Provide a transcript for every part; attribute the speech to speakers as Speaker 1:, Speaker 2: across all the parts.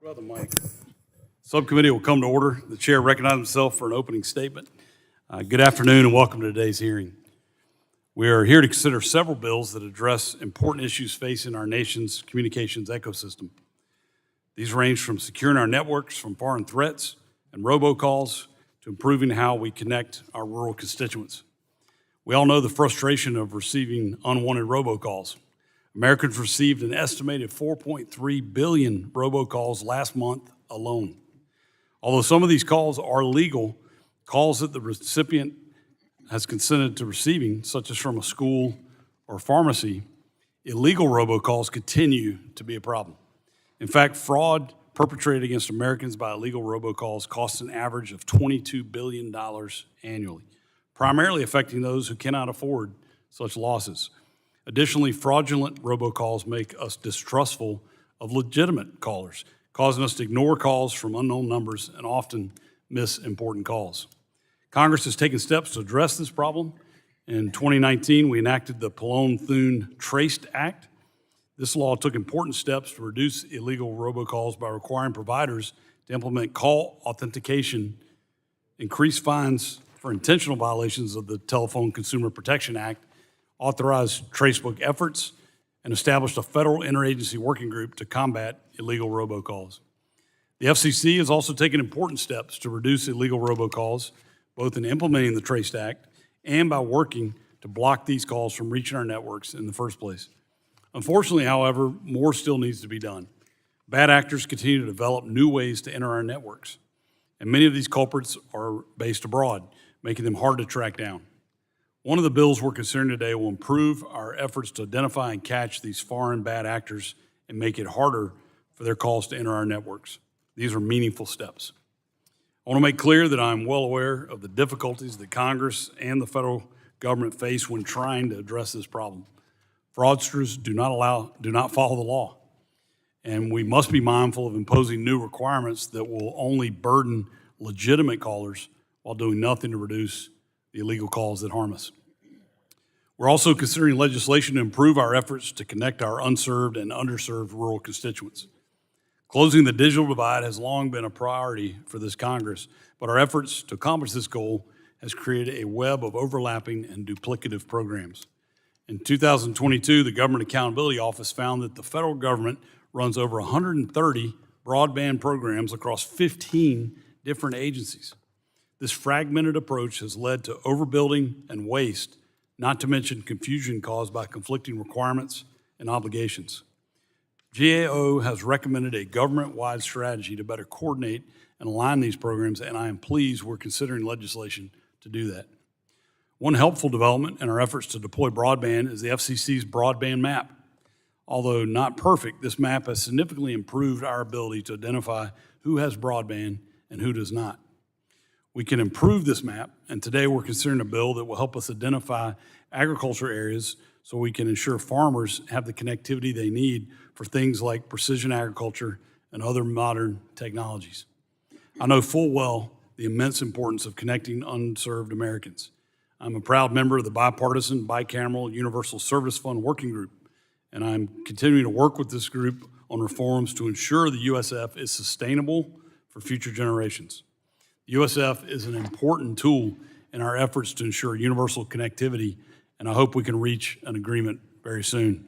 Speaker 1: About the mic. Subcommittee will come to order. The chair recognizes himself for an opening statement. Good afternoon and welcome to today's hearing. We are here to consider several bills that address important issues facing our nation's communications ecosystem. These range from securing our networks from foreign threats and robocalls to improving how we connect our rural constituents. We all know the frustration of receiving unwanted robocalls. Americans received an estimated 4.3 billion robocalls last month alone. Although some of these calls are legal, calls that the recipient has consented to receiving, such as from a school or pharmacy, illegal robocalls continue to be a problem. In fact, fraud perpetrated against Americans by illegal robocalls costs an average of $22 billion annually, primarily affecting those who cannot afford such losses. Additionally, fraudulent robocalls make us distrustful of legitimate callers, causing us to ignore calls from unknown numbers and often miss important calls. Congress has taken steps to address this problem. In 2019, we enacted the Pallone-Thune Traced Act. This law took important steps to reduce illegal robocalls by requiring providers to implement call authentication, increase fines for intentional violations of the Telephone Consumer Protection Act, authorized tracebook efforts, and established a federal interagency working group to combat illegal robocalls. The FCC has also taken important steps to reduce illegal robocalls, both in implementing the Traced Act and by working to block these calls from reaching our networks in the first place. Unfortunately, however, more still needs to be done. Bad actors continue to develop new ways to enter our networks, and many of these culprits are based abroad, making them hard to track down. One of the bills we're considering today will improve our efforts to identify and catch these foreign bad actors and make it harder for their calls to enter our networks. These are meaningful steps. I want to make clear that I'm well aware of the difficulties that Congress and the federal government face when trying to address this problem. Fraudsters do not follow the law, and we must be mindful of imposing new requirements that will only burden legitimate callers while doing nothing to reduce the illegal calls that harm us. We're also considering legislation to improve our efforts to connect our unserved and underserved rural constituents. Closing the digital divide has long been a priority for this Congress, but our efforts to accomplish this goal has created a web of overlapping and duplicative programs. In 2022, the Government Accountability Office found that the federal government runs over 130 broadband programs across 15 different agencies. This fragmented approach has led to overbuilding and waste, not to mention confusion caused by conflicting requirements and obligations. GAO has recommended a government-wide strategy to better coordinate and align these programs, and I am pleased we're considering legislation to do that. One helpful development in our efforts to deploy broadband is the FCC's broadband map. Although not perfect, this map has significantly improved our ability to identify who has broadband and who does not. We can improve this map, and today we're considering a bill that will help us identify agriculture areas so we can ensure farmers have the connectivity they need for things like precision agriculture and other modern technologies. I know full well the immense importance of connecting unserved Americans. I'm a proud member of the bipartisan, bicameral Universal Service Fund Working Group, and I'm continuing to work with this group on reforms to ensure the USF is sustainable for future generations. The USF is an important tool in our efforts to ensure universal connectivity, and I hope we can reach an agreement very soon.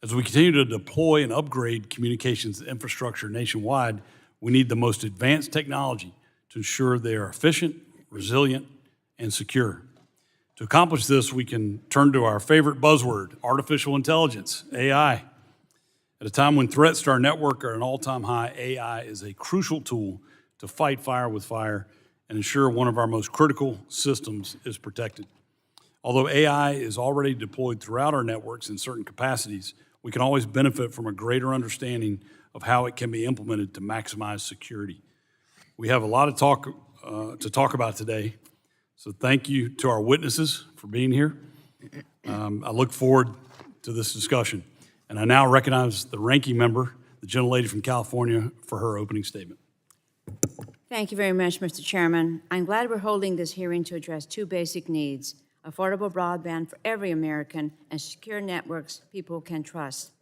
Speaker 1: As we continue to deploy and upgrade communications infrastructure nationwide, we need the most advanced technology to ensure they are efficient, resilient, and secure. To accomplish this, we can turn to our favorite buzzword, artificial intelligence, AI. At a time when threats to our network are at an all-time high, AI is a crucial tool to fight fire with fire and ensure one of our most critical systems is protected. Although AI is already deployed throughout our networks in certain capacities, we can always benefit from a greater understanding of how it can be implemented to maximize security. We have a lot of to talk about today, so thank you to our witnesses for being here. I look forward to this discussion. And I now recognize the ranking member, the gentlelady from California, for her opening statement.
Speaker 2: Thank you very much, Mr. Chairman. I'm glad we're holding this hearing to address two basic needs: affordable broadband for every American and secure networks people can trust.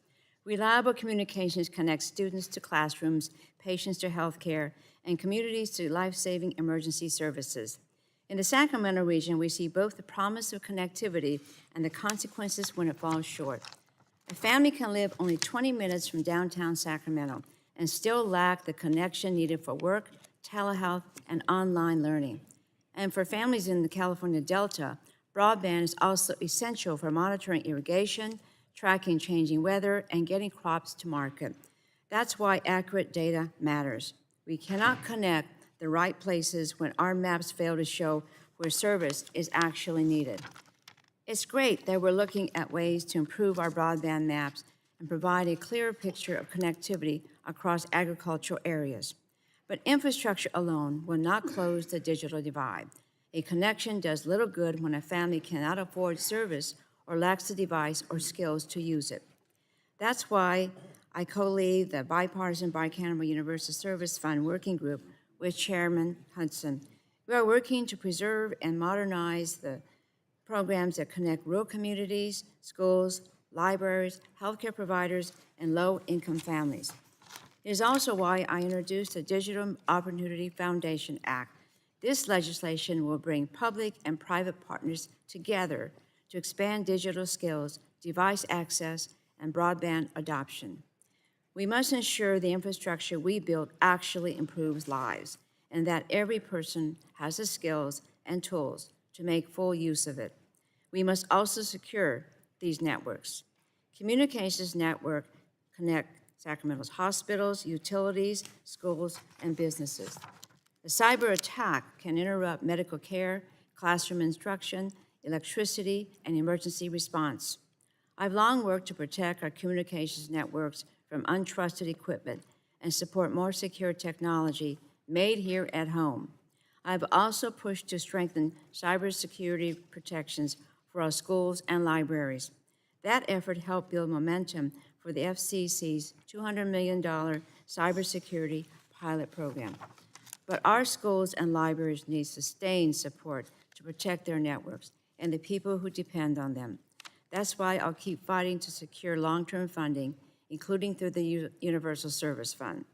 Speaker 2: Reliable communications connect students to classrooms, patients to health care, and communities to life-saving emergency services. In the Sacramento region, we see both the promise of connectivity and the consequences when it falls short. A family can live only 20 minutes from downtown Sacramento and still lack the connection needed for work, telehealth, and online learning. And for families in the California Delta, broadband is also essential for monitoring irrigation, tracking changing weather, and getting crops to market. That's why accurate data matters. We cannot connect the right places when our maps fail to show where service is actually needed. It's great that we're looking at ways to improve our broadband maps and provide a clearer picture of connectivity across agricultural areas. But infrastructure alone will not close the digital divide. A connection does little good when a family cannot afford service or lacks the device or skills to use it. That's why I co-lead the bipartisan Bicameral Universal Service Fund Working Group with Chairman Hudson. We are working to preserve and modernize the programs that connect rural communities, schools, libraries, healthcare providers, and low-income families. It is also why I introduced the Digital Opportunity Foundation Act. This legislation will bring public and private partners together to expand digital skills, device access, and broadband adoption. We must ensure the infrastructure we build actually improves lives and that every person has the skills and tools to make full use of it. We must also secure these networks. Communications network connect Sacramento's hospitals, utilities, schools, and businesses. A cyber attack can interrupt medical care, classroom instruction, electricity, and emergency response. I've long worked to protect our communications networks from untrusted equipment and support more secure technology made here at home. I've also pushed to strengthen cybersecurity protections for our schools and libraries. That effort helped build momentum for the FCC's $200 million cybersecurity pilot program. But our schools and libraries need sustained support to protect their networks and the people who depend on them. That's why I'll keep fighting to secure long-term funding, including through the Universal Service Fund.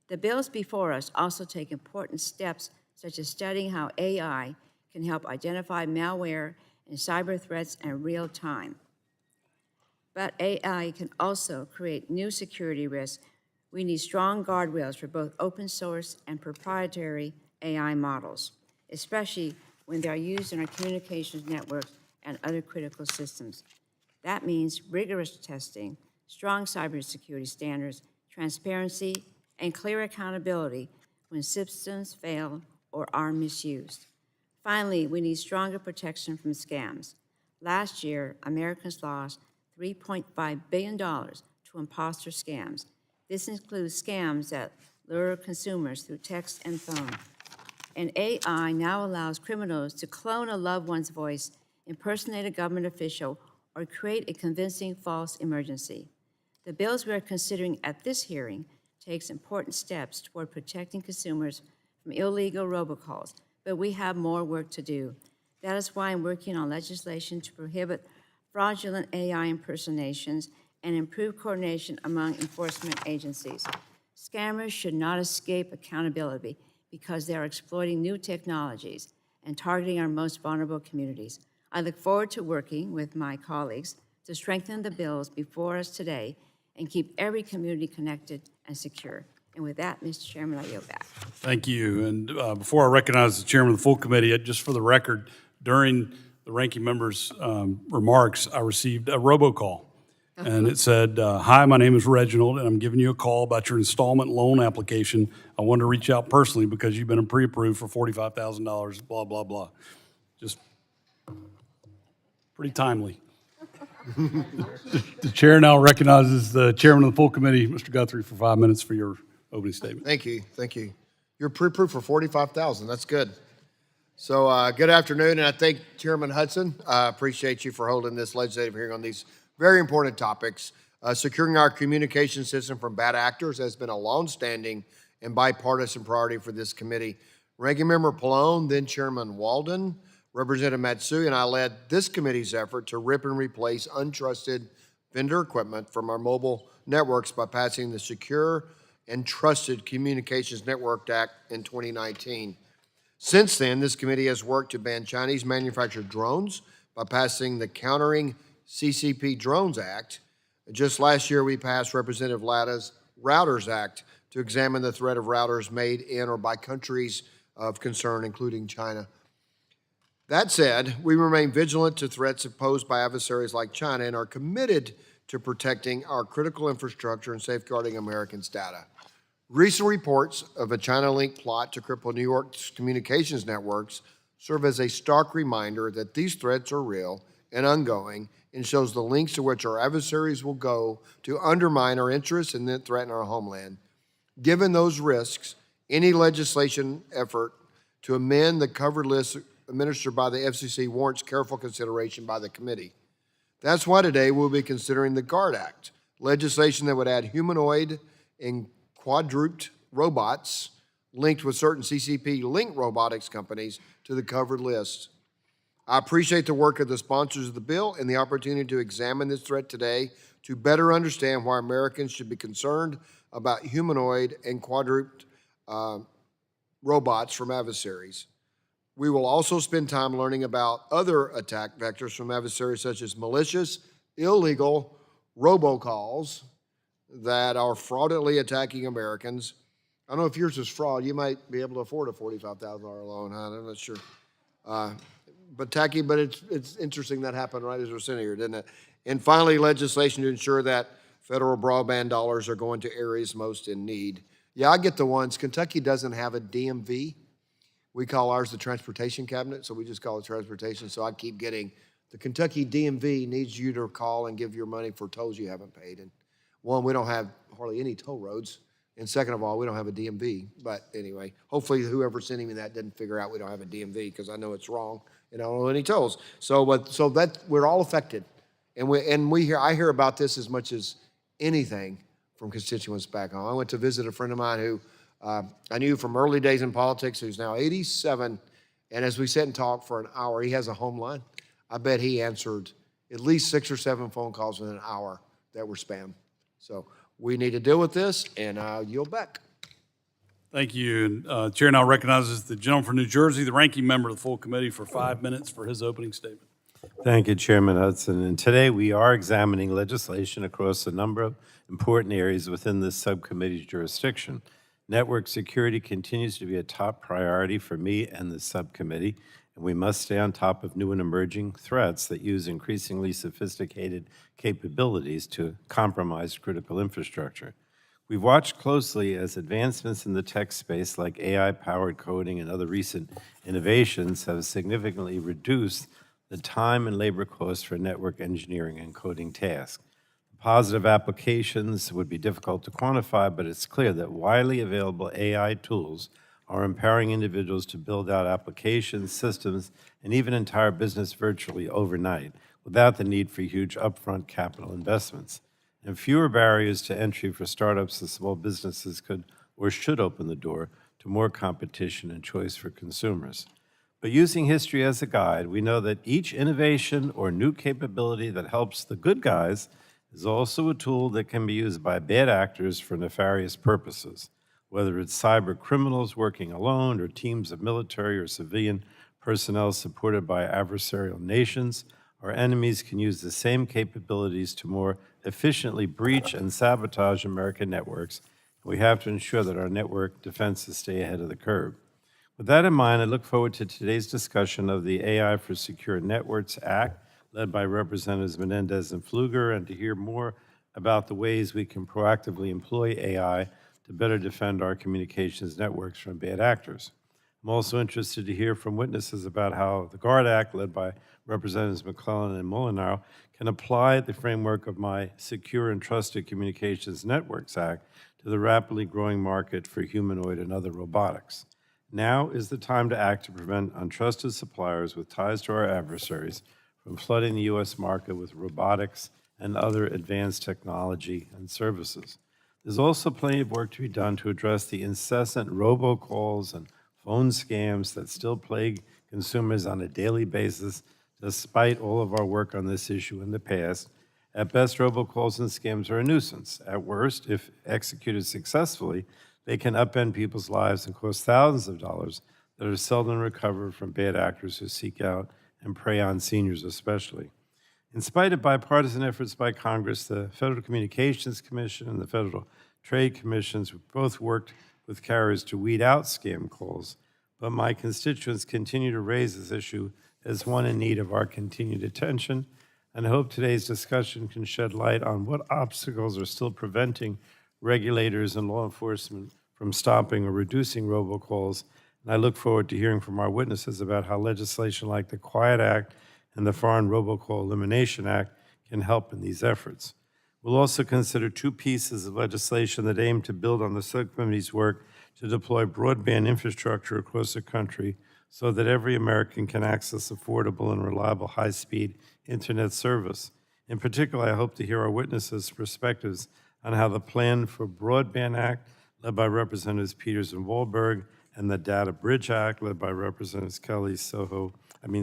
Speaker 2: The bills before us also take important steps, such as studying how AI can help identify malware and cyber threats in real time. But AI can also create new security risks. We need strong guardrails for both open source and proprietary AI models, especially when they are used in our communications networks and other critical systems. That means rigorous testing, strong cybersecurity standards, transparency, and clear accountability when systems fail or are misused. Finally, we need stronger protection from scams. Last year, Americans lost $3.5 billion to imposter scams. This includes scams that lure consumers through text and phone. And AI now allows criminals to clone a loved one's voice, impersonate a government official, or create a convincing false emergency. The bills we are considering at this hearing takes important steps toward protecting consumers from illegal robocalls, but we have more work to do. That is why I'm working on legislation to prohibit fraudulent AI impersonations and improve coordination among enforcement agencies. Scammers should not escape accountability because they are exploiting new technologies and targeting our most vulnerable communities. I look forward to working with my colleagues to strengthen the bills before us today and keep every community connected and secure. And with that, Mr. Chairman, I yield back.
Speaker 1: Thank you. And before I recognize the chairman of the full committee, just for the record, during the ranking member's remarks, I received a robocall. And it said, hi, my name is Reginald, and I'm giving you a call about your installment loan application. I wanted to reach out personally because you've been pre-approved for $45,000, blah, blah, blah. Just pretty timely. The chair now recognizes the chairman of the full committee, Mr. Guthrie, for 5 minutes for your opening statement.
Speaker 3: Thank you, thank you. You're pre-approved for $45,000, that's good. So good afternoon, and I thank Chairman Hudson. I appreciate you for holding this legislative hearing on these very important topics. Securing our communication system from bad actors has been a long-standing and bipartisan priority for this committee. Ranking Member Pallone, then Chairman Walden, Representative Matsui, and I led this committee's effort to rip and replace untrusted vendor equipment from our mobile networks by passing the Secure and Trusted Communications Network Act in 2019. Since then, this committee has worked to ban Chinese manufactured drones by passing the Countering CCP Drones Act. Just last year, we passed Representative Latta's Routers Act to examine the threat of routers made in or by countries of concern, including China. That said, we remain vigilant to threats posed by adversaries like China and are committed to protecting our critical infrastructure and safeguarding Americans' data. Recent reports of a China-linked plot to cripple New York's communications networks serve as a stark reminder that these threats are real and ongoing, and shows the lengths to which our adversaries will go to undermine our interests and then threaten our homeland. Given those risks, any legislation effort to amend the covered list administered by the FCC warrants careful consideration by the committee. That's why today we'll be considering the GUARD Act, legislation that would add humanoid and quadruped robots linked with certain CCP-linked robotics companies to the covered list. I appreciate the work of the sponsors of the bill and the opportunity to examine this threat today to better understand why Americans should be concerned about humanoid and quadruped robots from adversaries. We will also spend time learning about other attack vectors from adversaries such as malicious, illegal robocalls that are fraudulently attacking Americans. I don't know if yours is fraud. You might be able to afford a $45,000 loan, huh? I'm not sure. But it's interesting that happened right as we're sitting here, didn't it? And finally, legislation to ensure that federal broadband dollars are going to areas most in need. Yeah, I get the ones. Kentucky doesn't have a DMV. We call ours the Transportation Cabinet, so we just call it transportation. So I keep getting, the Kentucky DMV needs you to call and give your money for tolls you haven't paid. And one, we don't have hardly any toll roads. And second of all, we don't have a DMV. But anyway, hopefully whoever's sending me that didn't figure out we don't have a DMV, because I know it's wrong and I don't know any tolls. So that we're all affected. I hear about this as much as anything from constituents back home. I went to visit a friend of mine who I knew from early days in politics, who's now 87, and as we sat and talked for an hour, he has a home line. I bet he answered at least 6 or 7 phone calls within an hour that were spam. So we need to deal with this, and I'll yield back.
Speaker 1: Thank you. And Chair now recognizes the gentleman from New Jersey, the ranking member of the full committee, for 5 minutes for his opening statement.
Speaker 4: Thank you, Chairman Hudson. And today we are examining legislation across a number of important areas within this subcommittee's jurisdiction. Network security continues to be a top priority for me and the subcommittee, and we must stay on top of new and emerging threats that use increasingly sophisticated capabilities to compromise critical infrastructure. We've watched closely as advancements in the tech space like AI-powered coding and other recent innovations have significantly reduced the time and labor costs for network engineering and coding tasks. Positive applications would be difficult to quantify, but it's clear that widely available AI tools are empowering individuals to build out applications, systems, and even entire business virtually overnight without the need for huge upfront capital investments. And fewer barriers to entry for startups and small businesses could or should open the door to more competition and choice for consumers. But using history as a guide, we know that each innovation or new capability that helps the good guys is also a tool that can be used by bad actors for nefarious purposes, whether it's cyber criminals working alone or teams of military or civilian personnel supported by adversarial nations. Our enemies can use the same capabilities to more efficiently breach and sabotage American networks. We have to ensure that our network defenses stay ahead of the curve. With that in mind, I look forward to today's discussion of the AI for Secure Networks Act, led by Representatives Menendez and Pfluger, and to hear more about the ways we can proactively employ AI to better defend our communications networks from bad actors. I'm also interested to hear from witnesses about how the GUARD Act, led by Representatives McClellan and Molinaro, can apply the framework of my Secure and Trusted Communications Networks Act to the rapidly growing market for humanoid and other robotics. Now is the time to act to prevent untrusted suppliers with ties to our adversaries from flooding the U.S. market with robotics and other advanced technology and services. There's also plenty of work to be done to address the incessant robocalls and phone scams that still plague consumers on a daily basis, despite all of our work on this issue in the past, At best, robocalls and scams are a nuisance. At worst, if executed successfully, they can upend people's lives and cost thousands of dollars that are seldom recovered from bad actors who seek out and prey on seniors especially. In spite of bipartisan efforts by Congress, the Federal Communications Commission and the Federal Trade Commissions both worked with carriers to weed out scam calls, but my constituents continue to raise this issue as one in need of our continued attention, and I hope today's discussion can shed light on what obstacles are still preventing regulators and law enforcement from stopping or reducing robocalls. And I look forward to hearing from our witnesses about how legislation like the Quiet Act and the Foreign Robocall Elimination Act can help in these efforts. We'll also consider two pieces of legislation that aim to build on the subcommittee's work to deploy broadband infrastructure across the country so that every American can access affordable and reliable high-speed internet service. In particular, I hope to hear our witnesses' perspectives on how the plan for Broadband Act, led by Representatives Peters and Wahlberg, and the Data Bridge Act, led by Representatives Kelly, Soto, and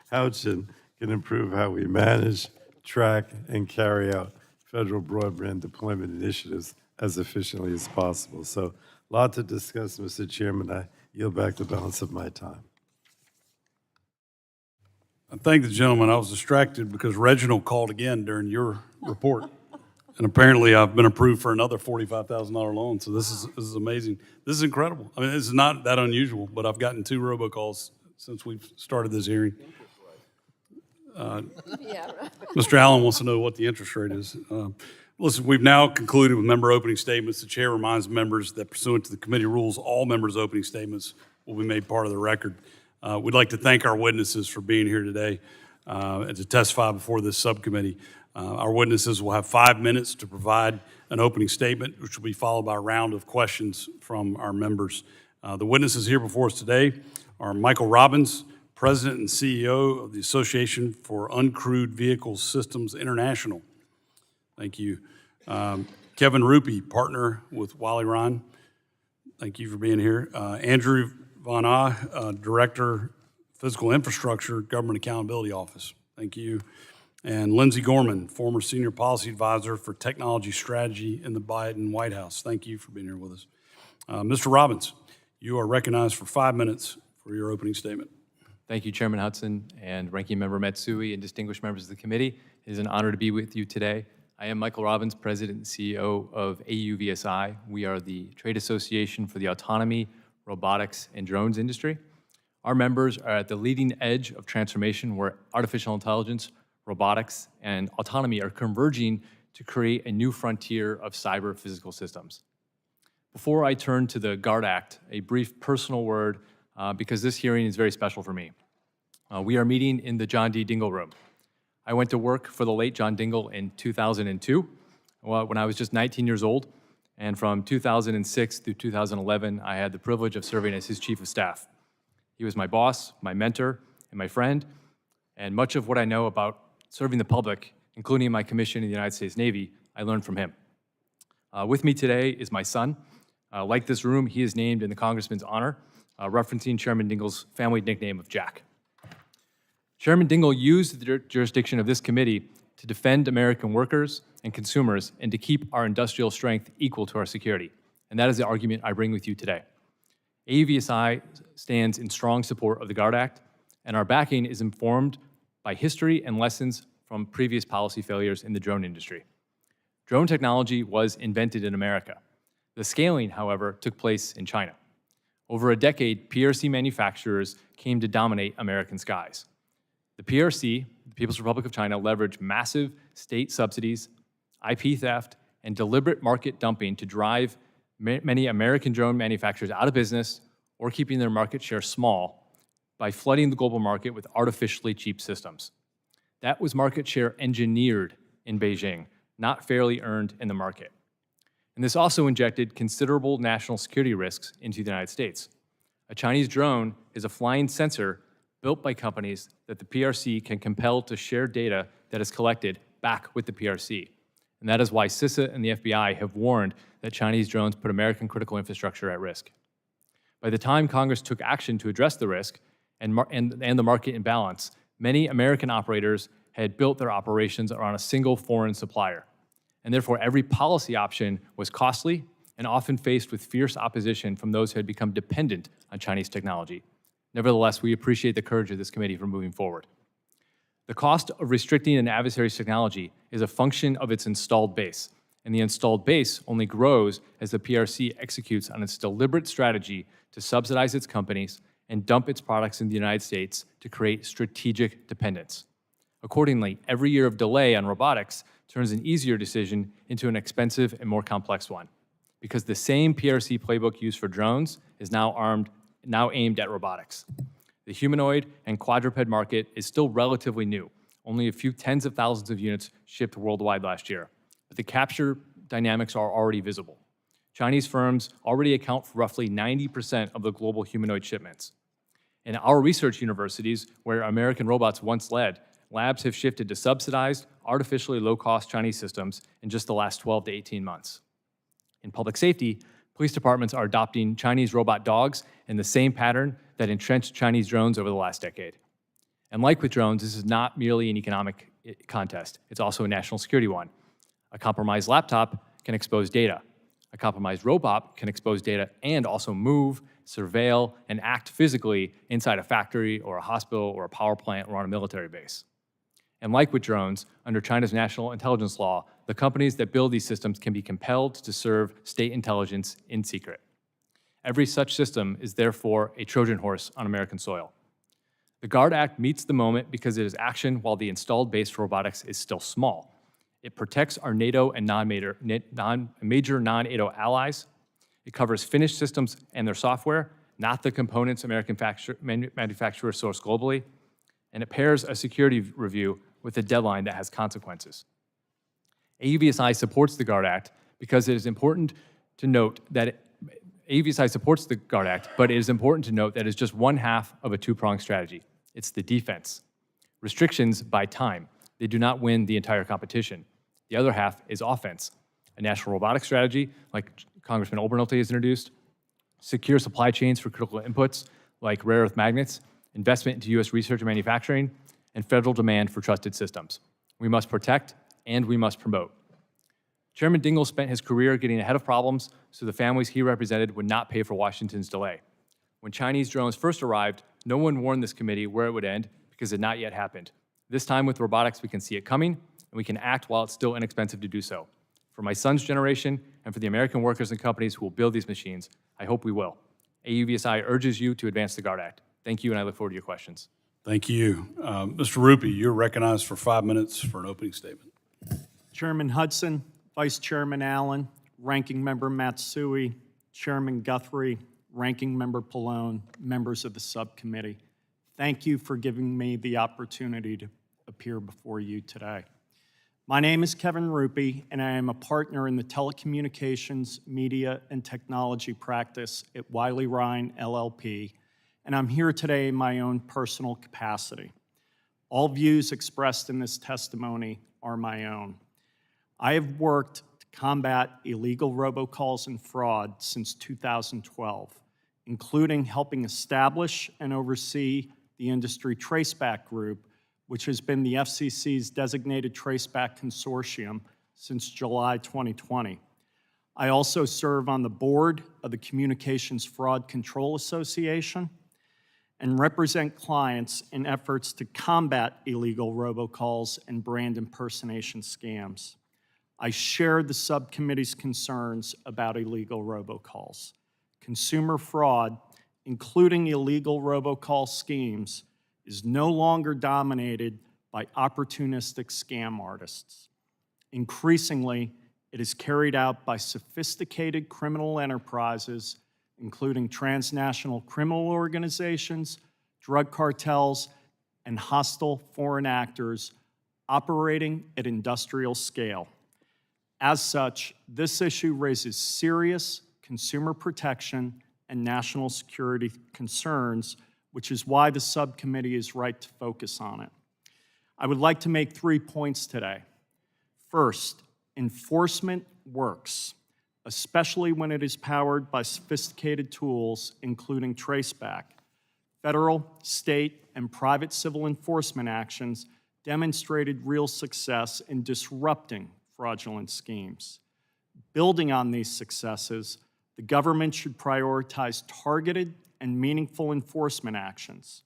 Speaker 4: Houchin, can improve how we manage, track, and carry out federal broadband deployment initiatives as efficiently as possible. So, a lot to discuss, Mr. Chairman. I yield back the balance of my time.
Speaker 1: I thank the gentleman. I was distracted because Reginald called again during your report. And apparently I've been approved for another $45,000 loan. So this is amazing. This is incredible. I mean, this is not that unusual, but I've gotten 2 robocalls since we've started this hearing. Mr. Allen wants to know what the interest rate is. Listen, we've now concluded with member opening statements. The chair reminds members that pursuant to the committee rules, all members' opening statements will be made part of the record. We'd like to thank our witnesses for being here today and to testify before this subcommittee. Our witnesses will have 5 minutes to provide an opening statement, which will be followed by a round of questions from our members. The witnesses here before us today are Michael Robbins, President and CEO of the Association for Uncrewed Vehicle Systems International. Thank you. Kevin Ruppy, partner with Wally Ryan. Thank you for being here. Andrew Von Ah, Director, Physical Infrastructure, Government Accountability Office. Thank you. And Lindsey Gorman, former Senior Policy Advisor for Technology Strategy in the Biden White House. Thank you for being here with us. Mr. Robbins, you are recognized for 5 minutes for your opening statement.
Speaker 5: Thank you, Chairman Hudson and Ranking Member Matsui and distinguished members of the committee. It is an honor to be with you today. I am Michael Robbins, President and CEO of AUVSI. We are the trade association for the autonomy, robotics, and drones industry. Our members are at the leading edge of transformation where artificial intelligence, robotics, and autonomy are converging to create a new frontier of cyber physical systems. Before I turn to the GUARD Act, a brief personal word because this hearing is very special for me. We are meeting in the John D. Dingell room. I went to work for the late John Dingell in 2002 when I was just 19 years old, and from 2006 through 2011, I had the privilege of serving as his chief of staff. He was my boss, my mentor, and my friend, and much of what I know about serving the public, including my commission in the United States Navy, I learned from him. With me today is my son. Like this room, he is named in the Congressman's honor, referencing Chairman Dingell's family nickname of Jack. Chairman Dingell used the jurisdiction of this committee to defend American workers and consumers and to keep our industrial strength equal to our security. And that is the argument I bring with you today. AUVSI stands in strong support of the GUARD Act, and our backing is informed by history and lessons from previous policy failures in the drone industry. Drone technology was invented in America. The scaling, however, took place in China. Over a decade, PRC manufacturers came to dominate American skies. The PRC, the People's Republic of China, leveraged massive state subsidies, IP theft, and deliberate market dumping to drive many American drone manufacturers out of business or keeping their market share small by flooding the global market with artificially cheap systems. That was market share engineered in Beijing, not fairly earned in the market. And this also injected considerable national security risks into the United States. A Chinese drone is a flying sensor built by companies that the PRC can compel to share data that is collected back with the PRC. And that is why CISA and the FBI have warned that Chinese drones put American critical infrastructure at risk. By the time Congress took action to address the risk and the market imbalance, many American operators had built their operations around a single foreign supplier. And therefore, every policy option was costly and often faced with fierce opposition from those who had become dependent on Chinese technology. Nevertheless, we appreciate the courage of this committee for moving forward. The cost of restricting an adversary's technology is a function of its installed base, and the installed base only grows as the PRC executes on its deliberate strategy to subsidize its companies and dump its products in the United States to create strategic dependence. Accordingly, every year of delay on robotics turns an easier decision into an expensive and more complex one, because the same PRC playbook used for drones is now aimed at robotics. The humanoid and quadruped market is still relatively new, only a few tens of thousands of units shipped worldwide last year, but the capture dynamics are already visible. Chinese firms already account for roughly 90% of the global humanoid shipments. In our research universities, where American robots once led, labs have shifted to subsidized, artificially low-cost Chinese systems in just the last 12 to 18 months. In public safety, police departments are adopting Chinese robot dogs in the same pattern that entrenched Chinese drones over the last decade. And like with drones, this is not merely an economic contest. It's also a national security one. A compromised laptop can expose data. A compromised robot can expose data and also move, surveil, and act physically inside a factory or a hospital or a power plant or on a military base. And like with drones, under China's national intelligence law, the companies that build these systems can be compelled to serve state intelligence in secret. Every such system is therefore a Trojan horse on American soil. The GUARD Act meets the moment because it is action while the installed base for robotics is still small. It protects our NATO and major non-NATO allies. It covers finished systems and their software, not the components American manufacturers source globally. And it pairs a security review with a deadline that has consequences. AUVSI supports the GUARD Act because it is important to note that AUVSI supports the GUARD Act, but it is important to note that it's just one half of a two-pronged strategy. It's the defense. Restrictions buy time. They do not win the entire competition. The other half is offense. A national robotics strategy, like Congressman Obernolte has introduced, secure supply chains for critical inputs, like rare earth magnets, investment into U.S. research and manufacturing, and federal demand for trusted systems. We must protect and we must promote. Chairman Dingell spent his career getting ahead of problems so the families he represented would not pay for Washington's delay. When Chinese drones first arrived, no one warned this committee where it would end because it had not yet happened. This time with robotics, we can see it coming, and we can act while it's still inexpensive to do so. For my son's generation and for the American workers and companies who will build these machines, I hope we will. AUVSI urges you to advance the GUARD Act. Thank you, and I look forward to your questions.
Speaker 1: Thank you. Mr. Rupi, you're recognized for 5 minutes for an opening statement.
Speaker 6: Chairman Hudson, Vice Chairman Allen, Ranking Member Matsui, Chairman Guthrie, Ranking Member Pallone, members of the subcommittee. Thank you for giving me the opportunity to appear before you today. My name is Kevin Rupi, and I am a partner in the telecommunications, media, and technology practice at Wiley Ryan LLP, and I'm here today in my own personal capacity. All views expressed in this testimony are my own. I have worked to combat illegal robocalls and fraud since 2012, including helping establish and oversee the Industry Traceback Group, which has been the FCC's designated traceback consortium since July 2020. I also serve on the board of the Communications Fraud Control Association and represent clients in efforts to combat illegal robocalls and brand impersonation scams. I share the subcommittee's concerns about illegal robocalls. Consumer fraud, including illegal robocall schemes, is no longer dominated by opportunistic scam artists. Increasingly, it is carried out by sophisticated criminal enterprises, including transnational criminal organizations, drug cartels, and hostile foreign actors operating at industrial scale. As such, this issue raises serious consumer protection and national security concerns, which is why the subcommittee is right to focus on it. I would like to make 3 points today. First, enforcement works, especially when it is powered by sophisticated tools, including traceback. Federal, state, and private civil enforcement actions demonstrated real success in disrupting fraudulent schemes. Building on these successes, the government should prioritize targeted and meaningful enforcement actions.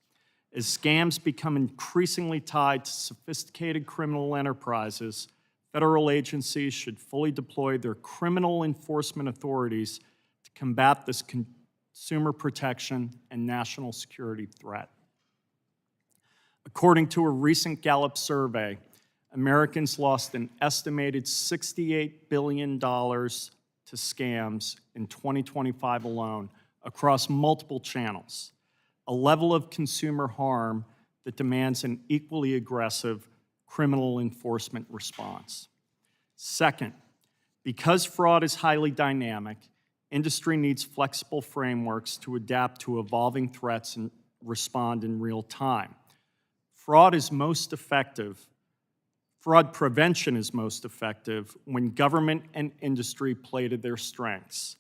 Speaker 6: As scams become increasingly tied to sophisticated criminal enterprises, federal agencies should fully deploy their criminal enforcement authorities to combat this consumer protection and national security threat. According to a recent Gallup survey, Americans lost an estimated $68 billion to scams in 2025 alone across multiple channels, a level of consumer harm that demands an equally aggressive criminal enforcement response. Second, because fraud is highly dynamic, industry needs flexible frameworks to adapt to evolving threats and respond in real time. Fraud prevention is most effective when government and industry play to their strengths.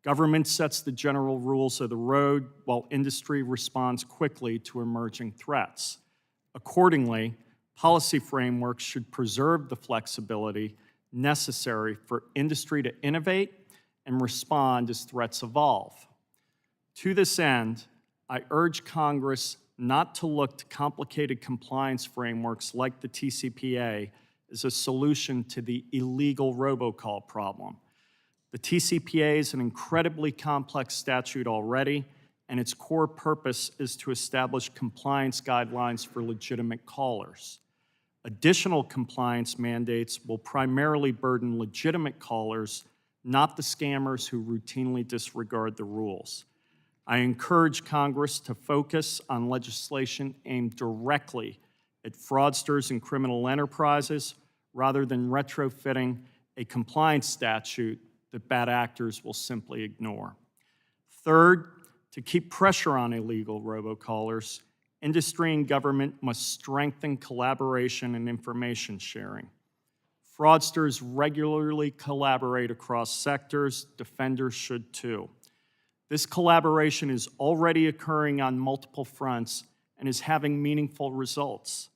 Speaker 6: Government sets the general rules of the road while industry responds quickly to emerging threats. Accordingly, policy frameworks should preserve the flexibility necessary for industry to innovate and respond as threats evolve. To this end, I urge Congress not to look to complicated compliance frameworks like the TCPA as a solution to the illegal robocall problem. The TCPA is an incredibly complex statute already, and its core purpose is to establish compliance guidelines for legitimate callers. Additional compliance mandates will primarily burden legitimate callers, not the scammers who routinely disregard the rules. I encourage Congress to focus on legislation aimed directly at fraudsters and criminal enterprises rather than retrofitting a compliance statute that bad actors will simply ignore. Third, to keep pressure on illegal robocallers, industry and government must strengthen collaboration and information sharing. Fraudsters regularly collaborate across sectors. Defenders should too. This collaboration is already occurring on multiple fronts and is having meaningful results.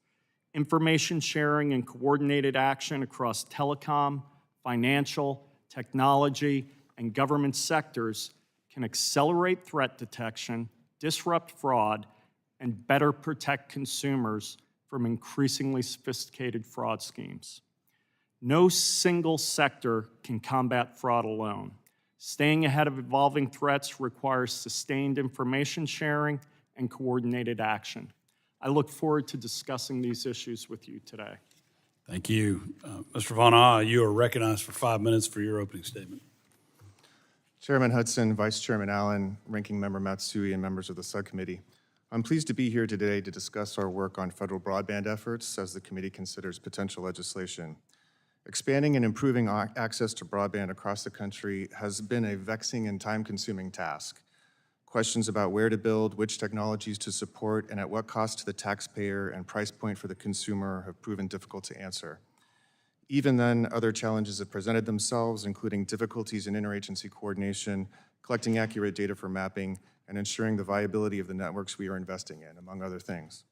Speaker 6: Information sharing and coordinated action across telecom, financial, technology, and government sectors can accelerate threat detection, disrupt fraud, and better protect consumers from increasingly sophisticated fraud schemes. No single sector can combat fraud alone. Staying ahead of evolving threats requires sustained information sharing and coordinated action. I look forward to discussing these issues with you today.
Speaker 1: Thank you. Mr. Von Ah, you are recognized for 5 minutes for your opening statement.
Speaker 7: Chairman Hudson, Vice Chairman Allen, Ranking Member Matsui, and members of the subcommittee. I'm pleased to be here today to discuss our work on federal broadband efforts as the committee considers potential legislation. Expanding and improving access to broadband across the country has been a vexing and time-consuming task. Questions about where to build, which technologies to support, and at what cost to the taxpayer and price point for the consumer have proven difficult to answer. Even then, other challenges have presented themselves, including difficulties in interagency coordination, collecting accurate data for mapping, and ensuring the viability of the networks we are investing in, among other things.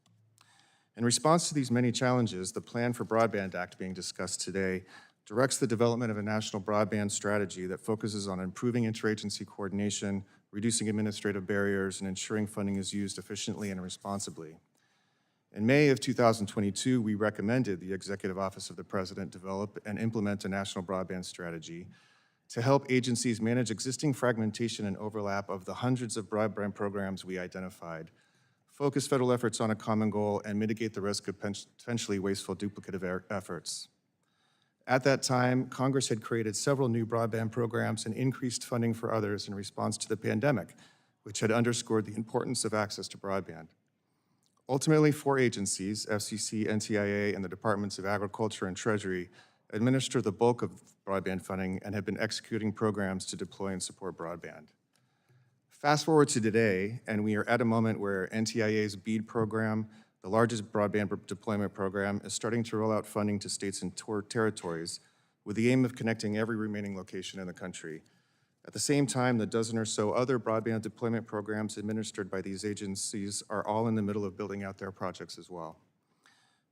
Speaker 7: In response to these many challenges, the Plan for Broadband Act being discussed today directs the development of a national broadband strategy that focuses on improving interagency coordination, reducing administrative barriers, and ensuring funding is used efficiently and responsibly. In May of 2022, we recommended the Executive Office of the President develop and implement a national broadband strategy to help agencies manage existing fragmentation and overlap of the hundreds of broadband programs we identified, focus federal efforts on a common goal, and mitigate the risk of potentially wasteful duplicative efforts. At that time, Congress had created several new broadband programs and increased funding for others in response to the pandemic, which had underscored the importance of access to broadband. Ultimately, 4 agencies, FCC, NTIA, and the Departments of Agriculture and Treasury, administer the bulk of broadband funding and have been executing programs to deploy and support broadband. Fast forward to today, and we are at a moment where NTIA's BEAD program, the largest broadband deployment program, is starting to roll out funding to states and territories with the aim of connecting every remaining location in the country. At the same time, the dozen or so other broadband deployment programs administered by these agencies are all in the middle of building out their projects as well.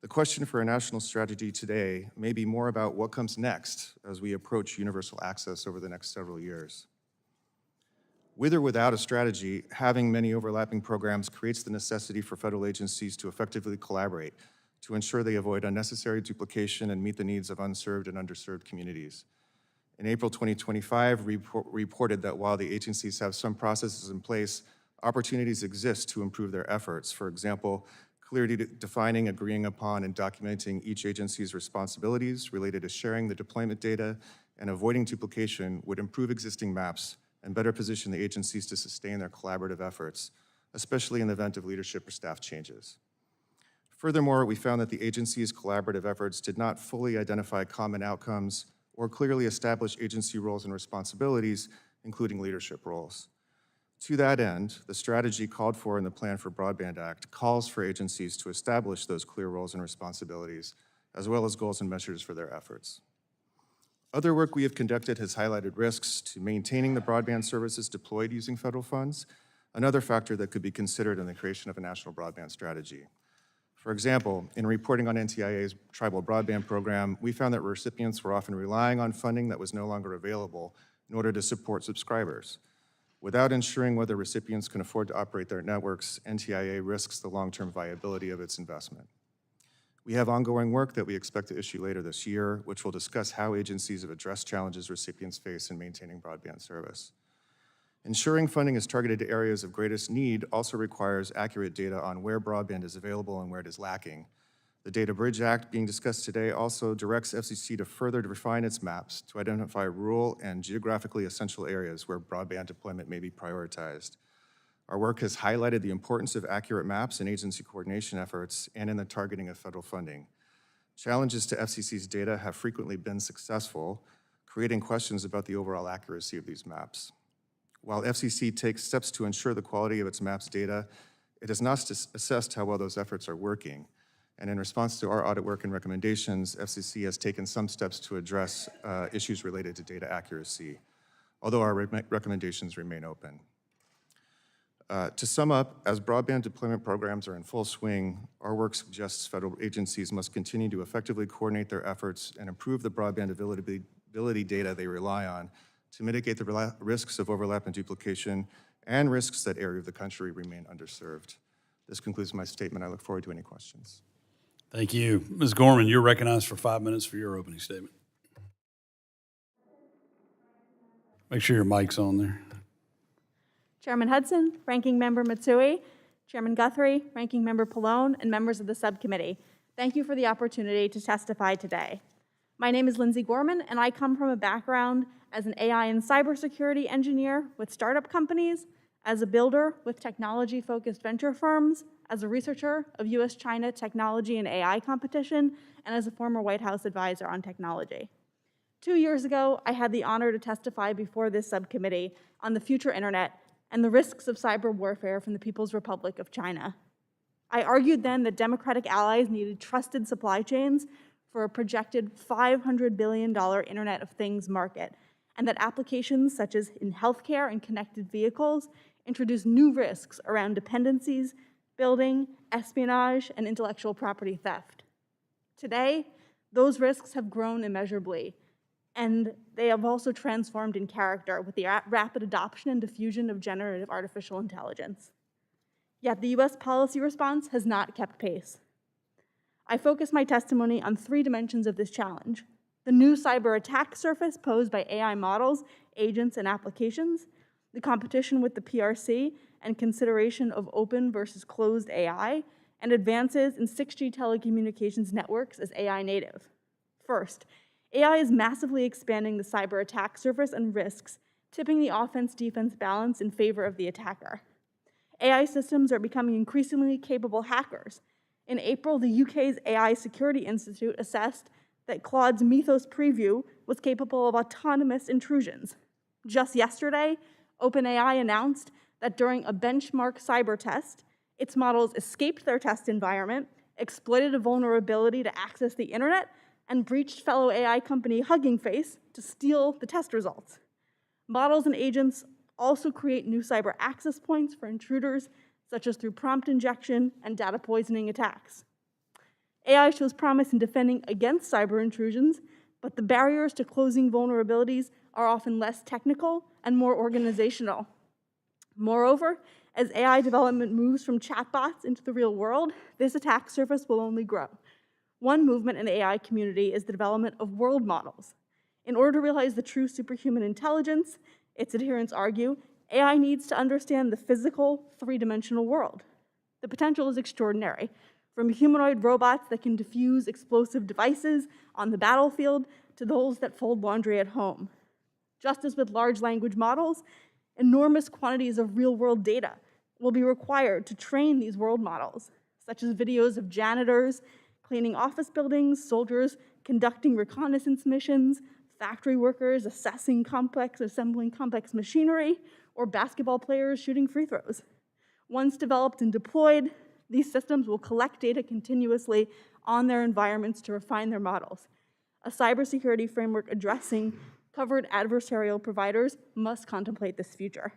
Speaker 7: The question for a national strategy today may be more about what comes next as we approach universal access over the next several years. With or without a strategy, having many overlapping programs creates the necessity for federal agencies to effectively collaborate to ensure they avoid unnecessary duplication and meet the needs of unserved and underserved communities. In April 2025, reported that while the agencies have some processes in place, opportunities exist to improve their efforts. For example, clearly defining, agreeing upon, and documenting each agency's responsibilities related to sharing the deployment data and avoiding duplication would improve existing maps and better position the agencies to sustain their collaborative efforts, especially in the event of leadership or staff changes. Furthermore, we found that the agency's collaborative efforts did not fully identify common outcomes or clearly establish agency roles and responsibilities, including leadership roles. To that end, the strategy called for in the Plan for Broadband Act calls for agencies to establish those clear roles and responsibilities, as well as goals and measures for their efforts. Other work we have conducted has highlighted risks to maintaining the broadband services deployed using federal funds, another factor that could be considered in the creation of a national broadband strategy. For example, in reporting on NTIA's tribal broadband program, we found that recipients were often relying on funding that was no longer available in order to support subscribers. Without ensuring whether recipients can afford to operate their networks, NTIA risks the long-term viability of its investment. We have ongoing work that we expect to issue later this year, which will discuss how agencies have addressed challenges recipients face in maintaining broadband service. Ensuring funding is targeted to areas of greatest need also requires accurate data on where broadband is available and where it is lacking. The Data Bridge Act being discussed today also directs FCC to further refine its maps to identify rural and geographically essential areas where broadband deployment may be prioritized. Our work has highlighted the importance of accurate maps in agency coordination efforts and in the targeting of federal funding. Challenges to FCC's data have frequently been successful, creating questions about the overall accuracy of these maps. While FCC takes steps to ensure the quality of its maps data, it has not assessed how well those efforts are working. And in response to our audit work and recommendations, FCC has taken some steps to address issues related to data accuracy, although our recommendations remain open. To sum up, as broadband deployment programs are in full swing, our work suggests federal agencies must continue to effectively coordinate their efforts and improve the broadband availability data they rely on to mitigate the risks of overlap and duplication and risks that area of the country remain underserved. This concludes my statement. I look forward to any questions.
Speaker 1: Thank you. Ms. Gorman, you're recognized for 5 minutes for your opening statement. Make sure your mic's on there.
Speaker 8: Chairman Hudson, Ranking Member Matsui, Chairman Guthrie, Ranking Member Pallone, and members of the subcommittee. Thank you for the opportunity to testify today. My name is Lindsay Gorman, and I come from a background as an AI and cybersecurity engineer with startup companies, as a builder with technology-focused venture firms, as a researcher of US-China technology and AI competition, and as a former White House advisor on technology. 2 years ago, I had the honor to testify before this subcommittee on the future internet and the risks of cyber warfare from the People's Republic of China. I argued then that democratic allies needed trusted supply chains for a projected $500 billion Internet of Things market, and that applications such as in healthcare and connected vehicles introduce new risks around dependencies, building, espionage, and intellectual property theft. Today, those risks have grown immeasurably, and they have also transformed in character with the rapid adoption and diffusion of generative artificial intelligence. Yet the US policy response has not kept pace. I focus my testimony on 3 dimensions of this challenge: the new cyber attack surface posed by AI models, agents, and applications, the competition with the PRC and consideration of open versus closed AI, and advances in 6G telecommunications networks as AI native. First, AI is massively expanding the cyber attack surface and risks, tipping the offense-defense balance in favor of the attacker. AI systems are becoming increasingly capable hackers. In April, the UK's AI Security Institute assessed that Claude's Mythos preview was capable of autonomous intrusions. Just yesterday, OpenAI announced that during a benchmark cyber test, its models escaped their test environment, exploited a vulnerability to access the internet, and breached fellow AI company Hugging Face to steal the test results. Models and agents also create new cyber access points for intruders, such as through prompt injection and data poisoning attacks. AI shows promise in defending against cyber intrusions, but the barriers to closing vulnerabilities are often less technical and more organizational. Moreover, as AI development moves from chatbots into the real world, this attack surface will only grow. One movement in the AI community is the development of world models. In order to realize the true superhuman intelligence, its adherents argue, AI needs to understand the physical, three-dimensional world. The potential is extraordinary, from humanoid robots that can defuse explosive devices on the battlefield to those that fold laundry at home. Just as with large language models, enormous quantities of real-world data will be required to train these world models, such as videos of janitors cleaning office buildings, soldiers conducting reconnaissance missions, factory workers assembling complex machinery, or basketball players shooting free throws. Once developed and deployed, these systems will collect data continuously on their environments to refine their models. A cybersecurity framework addressing covered adversarial providers must contemplate this future.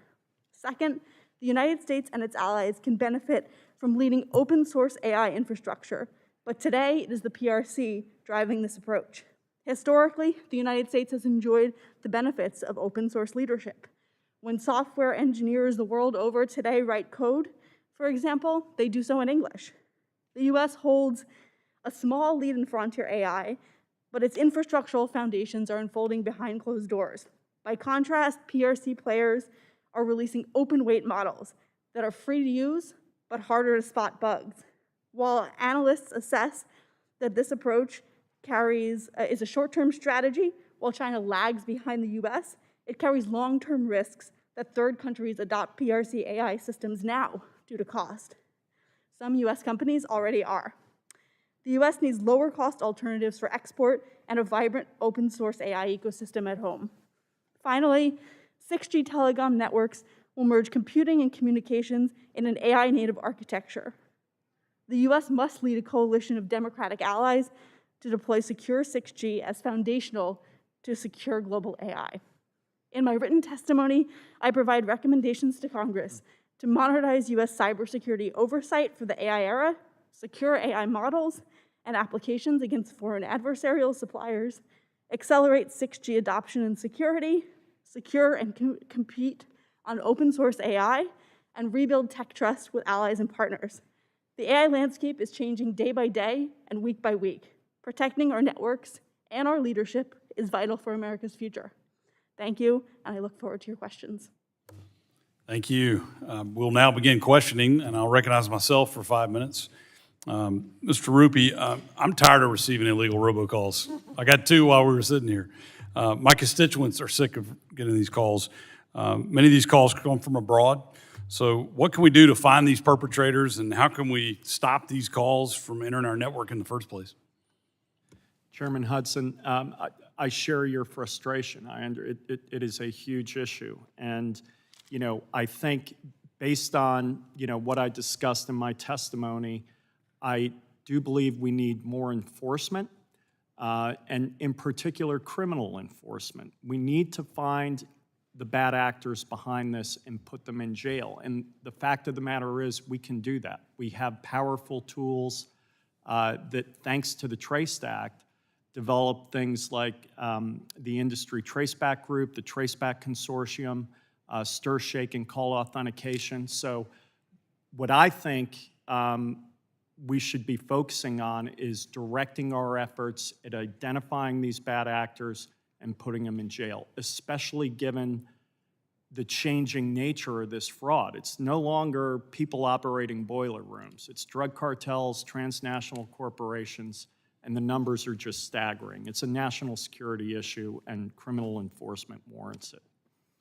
Speaker 8: Second, the United States and its allies can benefit from leading open source AI infrastructure, but today it is the PRC driving this approach. Historically, the United States has enjoyed the benefits of open source leadership. When software engineers the world over today write code, for example, they do so in English. The US holds a small lead in frontier AI, but its infrastructural foundations are unfolding behind closed doors. By contrast, PRC players are releasing open-weight models that are free to use, but harder to spot bugs. While analysts assess that this approach is a short-term strategy, while China lags behind the US, it carries long-term risks that third countries adopt PRC AI systems now due to cost. Some US companies already are. The US needs lower-cost alternatives for export and a vibrant open-source AI ecosystem at home. Finally, 6G telecom networks will merge computing and communications in an AI-native architecture. The US must lead a coalition of democratic allies to deploy secure 6G as foundational to secure global AI. In my written testimony, I provide recommendations to Congress to modernize US cybersecurity oversight for the AI era, secure AI models and applications against foreign adversarial suppliers, accelerate 6G adoption and security, secure and compete on open source AI, and rebuild tech trust with allies and partners. The AI landscape is changing day by day and week by week. Protecting our networks and our leadership is vital for America's future. Thank you, and I look forward to your questions.
Speaker 1: Thank you. We'll now begin questioning, and I'll recognize myself for 5 minutes. Mr. Rupi, I'm tired of receiving illegal robocalls. I got 2 while we were sitting here. My constituents are sick of getting these calls. Many of these calls come from abroad. So what can we do to find these perpetrators, and how can we stop these calls from entering our network in the first place?
Speaker 6: Chairman Hudson, I share your frustration. It is a huge issue. And, I think based on, what I discussed in my testimony, I do believe we need more enforcement, and in particular, criminal enforcement. We need to find the bad actors behind this and put them in jail. And the fact of the matter is, we can do that. We have powerful tools that, thanks to the TRACE Act, develop things like the Industry Traceback Group, the Traceback Consortium, stir, shake, and call authentication. So what I think we should be focusing on is directing our efforts at identifying these bad actors and putting them in jail, especially given the changing nature of this fraud. It's no longer people operating boiler rooms. It's drug cartels, transnational corporations, and the numbers are just staggering. It's a national security issue, and criminal enforcement warrants it.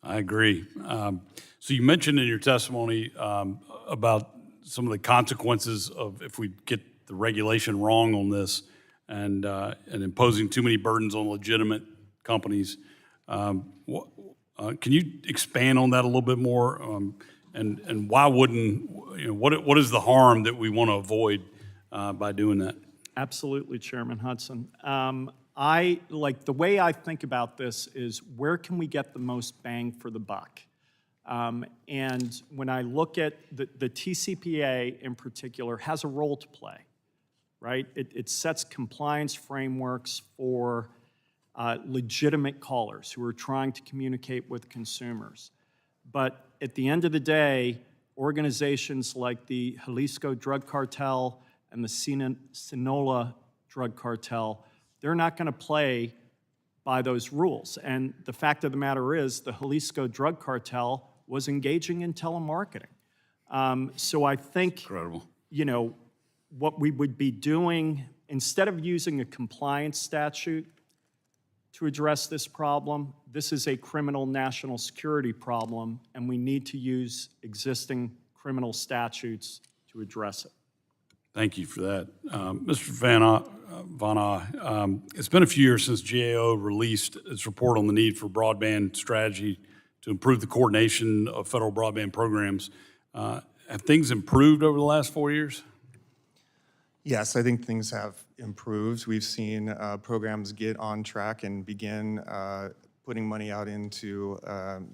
Speaker 1: I agree. So you mentioned in your testimony about some of the consequences of if we get the regulation wrong on this and imposing too many burdens on legitimate companies. Can you expand on that a little bit more? And why wouldn't, what is the harm that we want to avoid by doing that?
Speaker 6: Absolutely, Chairman Hudson. The way I think about this is, where can we get the most bang for the buck? And when I look at the TCPA in particular has a role to play. right? It sets compliance frameworks for legitimate callers who are trying to communicate with consumers. But at the end of the day, organizations like the Jalisco Drug Cartel and the Sinaloa Drug Cartel, they're not going to play by those rules. And the fact of the matter is, the Jalisco Drug Cartel was engaging in telemarketing. So I think,
Speaker 1: Incredible.
Speaker 6: you know, what we would be doing, instead of using a compliance statute to address this problem, this is a criminal national security problem, and we need to use existing criminal statutes to address it.
Speaker 1: Thank you for that. Mr. Van Aa, it's been a few years since GAO released its report on the need for broadband strategy to improve the coordination of federal broadband programs. Have things improved over the last 4 years?
Speaker 7: Yes, I think things have improved. We've seen programs get on track and begin putting money out into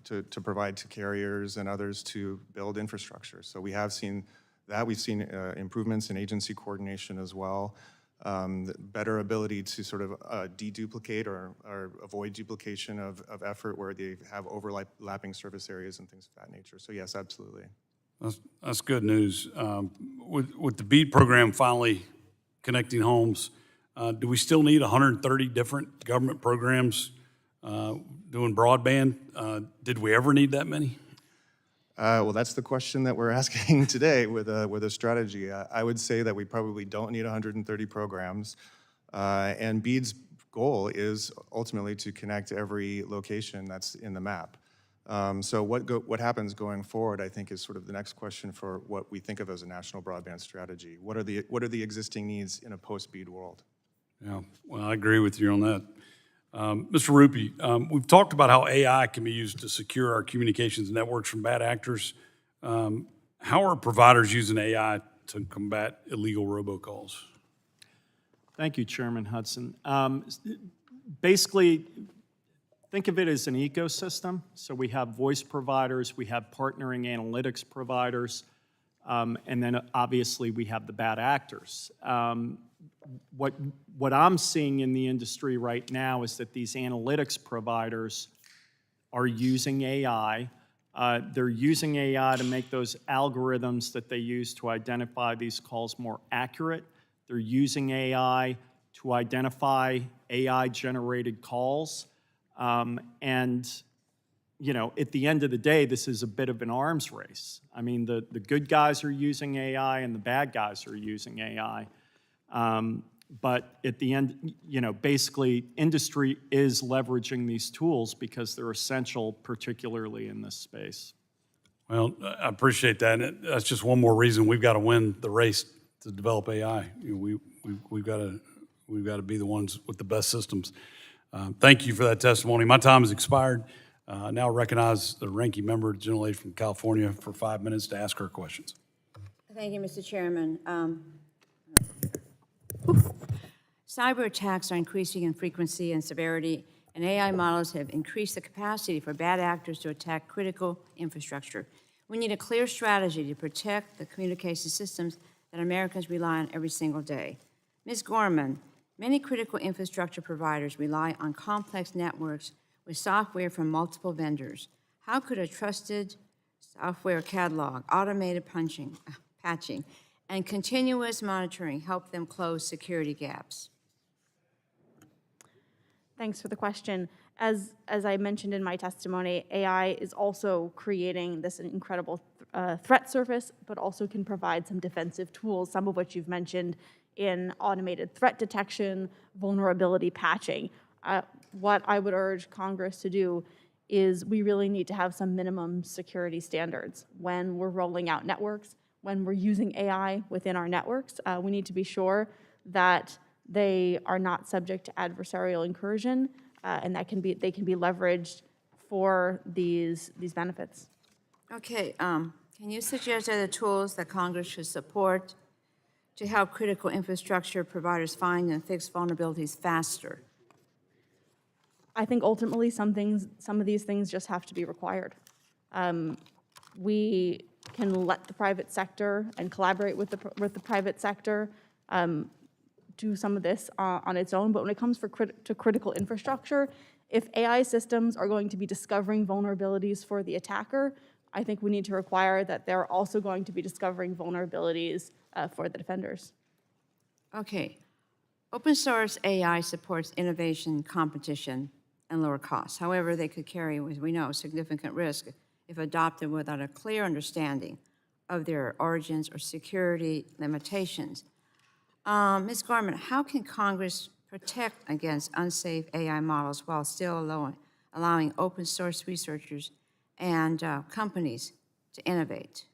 Speaker 7: to provide to carriers and others to build infrastructure. So we have seen that. We've seen improvements in agency coordination as well, better ability to sort of deduplicate or avoid duplication of effort where they have overlapping service areas and things of that nature. So yes, absolutely.
Speaker 1: That's good news. With the BEAD program finally connecting homes, do we still need 130 different government programs doing broadband? Did we ever need that many?
Speaker 7: Well, that's the question that we're asking today with a strategy. I would say that we probably don't need 130 programs, and BEAD's goal is ultimately to connect every location that's in the map. So what happens going forward, I think, is sort of the next question for what we think of as a national broadband strategy. What are the existing needs in a post-BEAD world?
Speaker 1: Yeah, well, I agree with you on that. Mr. Rupy, we've talked about how AI can be used to secure our communications networks from bad actors. How are providers using AI to combat illegal robocalls?
Speaker 6: Thank you, Chairman Hudson. Basically, think of it as an ecosystem. So we have voice providers, we have partnering analytics providers, and then obviously we have the bad actors. What I'm seeing in the industry right now is that these analytics providers are using AI. They're using AI to make those algorithms that they use to identify these calls more accurate. They're using AI to identify AI-generated calls. And, you know, at the end of the day, this is a bit of an arms race. I mean, the good guys are using AI and the bad guys are using AI. But at the end, you know, basically, industry is leveraging these tools because they're essential, particularly in this space.
Speaker 1: Well, I appreciate that. And that's just one more reason we've got to win the race to develop AI. You know, we've got to be the ones with the best systems. Thank you for that testimony. My time has expired. Now recognize the ranking member, General Lady from California, for 5 minutes to ask her questions.
Speaker 2: Thank you, Mr. Chairman. Cyber attacks are increasing in frequency and severity, and AI models have increased the capacity for bad actors to attack critical infrastructure. We need a clear strategy to protect the communication systems that Americans rely on every single day. Ms. Gorman, many critical infrastructure providers rely on complex networks with software from multiple vendors. How could a trusted software catalog, automated patching, and continuous monitoring help them close security gaps?
Speaker 8: Thanks for the question. As I mentioned in my testimony, AI is also creating this incredible threat surface, but also can provide some defensive tools, some of which you've mentioned in automated threat detection, vulnerability patching. What I would urge Congress to do is we really need to have some minimum security standards when we're rolling out networks, when we're using AI within our networks. We need to be sure that they are not subject to adversarial incursion, and that they can be leveraged for these benefits.
Speaker 2: Okay, can you suggest other tools that Congress should support to help critical infrastructure providers find and fix vulnerabilities faster?
Speaker 8: I think ultimately some of these things just have to be required. We can let the private sector and collaborate with the private sector do some of this on its own, but when it comes to critical infrastructure, if AI systems are going to be discovering vulnerabilities for the attacker, I think we need to require that they're also going to be discovering vulnerabilities for the defenders.
Speaker 2: Okay. Open source AI supports innovation, competition, and lower costs. However, they could carry, as we know, significant risk if adopted without a clear understanding of their origins or security limitations. Ms. Garment, how can Congress protect against unsafe AI models while still allowing open source researchers and companies to innovate?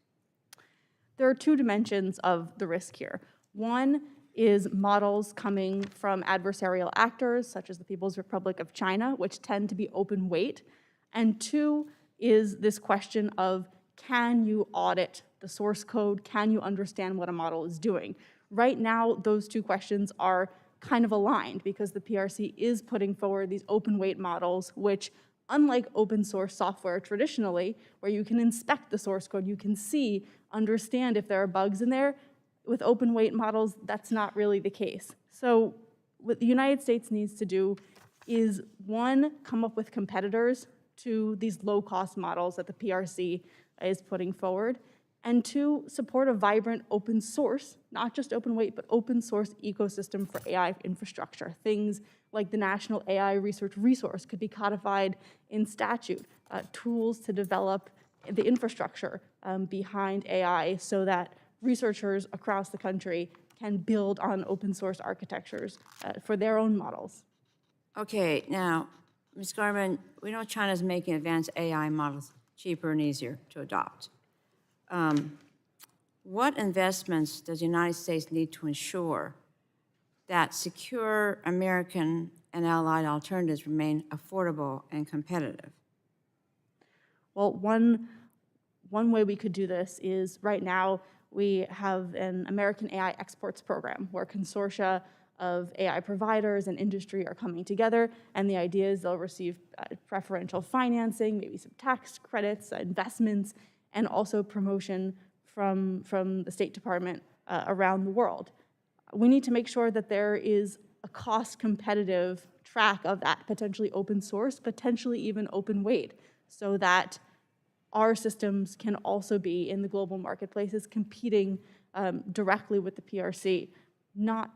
Speaker 8: There are two dimensions of the risk here. One is models coming from adversarial actors, such as the People's Republic of China, which tend to be open weight. And two is this question of, can you audit the source code? Can you understand what a model is doing? Right now, those two questions are kind of aligned because the PRC is putting forward these open weight models, which, unlike open source software traditionally, where you can inspect the source code, you can see, understand if there are bugs in there, with open weight models, that's not really the case. So what the United States needs to do is, one, come up with competitors to these low-cost models that the PRC is putting forward, and two, support a vibrant open source, not just open weight, but open source ecosystem for AI infrastructure. Things like the National AI Research Resource could be codified in statute, tools to develop the infrastructure behind AI so that researchers across the country can build on open source architectures for their own models.
Speaker 2: Okay, now, Ms. Garment, we know China's making advanced AI models cheaper and easier to adopt. What investments does the United States need to ensure that secure American and allied alternatives remain affordable and competitive?
Speaker 8: Well, one way we could do this is, right now, we have an American AI exports program where consortia of AI providers and industry are coming together, and the idea is they'll receive preferential financing, maybe some tax credits, investments, and also promotion from the State Department around the world. We need to make sure that there is a cost-competitive track of that, potentially open source, potentially even open weight, so that our systems can also be in the global marketplaces competing directly with the PRC. Not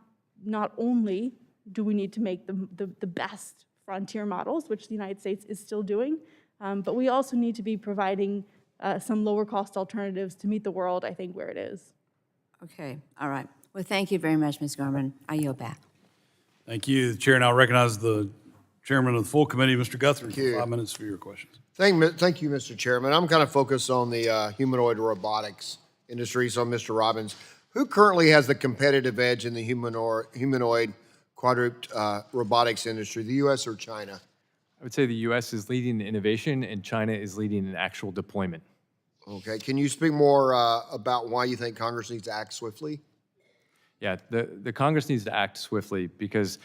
Speaker 8: only do we need to make the best frontier models, which the United States is still doing, but we also need to be providing some lower cost alternatives to meet the world, I think, where it is.
Speaker 2: Okay, all right. Well, thank you very much, Ms. Garment. I yield back.
Speaker 1: Thank you. The chair now recognizes the chairman of the full committee, Mr. Guthrie,
Speaker 3: you.
Speaker 1: for 5 minutes for your questions.
Speaker 3: Thank you, Mr. Chairman. I'm kind of focused on the humanoid robotics industry, so Mr. Robbins, who currently has the competitive edge in the humanoid quadruped robotics industry, the U.S. or China?
Speaker 5: I would say the U.S. is leading the innovation and China is leading in actual deployment.
Speaker 3: Okay, can you speak more about why you think Congress needs to act swiftly?
Speaker 5: Yeah, the Congress needs to act swiftly because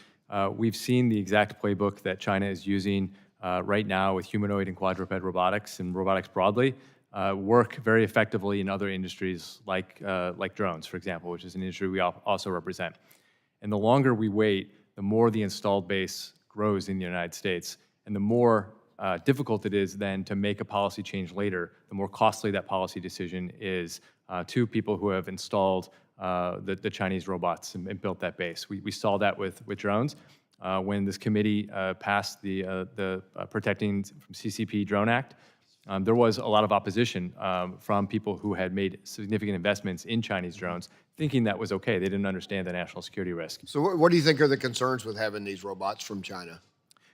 Speaker 5: we've seen the exact playbook that China is using right now with humanoid and quadruped robotics and robotics broadly work very effectively in other industries like drones, for example, which is an industry we also represent. And the longer we wait, the more the installed base grows in the United States, and the more difficult it is then to make a policy change later, the more costly that policy decision is to people who have installed the Chinese robots and built that base. We saw that with drones. When this committee passed the Protecting from CCP Drone Act, there was a lot of opposition from people who had made significant investments in Chinese drones, thinking that was okay. They didn't understand the national security risk.
Speaker 3: So what do you think are the concerns with having these robots from China?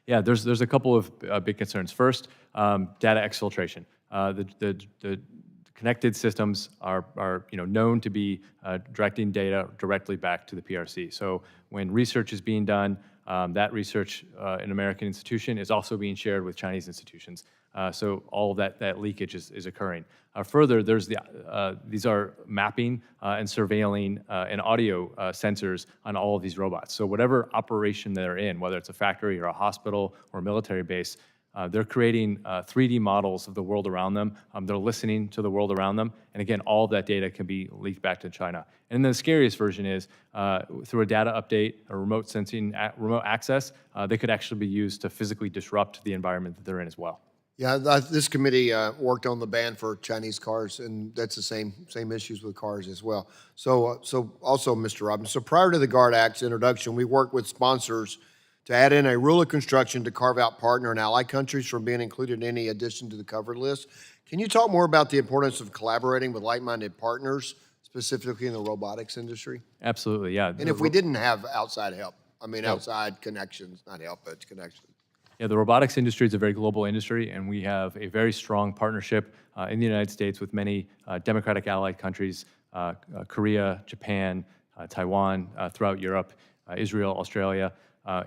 Speaker 5: Yeah, there's a couple of big concerns. First, data exfiltration. The connected systems are known to be directing data directly back to the PRC. So when research is being done, that research in an American institution is also being shared with Chinese institutions. So all of that leakage is occurring. Further, there's these are mapping and surveilling and audio sensors on all of these robots. So whatever operation they're in, whether it's a factory or a hospital or a military base, They're creating 3D models of the world around them. They're listening to the world around them. And again, all of that data can be leaked back to China. And the scariest version is through a data update, a remote sensing, remote access, they could actually be used to physically disrupt the environment that they're in as well.
Speaker 3: Yeah, this committee worked on the ban for Chinese cars, and that's the same issues with cars as well. So also, Mr. Robbins, so prior to the GUARD Act's introduction, we worked with sponsors to add in a rule of construction to carve out partner and ally countries from being included in any addition to the covered list. Can you talk more about the importance of collaborating with like-minded partners, specifically in the robotics industry?
Speaker 5: Absolutely, yeah.
Speaker 3: And if we didn't have outside help, outside connections, not help, but connections.
Speaker 5: Yeah, the robotics industry is a very global industry, and we have a very strong partnership in the United States with many democratic allied countries, Korea, Japan, Taiwan, throughout Europe, Israel, Australia.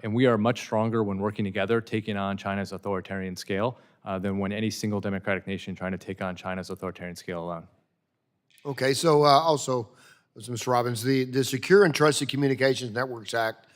Speaker 5: And we are much stronger when working together, taking on China's authoritarian scale, than when any single democratic nation trying to take on China's authoritarian scale alone.
Speaker 3: Okay, so also, Mr. Robbins, the Secure and Trusted Communications Networks Act,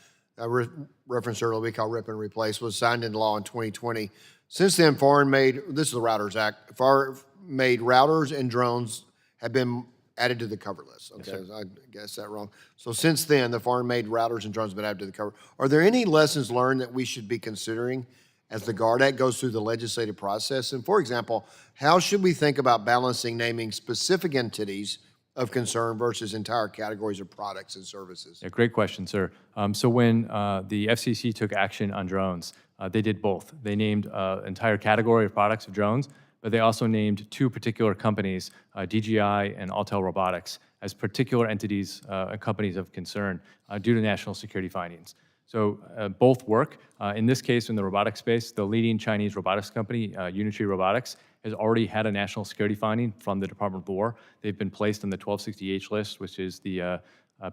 Speaker 3: referenced earlier, we call RIP and Replace, was signed into law in 2020. Since then, this is the Routers Act, foreign-made routers and drones have been added to the cover list. Okay,
Speaker 5: Yes,
Speaker 3: I guessed that wrong. So since then, the foreign-made routers and drones have been added to the cover. Are there any lessons learned that we should be considering as the GUARD Act goes through the legislative process? And for example, how should we think about balancing naming specific entities of concern versus entire categories of products and services?
Speaker 5: Yeah, great question, sir. So when the FCC took action on drones, they did both. They named an entire category of products of drones, but they also named two particular companies, DJI and Autel Robotics, as particular entities and companies of concern due to national security findings. So both work. In this case, in the robotics space, the leading Chinese robotics company, Unitree Robotics, has already had a national security finding from the Department of War. They've been placed on the 1260H list, which is the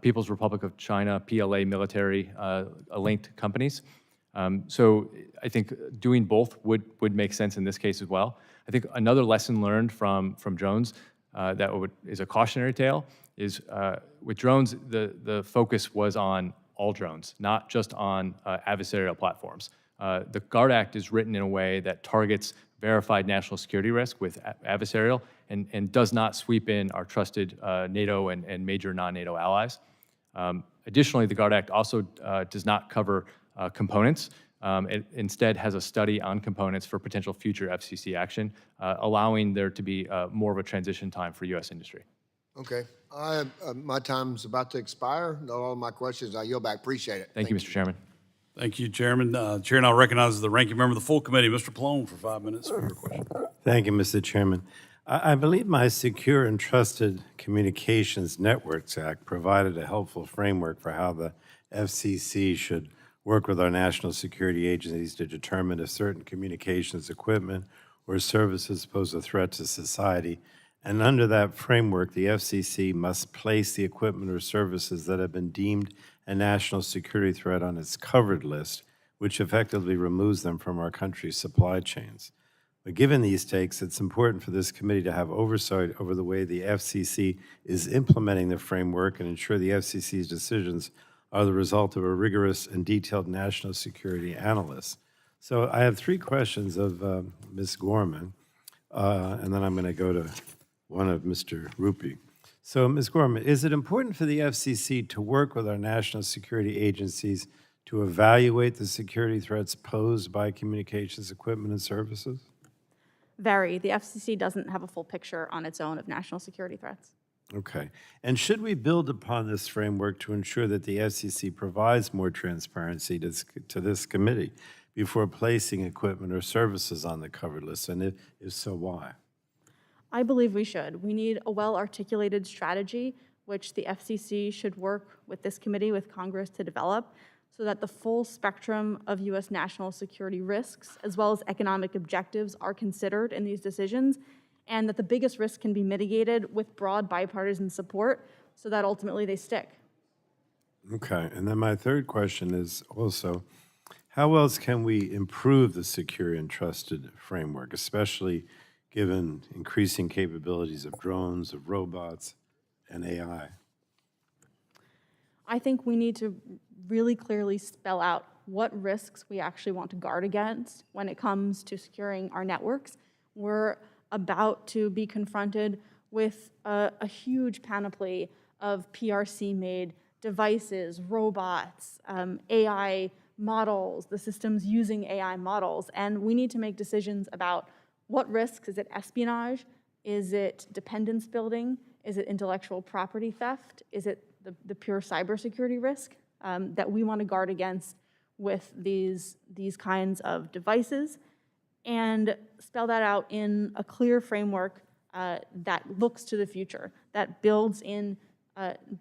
Speaker 5: People's Republic of China, PLA military linked companies. So I think doing both would make sense in this case as well. I think another lesson learned from drones is a cautionary tale is with drones, the focus was on all drones, not just on adversarial platforms. The GUARD Act is written in a way that targets verified national security risk with adversarial and does not sweep in our trusted NATO and major non-NATO allies. Additionally, the GUARD Act also does not cover components. It instead has a study on components for potential future FCC action, allowing there to be more of a transition time for U.S. industry.
Speaker 3: Okay, my time's about to expire. All my questions, I yield back. Appreciate it.
Speaker 5: Thank you, Mr. Chairman.
Speaker 1: Thank you, Chairman. Chair now recognizes the ranking member of the full committee, Mr. Pallone, for 5 minutes for your question.
Speaker 4: Thank you, Mr. Chairman. I believe my Secure and Trusted Communications Networks Act provided a helpful framework for how the FCC should work with our national security agencies to determine if certain communications equipment or services pose a threat to society. And under that framework, the FCC must place the equipment or services that have been deemed a national security threat on its covered list, which effectively removes them from our country's supply chains. But given these stakes, it's important for this committee to have oversight over the way the FCC is implementing the framework and ensure the FCC's decisions are the result of a rigorous and detailed national security analysis. So I have three questions of Ms. Gorman, and then I'm going to go to one of Mr. Rupi. So, Ms. Gorman, is it important for the FCC to work with our national security agencies to evaluate the security threats posed by communications equipment and services?
Speaker 8: Very. The FCC doesn't have a full picture on its own of national security threats.
Speaker 4: Okay. And should we build upon this framework to ensure that the FCC provides more transparency to this committee before placing equipment or services on the covered list? And if so, why?
Speaker 8: I believe we should. We need a well-articulated strategy, which the FCC should work with this committee, with Congress, to develop, so that the full spectrum of U.S. national security risks, as well as economic objectives, are considered in these decisions, and that the biggest risks can be mitigated with broad bipartisan support, so that ultimately they stick.
Speaker 4: Okay. And then my third question is also, how else can we improve the secure and trusted framework, especially given increasing capabilities of drones, of robots, and AI?
Speaker 8: I think we need to really clearly spell out what risks we actually want to guard against when it comes to securing our networks. We're about to be confronted with a huge panoply of PRC-made devices, robots, AI models, the systems using AI models, and we need to make decisions about what risks. Is it espionage? Is it dependence building? Is it intellectual property theft? Is it the pure cybersecurity risk that we want to guard against with these kinds of devices? And spell that out in a clear framework that looks to the future, that builds in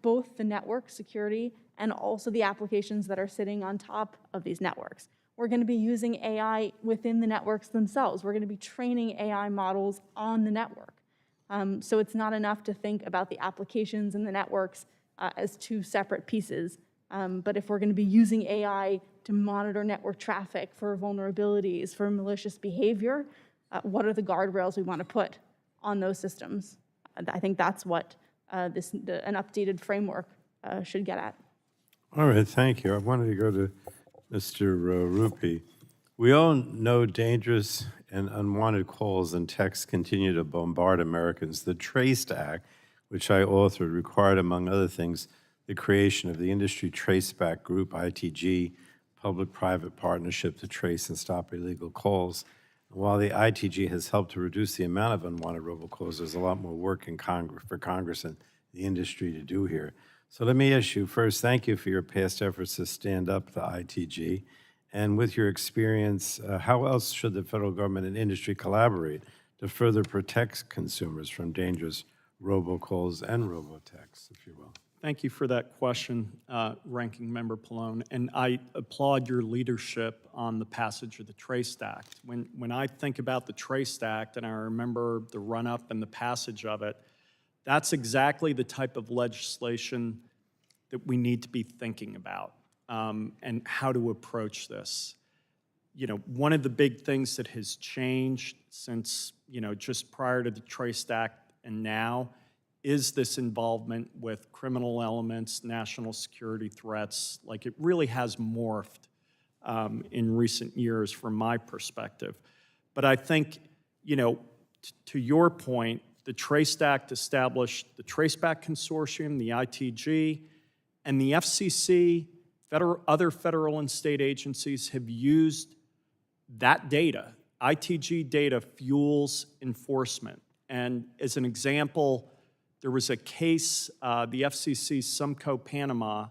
Speaker 8: both the network security and also the applications that are sitting on top of these networks. We're going to be using AI within the networks themselves. We're going to be training AI models on the network. So it's not enough to think about the applications and the networks as two separate pieces. But if we're going to be using AI to monitor network traffic for vulnerabilities, for malicious behavior, what are the guardrails we want to put on those systems? I think that's what an updated framework should get at.
Speaker 4: All right, thank you. I wanted to go to Mr. Rupi. We all know dangerous and unwanted calls and texts continue to bombard Americans. The TRACED Act, which I authored, required, among other things, the creation of the Industry Traceback Group, ITG, public-private partnership to trace and stop illegal calls. While the ITG has helped to reduce the amount of unwanted robocalls, there's a lot more work in for Congress and the industry to do here. So let me ask you first, thank you for your past efforts to stand up the ITG. And with your experience, how else should the federal government and industry collaborate to further protect consumers from dangerous robocalls and robotexts, if you will?
Speaker 6: Thank you for that question, Ranking Member Pallone. And I applaud your leadership on the passage of the TRACED Act. When I think about the TRACED Act and I remember the run-up and the passage of it, that's exactly the type of legislation that we need to be thinking about and how to approach this. You know, one of the big things that has changed since, just prior to the TRACED Act and now is this involvement with criminal elements, national security threats. Like, it really has morphed in recent years from my perspective. But I think, to your point, the TRACED Act established the Traceback Consortium, the ITG, and the FCC, other federal and state agencies have used that data. ITG data fuels enforcement. And as an example, there was a case, the FCC's Sumco Panama,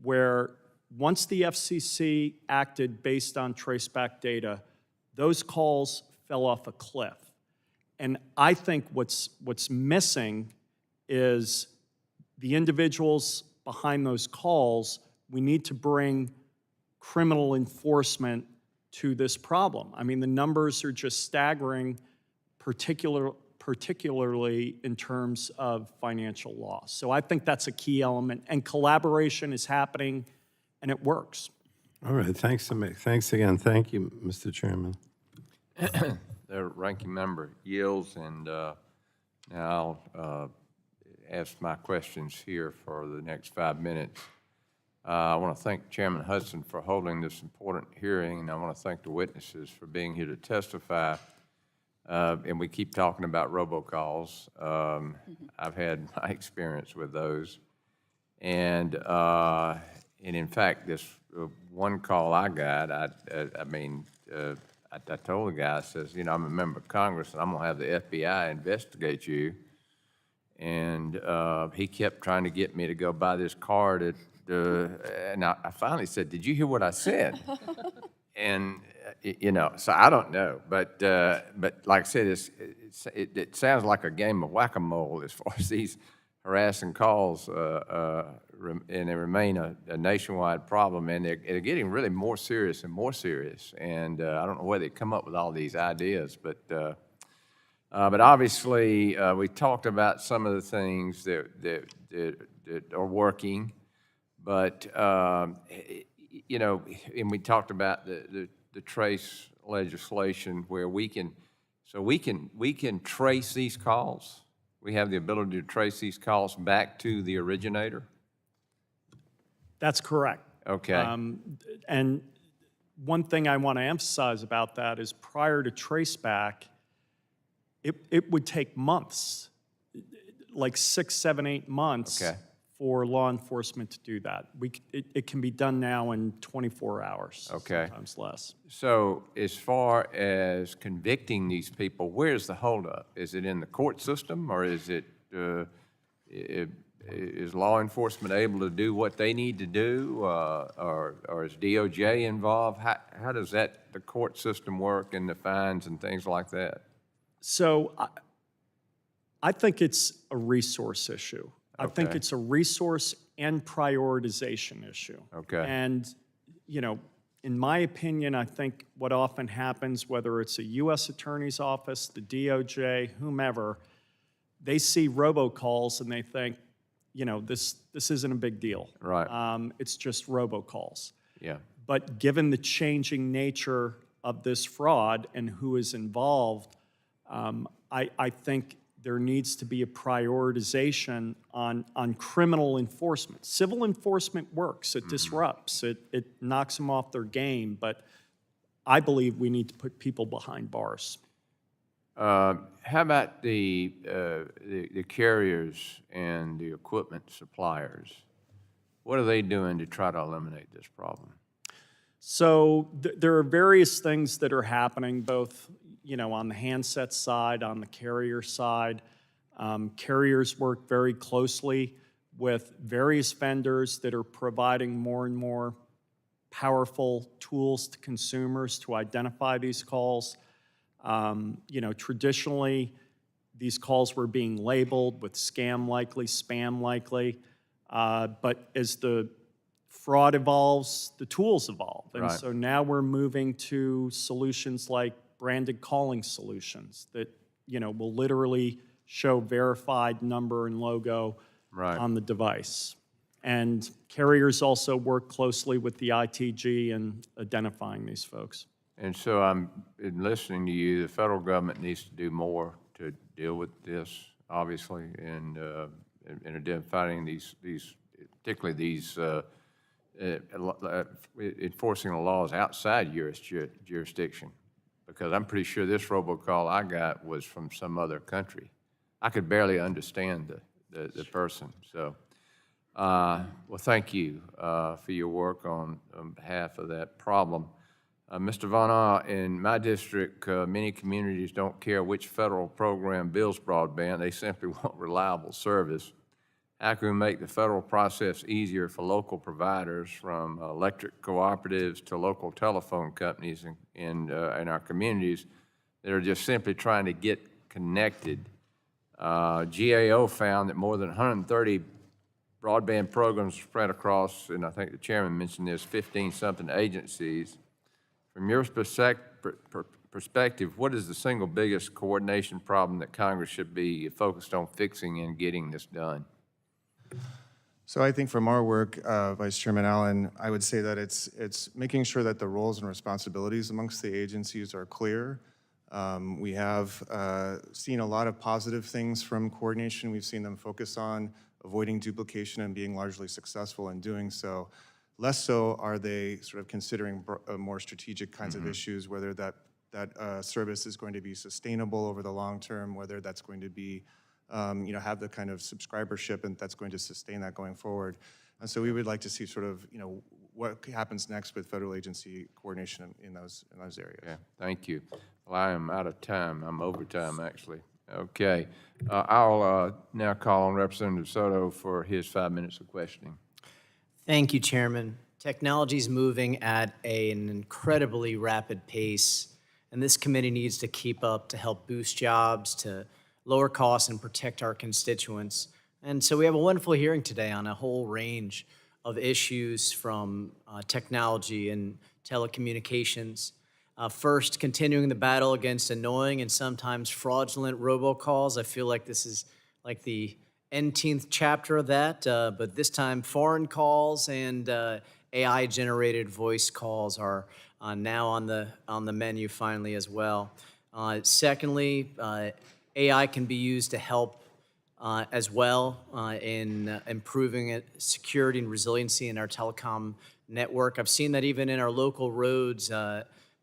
Speaker 6: where once the FCC acted based on traceback data, those calls fell off a cliff. And I think what's missing is the individuals behind those calls. We need to bring criminal enforcement to this problem. I mean, the numbers are just staggering, particularly in terms of financial loss. So I think that's a key element, and collaboration is happening, and it works.
Speaker 4: All right, thanks again. Thank you, Mr. Chairman.
Speaker 9: The ranking member yields, and now I'll ask my questions here for the next 5 minutes. I want to thank Chairman Hudson for holding this important hearing, and I want to thank the witnesses for being here to testify. And we keep talking about robocalls. I've had my experience with those. And in fact, this one call I got, I told the guy, I says, I'm a member of Congress, and I'm going to have the FBI investigate you. And he kept trying to get me to go buy this card. And I finally said, did you hear what I said? And, so I don't know. But like I said, it sounds like a game of whack-a-mole as far as these harassing calls, and they remain a nationwide problem, and they're getting really more serious and more serious. And I don't know where they come up with all these ideas, but obviously we talked about some of the things that are working, but and we talked about the trace legislation where we can trace these calls. We have the ability to trace these calls back to the originator.
Speaker 6: That's correct.
Speaker 9: Okay.
Speaker 6: And one thing I want to emphasize about that is prior to traceback, it would take months, like 6, 7, 8 months
Speaker 9: Okay.
Speaker 6: for law enforcement to do that. It can be done now in 24 hours,
Speaker 9: Okay.
Speaker 6: sometimes less.
Speaker 9: So as far as convicting these people, where's the holdup? Is it in the court system, or is it, is law enforcement able to do what they need to do, or is DOJ involved? How does the court system work and the fines and things like that?
Speaker 6: So I think it's a resource issue. I think
Speaker 9: Okay.
Speaker 6: it's a resource and prioritization issue.
Speaker 9: Okay.
Speaker 6: And, you know, in my opinion, I think what often happens, whether it's a U.S. Attorney's Office, the DOJ, whomever, they see robocalls and they think, you know, this isn't a big deal.
Speaker 9: Right.
Speaker 6: It's just robocalls.
Speaker 9: Yeah.
Speaker 6: But given the changing nature of this fraud and who is involved, I think there needs to be a prioritization on criminal enforcement. Civil enforcement works. It disrupts. It knocks them off their game. But I believe we need to put people behind bars.
Speaker 9: How about the carriers and the equipment suppliers? What are they doing to try to eliminate this problem?
Speaker 6: So there are various things that are happening, both, you know, on the handset side, on the carrier side. Carriers work very closely with various vendors that are providing more and more powerful tools to consumers to identify these calls. You know, traditionally, these calls were being labeled with scam likely, spam likely, but as the fraud evolves, the tools evolve. And
Speaker 9: Right.
Speaker 6: so now we're moving to solutions like branded calling solutions that, you know, will literally show verified number and logo
Speaker 9: Right.
Speaker 6: on the device. And carriers also work closely with the ITG in identifying these folks.
Speaker 9: And so in listening to you, the federal government needs to do more to deal with this, obviously, and in identifying these, particularly these enforcing the laws outside jurisdiction. Because I'm pretty sure this robocall I got was from some other country. I could barely understand the person. So, well, thank you for your work on behalf of that problem. Mr. Von Ah, in my district, many communities don't care which federal program builds broadband. They simply want reliable service. How can we make the federal process easier for local providers, from electric cooperatives to local telephone companies in our communities that are just simply trying to get connected? GAO found that more than 130 broadband programs spread across, and I think the chairman mentioned this, 15-something agencies. From your perspective, what is the single biggest coordination problem that Congress should be focused on fixing and getting this done?
Speaker 7: So I think from our work, Vice Chairman Allen, I would say that it's making sure that the roles and responsibilities amongst the agencies are clear. We have seen a lot of positive things from coordination. We've seen them focus on avoiding duplication and being largely successful in doing so. Less so are they sort of considering more strategic kinds of issues, whether that service is going to be sustainable over the long term, whether that's going to be, you know, have the kind of subscribership and that's going to sustain that going forward. And so we would like to see sort of, you know, what happens next with federal agency coordination in those areas.
Speaker 9: Yeah, thank you. Well, I am out of time. I'm over time, actually. Okay. I'll now call on Representative Soto for his 5 minutes of questioning.
Speaker 10: Thank you, Chairman. Technology is moving at an incredibly rapid pace, and this committee needs to keep up to help boost jobs, to lower costs, and protect our constituents. And so we have a wonderful hearing today on a whole range of issues from technology and telecommunications. First, continuing the battle against annoying and sometimes fraudulent robocalls. I feel like this is like the NTth chapter of that, but this time foreign calls and AI-generated voice calls are now on the menu finally as well. Secondly, AI can be used to help as well in improving security and resiliency in our telecom network. I've seen that even in our local roads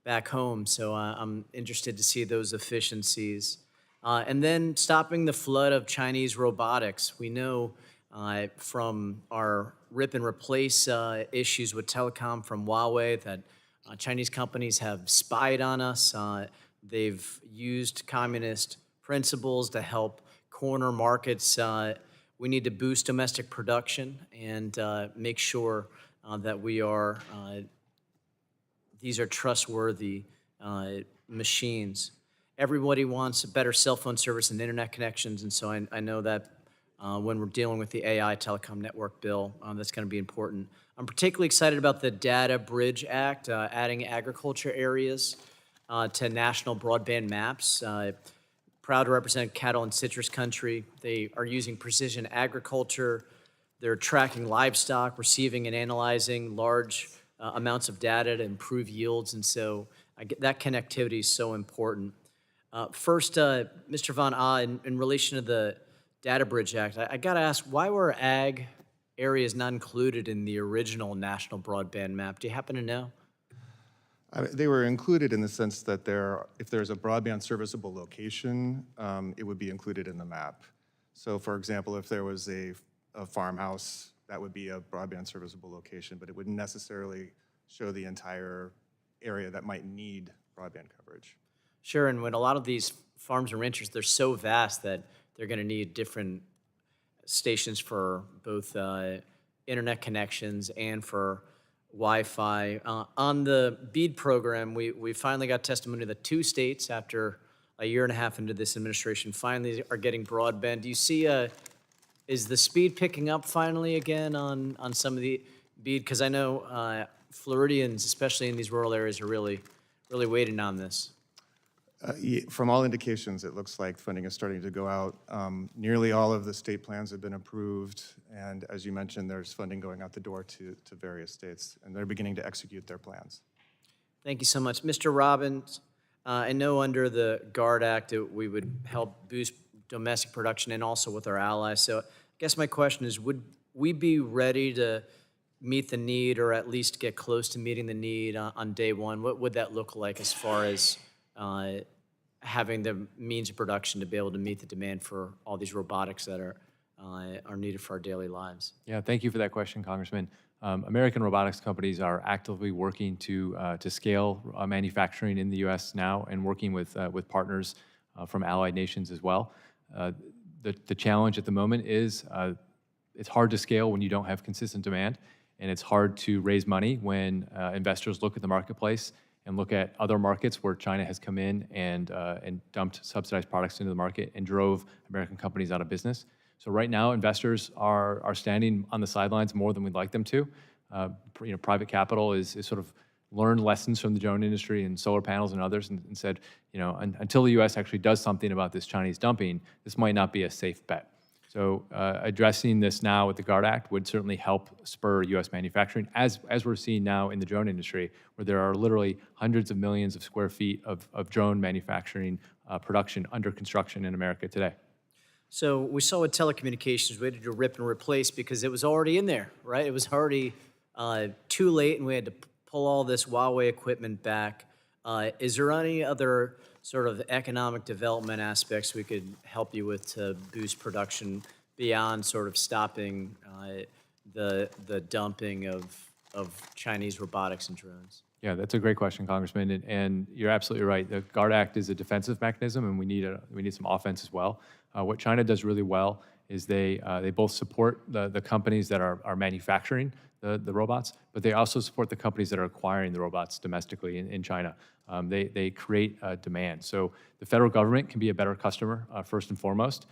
Speaker 10: back home, so I'm interested to see those efficiencies. And then stopping the flood of Chinese robotics. We know from our rip and replace issues with telecom from Huawei that Chinese companies have spied on us. They've used communist principles to help corner markets. We need to boost domestic production and make sure that these are trustworthy machines. Everybody wants a better cell phone service and internet connections, and so I know that when we're dealing with the AI telecom network bill, that's going to be important. I'm particularly excited about the Data Bridge Act, adding agriculture areas to national broadband maps. Proud to represent cattle and citrus country. They are using precision agriculture. They're tracking livestock, receiving and analyzing large amounts of data to improve yields, and so that connectivity is so important. First, Mr. Von Ah, in relation to the Data Bridge Act, I got to ask, why were ag areas not included in the original national broadband map? Do you happen to know?
Speaker 7: They were included in the sense that if there's a broadband serviceable location, it would be included in the map. So for example, if there was a farmhouse, that would be a broadband serviceable location, but it wouldn't necessarily show the entire area that might need broadband coverage.
Speaker 10: Sure, and when a lot of these farms and ranches, they're so vast that they're going to need different stations for both internet connections and for Wi-Fi. On the BEAD program, we finally got testimony that 2 states, after a year and a half into this administration, finally are getting broadband. Do you see is the speed picking up finally again on some of the BEAD? Because I know Floridians, especially in these rural areas, are really waiting on this.
Speaker 7: From all indications, it looks like funding is starting to go out. Nearly all of the state plans have been approved, and as you mentioned, there's funding going out the door to various states, and they're beginning to execute their plans.
Speaker 10: Thank you so much. Mr. Robbins, I know under the GUARD Act, we would help boost domestic production and also with our allies. So I guess my question is, would we be ready to meet the need or at least get close to meeting the need on day one? What would that look like as far as having the means of production to be able to meet the demand for all these robotics that are needed for our daily lives?
Speaker 5: Yeah, thank you for that question, Congressman. American robotics companies are actively working to scale manufacturing in the U.S. now and working with partners from allied nations as well. The challenge at the moment is it's hard to scale when you don't have consistent demand, and it's hard to raise money when investors look at the marketplace and look at other markets where China has come in and dumped subsidized products into the market and drove American companies out of business. So right now, investors are standing on the sidelines more than we'd like them to. Private capital is sort of learned lessons from the drone industry and solar panels and others and said, until the U.S. actually does something about this Chinese dumping, this might not be a safe bet. So addressing this now with the GUARD Act would certainly help spur U.S. manufacturing, as we're seeing now in the drone industry, where there are literally hundreds of millions of square feet of drone manufacturing production under construction in America today.
Speaker 10: So we saw with telecommunications, we had to do rip and replace because it was already in there, right? It was already too late, and we had to pull all this Huawei equipment back. Is there any other sort of economic development aspects we could help you with to boost production beyond sort of stopping the dumping of Chinese robotics and drones?
Speaker 5: Yeah, that's a great question, Congressman, and you're absolutely right. The GUARD Act is a defensive mechanism, and we need some offense as well. What China does really well is they both support the companies that are manufacturing the robots, but they also support the companies that are acquiring the robots domestically in China. They create demand. So the federal government can be a better customer, first and foremost,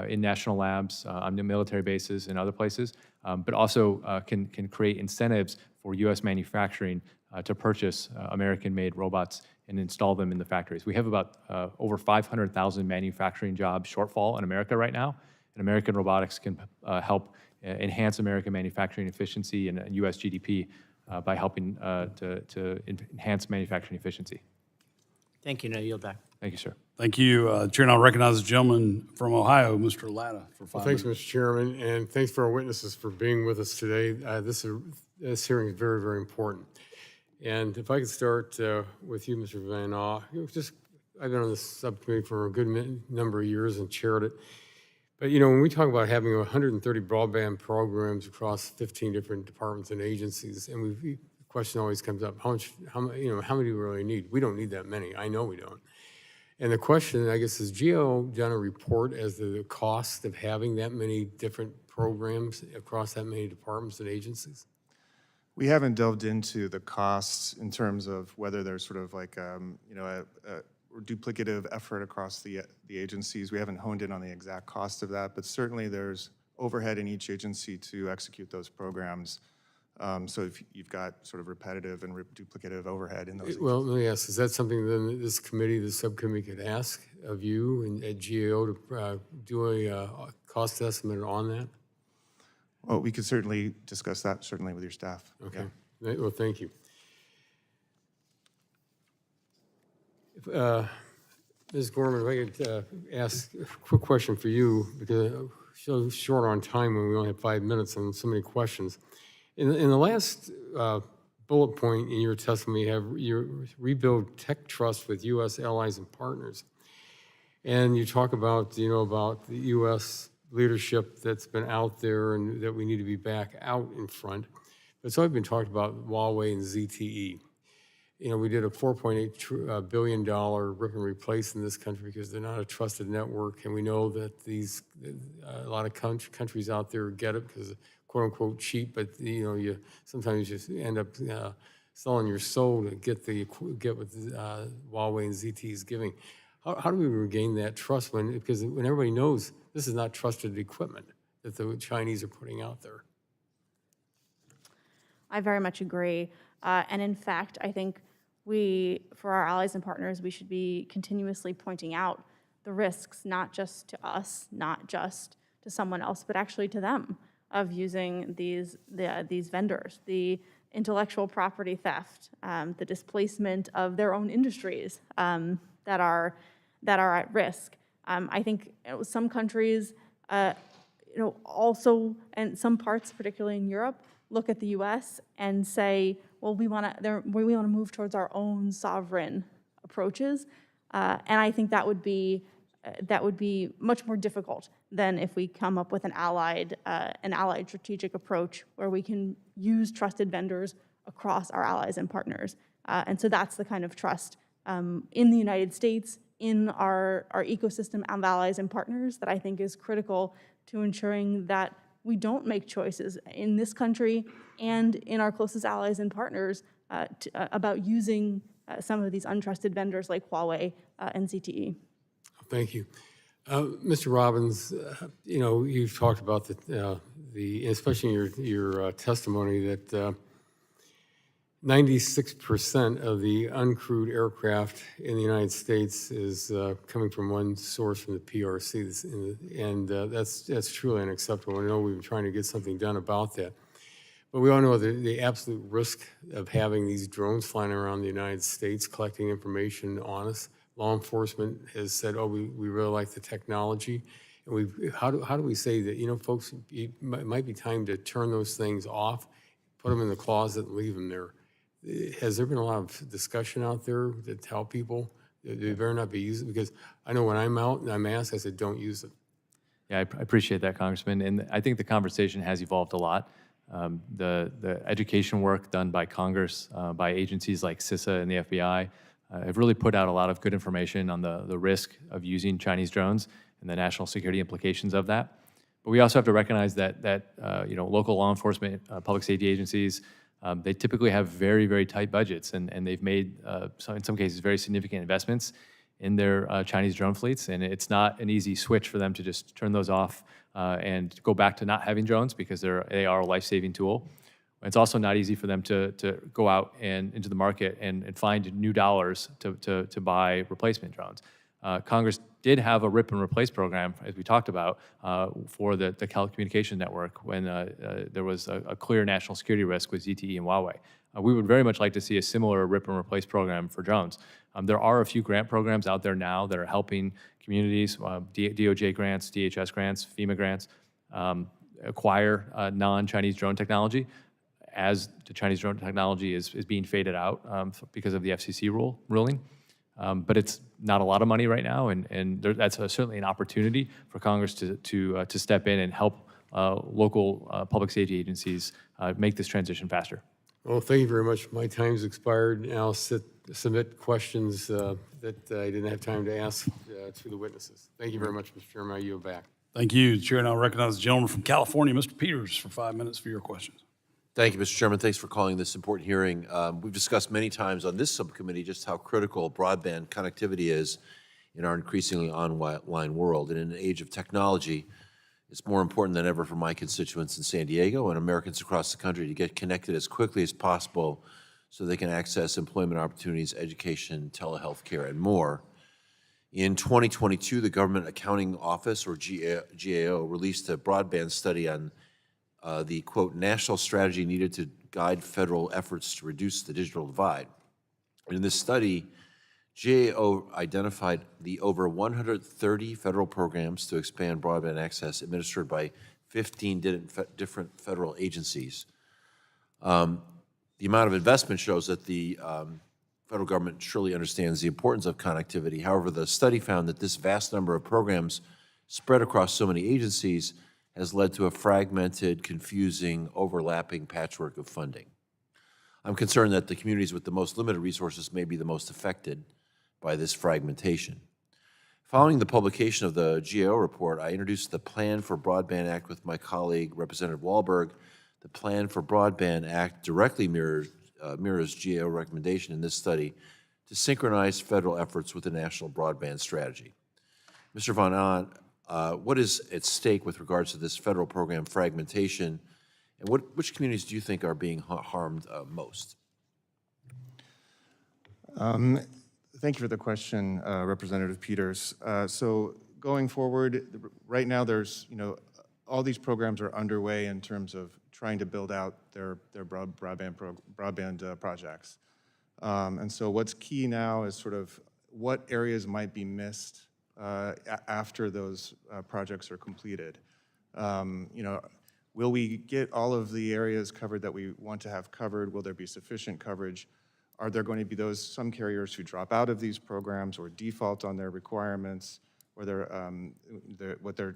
Speaker 5: in national labs, on the military bases, and other places, but also can create incentives for U.S. manufacturing to purchase American-made robots and install them in the factories. We have about over 500,000 manufacturing jobs shortfall in America right now, and American robotics can help enhance American manufacturing efficiency and U.S. GDP by helping to enhance manufacturing efficiency.
Speaker 10: Thank you. Now yield back.
Speaker 5: Thank you, sir.
Speaker 1: Thank you. Chair, and I'll recognize the gentleman from Ohio, Mr. Latta, for 5 minutes.
Speaker 11: Thanks, Mr. Chairman, and thanks for our witnesses for being with us today. this hearing is very, very important. And if I could start with you, Mr. Van Aw, I've been on this subcommittee for a good number of years and chaired it. But when we talk about having 130 broadband programs across 15 different departments and agencies, and the question always comes up: how many do we really need? We don't need that many. I know we don't. And the question, I guess, is GAO done a report as to the cost of having that many different programs across that many departments and agencies?
Speaker 7: We haven't delved into the costs in terms of whether there's sort of like, a duplicative effort across the agencies. We haven't honed in on the exact cost of that, but certainly there's overhead in each agency to execute those programs. So if you've got sort of repetitive and duplicative overhead in those.
Speaker 11: Well, let me ask, is that something then this committee, the subcommittee could ask of you and at GAO to do a cost estimate on that?
Speaker 7: Well, we could certainly discuss that, certainly with your staff.
Speaker 11: Okay, well, thank you. Ms. Gorman, if I could ask a quick question for you, because I'm so short on time when we only have 5 minutes and so many questions. In the last bullet point in your testimony, you have your rebuild tech trust with U.S. allies and partners. And you talk about, about the U.S. leadership that's been out there and that we need to be back out in front. But it's always been talked about Huawei and ZTE. We did a $4.8 billion rip and replace in this country because they're not a trusted network. And we know that a lot of countries out there get it because quote unquote cheap, but you sometimes just end up selling your soul to get what Huawei and ZTE is giving. How do we regain that trust because when everybody knows this is not trusted equipment that the Chinese are putting out there?
Speaker 8: I very much agree. And in fact, I think for our allies and partners, we should be continuously pointing out the risks, not just to us, not just to someone else, but actually to them, of using these vendors, the intellectual property theft, the displacement of their own industries that are at risk. I think some countries, also, and some parts, particularly in Europe, look at the U.S. and say, well, we want to move towards our own sovereign approaches, and I think that would be much more difficult than if we come up with an allied strategic approach where we can use trusted vendors across our allies and partners. And so that's the kind of trust in the United States, in our ecosystem of allies and partners, that I think is critical to ensuring that we don't make choices in this country and in our closest allies and partners about using some of these untrusted vendors like Huawei and ZTE.
Speaker 11: Thank you. Mr. Robbins, you've talked about especially in your testimony, that 96% of the uncrewed aircraft in the United States is coming from one source from the PRC, and that's truly unacceptable. I know we've been trying to get something done about that. But we all know the absolute risk of having these drones flying around the United States collecting information on us. Law enforcement has said, oh, we really like the technology. And how do we say that, folks, it might be time to turn those things off, put them in the closet and leave them there. Has there been a lot of discussion out there to tell people that they better not be using it? Because I know when I'm out and I'm asked, I said, don't use it.
Speaker 5: Yeah, I appreciate that, Congressman. And I think the conversation has evolved a lot. The education work done by Congress, by agencies like CISA and the FBI, have really put out a lot of good information on the risk of using Chinese drones and the national security implications of that. But we also have to recognize that local law enforcement, public safety agencies, they typically have very, very tight budgets, and they've made, in some cases, very significant investments in their Chinese drone fleets, and it's not an easy switch for them to just turn those off and go back to not having drones, because they are a life-saving tool. It's also not easy for them to go out and into the market and find new dollars to buy replacement drones. Congress did have a rip and replace program, as we talked about, for the telecommunication network when there was a clear national security risk with ZTE and Huawei. We would very much like to see a similar rip and replace program for drones. There are a few grant programs out there now that are helping communities, DOJ grants, DHS grants, FEMA grants, acquire non-Chinese drone technology. as the Chinese drone technology is being faded out because of the FCC ruling. But it's not a lot of money right now, and that's certainly an opportunity for Congress to step in and help local public safety agencies make this transition faster.
Speaker 11: Well, thank you very much. My time's expired, and I'll submit questions that I didn't have time to ask to the witnesses. Thank you very much, Mr. Chairman. I yield back.
Speaker 1: Thank you. The chair now recognizes the gentleman from California, Mr. Peters, for 5 minutes for your questions.
Speaker 12: Thank you, Mr. Chairman. Thanks for calling this important hearing. We've discussed many times on this subcommittee just how critical broadband connectivity is in our increasingly online world. And in an age of technology, it's more important than ever for my constituents in San Diego and Americans across the country to get connected as quickly as possible so they can access employment opportunities, education, telehealth care, and more. In 2022, the Government Accounting Office, or GAO, released a broadband study on the, quote, national strategy needed to guide federal efforts to reduce the digital divide. In this study, GAO identified the over 130 federal programs to expand broadband access administered by 15 different federal agencies. The amount of investment shows that the federal government surely understands the importance of connectivity. However, the study found that this vast number of programs spread across so many agencies has led to a fragmented, confusing, overlapping patchwork of funding. I'm concerned that the communities with the most limited resources may be the most affected by this fragmentation. Following the publication of the GAO report, I introduced the Plan for Broadband Act with my colleague, Representative Wahlberg. The Plan for Broadband Act directly mirrors GAO recommendation in this study to synchronize federal efforts with the National Broadband Strategy. Mr. Von Ahn, what is at stake with regards to this federal program fragmentation, and which communities do you think are being harmed most?
Speaker 7: Thank you for the question, Representative Peters. So going forward, right now there's, all these programs are underway in terms of trying to build out their broadband projects. And so what's key now is sort of what areas might be missed after those projects are completed. Will we get all of the areas covered that we want to have covered? Will there be sufficient coverage? Are there going to be some carriers who drop out of these programs or default on their requirements or what they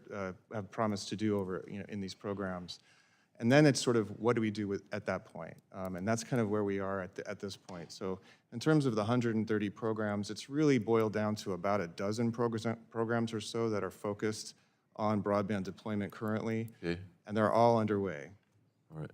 Speaker 7: have promised to do in these programs? And then it's sort of what do we do at that point? And that's kind of where we are at this point. So in terms of the 130 programs, it's really boiled down to about a dozen programs or so that are focused on broadband deployment currently,
Speaker 12: Okay.
Speaker 7: and they're all underway.
Speaker 12: All right.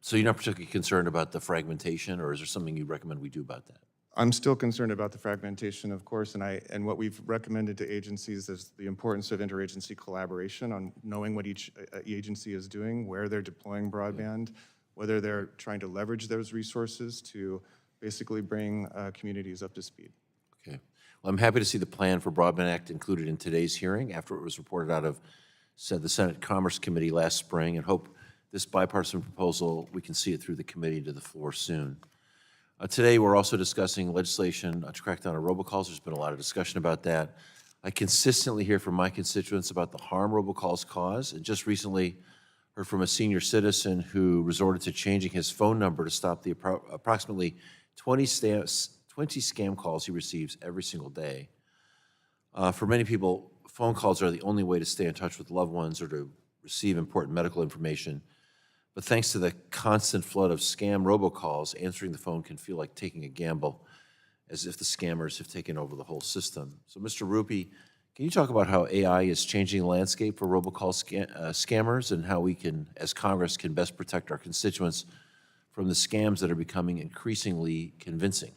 Speaker 12: So you're not particularly concerned about the fragmentation, or is there something you recommend we do about that?
Speaker 7: I'm still concerned about the fragmentation, of course, and what we've recommended to agencies is the importance of interagency collaboration on knowing what each agency is doing, where they're deploying broadband, whether they're trying to leverage those resources to basically bring communities up to speed.
Speaker 12: Okay. Well, I'm happy to see the Plan for Broadband Act included in today's hearing after it was reported out of the Senate Commerce Committee last spring, and hope this bipartisan proposal, we can see it through the committee to the floor soon. Today, we're also discussing legislation to crack down on robocalls. There's been a lot of discussion about that. I consistently hear from my constituents about the harm robocalls cause, and just recently heard from a senior citizen who resorted to changing his phone number to stop the approximately 20 scam calls he receives every single day. For many people, phone calls are the only way to stay in touch with loved ones or to receive important medical information. But thanks to the constant flood of scam robocalls, answering the phone can feel like taking a gamble, as if the scammers have taken over the whole system. So, Mr. Rupi, can you talk about how AI is changing the landscape for robocall scammers, and how we can, as Congress, can best protect our constituents from the scams that are becoming increasingly convincing?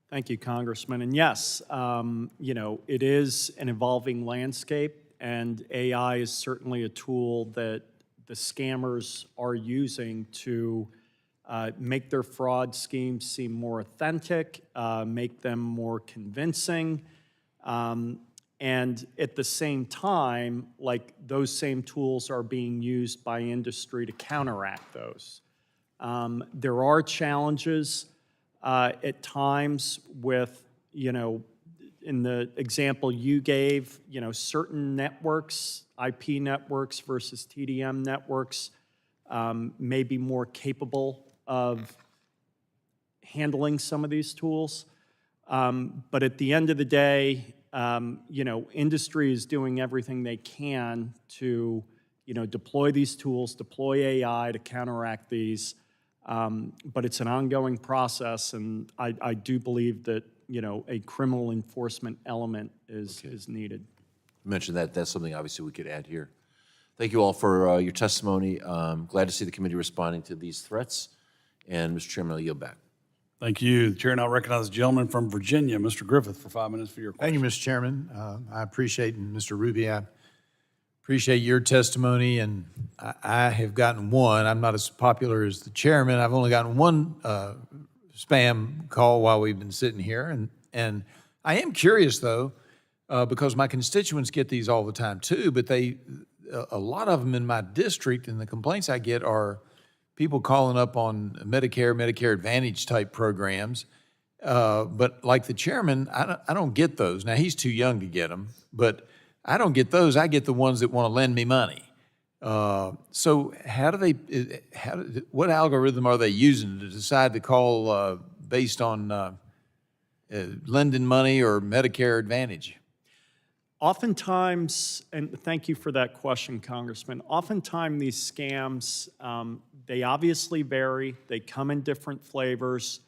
Speaker 6: Thank you, Congressman. And yes, it is an evolving landscape, and AI is certainly a tool that the scammers are using to make their fraud schemes seem more authentic, make them more convincing, and at the same time, those same tools are being used by industry to counteract those. There are challenges at times with, in the example you gave, certain networks, IP networks versus TDM networks, may be more capable of handling some of these tools. But at the end of the day, industry is doing everything they can to, deploy these tools, deploy AI to counteract these. But it's an ongoing process, and I do believe that, a criminal enforcement element is needed.
Speaker 12: You mentioned that. That's something obviously we could add here. Thank you all for your testimony. Glad to see the committee responding to these threats. And Mr. Chairman, I'll yield back.
Speaker 1: Thank you. The chair now recognizes the gentleman from Virginia, Mr. Griffith, for 5 minutes for your question.
Speaker 13: Thank you, Mr. Chairman. I appreciate, and Mr. Ruby, I appreciate your testimony, and I have gotten one. I'm not as popular as the chairman. I've only gotten one spam call while we've been sitting here, and I am curious, though, because my constituents get these all the time, too, but a lot of them in my district, and the complaints I get are people calling up on Medicare Advantage type programs. But like the chairman, I don't get those. Now, he's too young to get them, but I don't get those. I get the ones that want to lend me money. So what algorithm are they using to decide to call based on lending money or Medicare Advantage?
Speaker 6: Oftentimes, and thank you for that question, Congressman, oftentimes these scams, they obviously vary. They come in different flavors.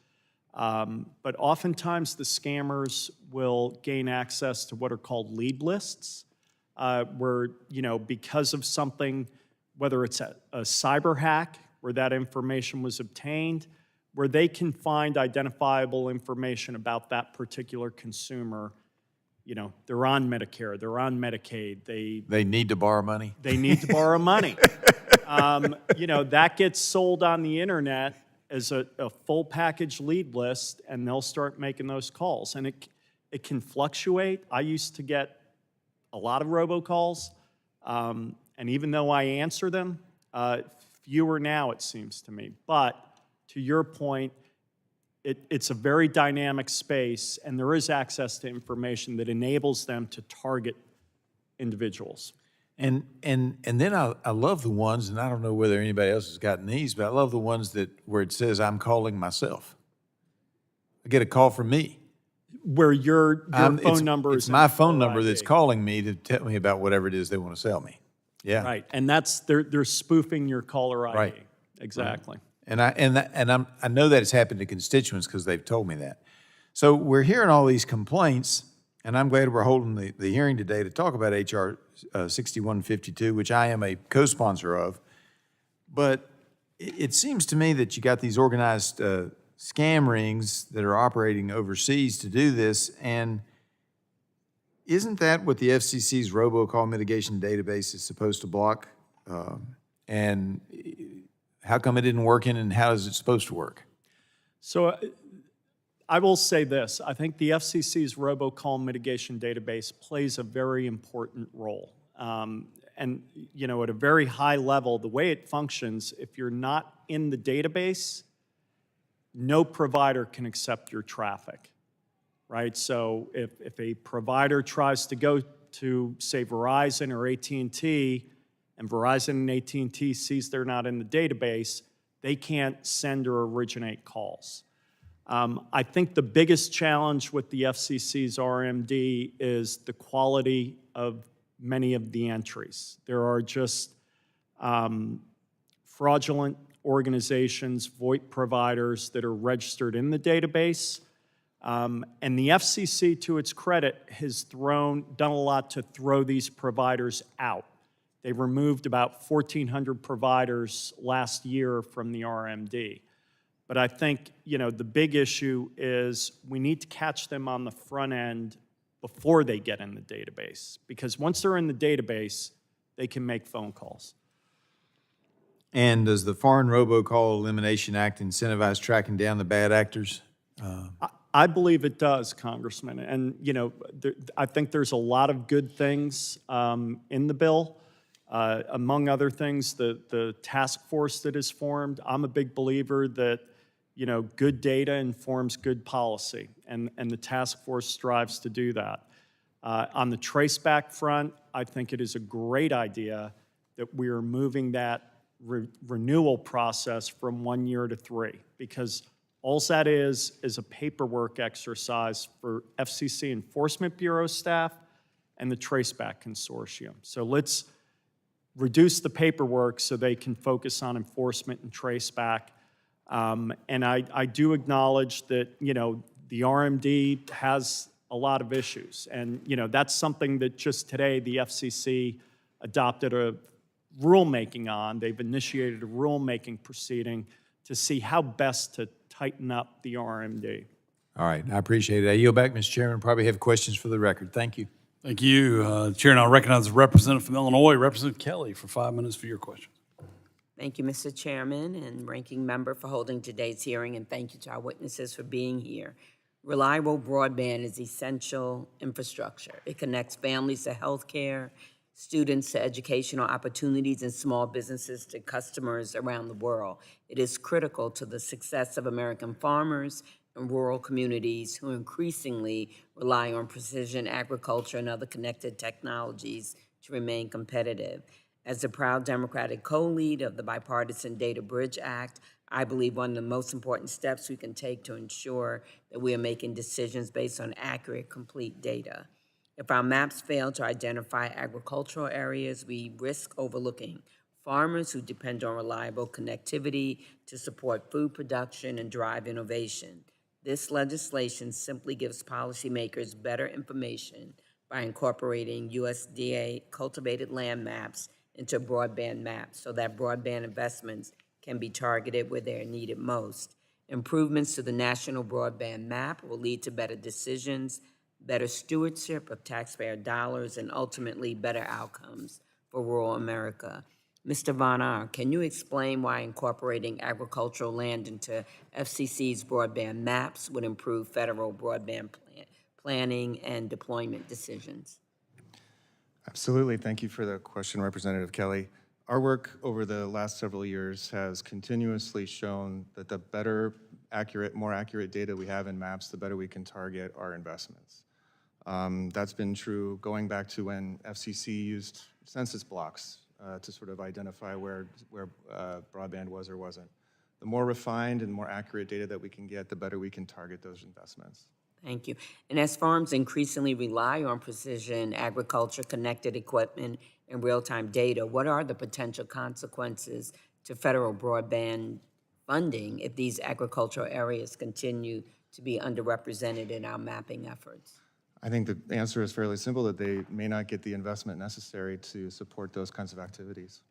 Speaker 6: But oftentimes the scammers will gain access to what are called lead lists, where, because of something, whether it's a cyber hack where that information was obtained, where they can find identifiable information about that particular consumer. They're on Medicare, they're on Medicaid,
Speaker 13: They need to borrow money?
Speaker 6: they need to borrow money. That gets sold on the internet as a full package lead list, and they'll start making those calls. And it can fluctuate. I used to get a lot of robocalls, and even though I answer them, fewer now, it seems to me. But to your point, it's a very dynamic space, and there is access to information that enables them to target individuals.
Speaker 13: And then I love the ones, and I don't know whether anybody else has gotten these, but I love the ones where it says I'm calling myself. I get a call from me.
Speaker 6: Where your phone number is.
Speaker 13: It's my phone number that's calling me to tell me about whatever it is they want to sell me. Yeah.
Speaker 6: Right, and they're spoofing your caller ID.
Speaker 13: Right.
Speaker 6: Exactly.
Speaker 13: And I know that it's happened to constituents because they've told me that. So we're hearing all these complaints, and I'm glad we're holding the hearing today to talk about H.R. 6152, which I am a co-sponsor of. But it seems to me that you got these organized scam rings that are operating overseas to do this, and isn't that what the FCC's robocall mitigation database is supposed to block? And how come it didn't work and how is it supposed to work?
Speaker 6: So I will say this. I think the FCC's robocall mitigation database plays a very important role. And, at a very high level, the way it functions, if you're not in the database, no provider can accept your traffic, right? So if a provider tries to go to, say, Verizon or AT&T, and Verizon and AT&T sees they're not in the database, they can't send or originate calls. I think the biggest challenge with the FCC's RMD is the quality of many of the entries. There are just fraudulent organizations, VoIP providers that are registered in the database. And the FCC, to its credit, has done a lot to throw these providers out. They removed about 1,400 providers last year from the RMD. But I think, the big issue is we need to catch them on the front end before they get in the database. Because once they're in the database, they can make phone calls.
Speaker 13: And does the Foreign Robocall Elimination Act incentivize tracking down the bad actors?
Speaker 6: I believe it does, Congressman. And, I think there's a lot of good things in the bill. Among other things, the task force that is formed. I'm a big believer that, good data informs good policy, and the task force strives to do that. On the traceback front, I think it is a great idea that we are moving that renewal process from 1 year to 3, because all that is a paperwork exercise for FCC Enforcement Bureau staff and the Traceback Consortium. So let's reduce the paperwork so they can focus on enforcement and traceback. And I do acknowledge that, the RMD has a lot of issues. And, that's something that just today the FCC adopted a rulemaking on. They've initiated a rulemaking proceeding to see how best to tighten up the RMD.
Speaker 13: All right, I appreciate it. I yield back, Mr. Chairman. Probably have questions for the record. Thank you.
Speaker 1: Thank you. Chair, now recognize the representative from Illinois, Representative Kelly, for 5 minutes for your question.
Speaker 14: Thank you, Mr. Chairman and Ranking Member, for holding today's hearing, and thank you to our witnesses for being here. Reliable broadband is essential infrastructure. It connects families to health care, students to educational opportunities, and small businesses to customers around the world. It is critical to the success of American farmers and rural communities who increasingly rely on precision agriculture and other connected technologies to remain competitive. As the proud Democratic co-lead of the Bipartisan Data Bridge Act, I believe one of the most important steps we can take to ensure that we are making decisions based on accurate, complete data. If our maps fail to identify agricultural areas, we risk overlooking farmers who depend on reliable connectivity to support food production and drive innovation. This legislation simply gives policymakers better information by incorporating USDA cultivated land maps into broadband maps so that broadband investments can be targeted where they are needed most. Improvements to the national broadband map will lead to better decisions, better stewardship of taxpayer dollars, and ultimately better outcomes for rural America. Mr. Von Ar, can you explain why incorporating agricultural land into FCC's broadband maps would improve federal broadband planning and deployment decisions?
Speaker 7: Absolutely. Thank you for the question, Representative Kelly. Our work over the last several years has continuously shown that the better, more accurate data we have in maps, the better we can target our investments. That's been true going back to when FCC used census blocks to sort of identify where broadband was or wasn't. The more refined and more accurate data that we can get, the better we can target those investments.
Speaker 14: Thank you. And as farms increasingly rely on precision agriculture, connected equipment, and real-time data, what are the potential consequences to federal broadband funding if these agricultural areas continue to be underrepresented in our mapping efforts?
Speaker 7: I think the answer is fairly simple, that they may not get the investment necessary to support those kinds of activities.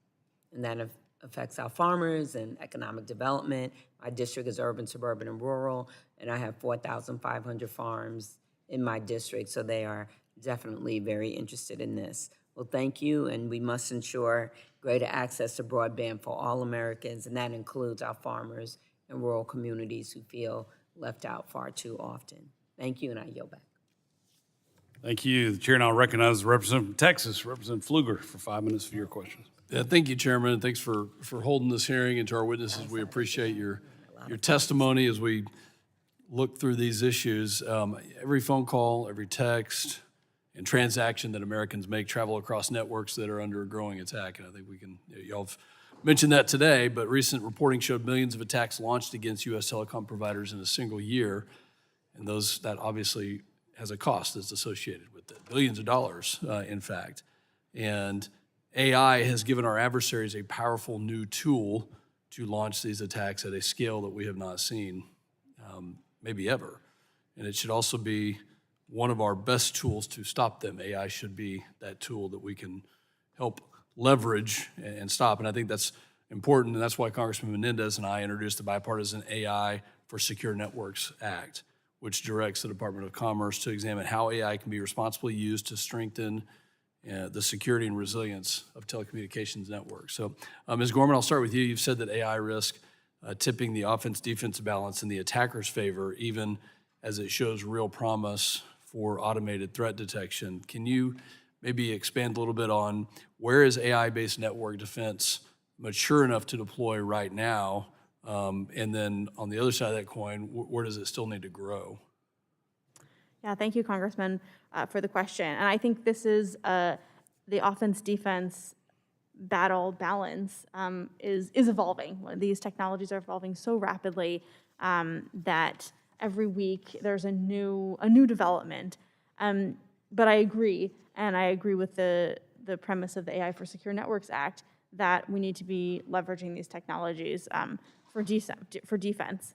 Speaker 14: And that affects our farmers and economic development. My district is urban, suburban, and rural, and I have 4,500 farms in my district, so they are definitely very interested in this. Well, thank you, and we must ensure greater access to broadband for all Americans, and that includes our farmers and rural communities who feel left out far too often. Thank you, and I yield back.
Speaker 1: Thank you. The chair now recognizes the representative from Texas, Representative Pfluger, for 5 minutes for your questions.
Speaker 15: Yeah, thank you, Chairman, and thanks for holding this hearing. And to our witnesses, we appreciate your testimony as we look through these issues. Every phone call, every text, and transaction that Americans make travel across networks that are under a growing attack. And I think y'all have mentioned that today, but recent reporting showed millions of attacks launched against U.S. telecom providers in a single year. And that obviously has a cost that's associated with it, billions of dollars, in fact. And AI has given our adversaries a powerful new tool to launch these attacks at a scale that we have not seen, maybe ever. And it should also be one of our best tools to stop them. AI should be that tool that we can help leverage and stop. And I think that's important, and that's why Congressman Menendez and I introduced the Bipartisan AI for Secure Networks Act, which directs the Department of Commerce to examine how AI can be responsibly used to strengthen the security and resilience of telecommunications networks. So, Ms. Gorman, I'll start with you. You've said that AI risk tipping the offense-defense balance in the attacker's favor, even as it shows real promise for automated threat detection. Can you maybe expand a little bit on where is AI-based network defense mature enough to deploy right now And then on the other side of that coin, where does it still need to grow?
Speaker 8: Yeah, thank you, Congressman, for the question. And I think this is the offense-defense battle balance is evolving. These technologies are evolving so rapidly that every week there's a new development. But I agree, and I agree with the premise of the AI for Secure Networks Act, that we need to be leveraging these technologies for defense.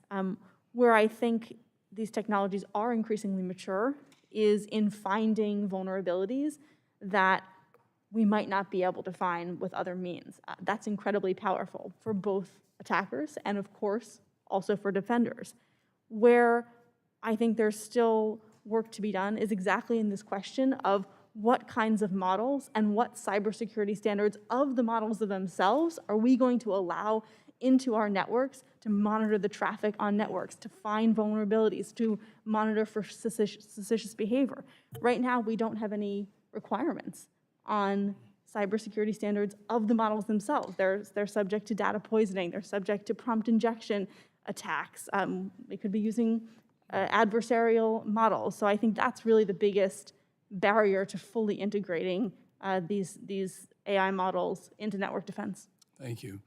Speaker 8: Where I think these technologies are increasingly mature is in finding vulnerabilities that we might not be able to find with other means. That's incredibly powerful for both attackers and, of course, also for defenders. Where I think there's still work to be done is exactly in this question of what kinds of models and what cybersecurity standards of the models themselves are we going to allow into our networks to monitor the traffic on networks, to find vulnerabilities, to monitor for suspicious behavior. Right now, we don't have any requirements on cybersecurity standards of the models themselves. They're subject to data poisoning. They're subject to prompt injection attacks. They could be using adversarial models. So I think that's really the biggest barrier to fully integrating these AI models into network defense.
Speaker 15: Thank you.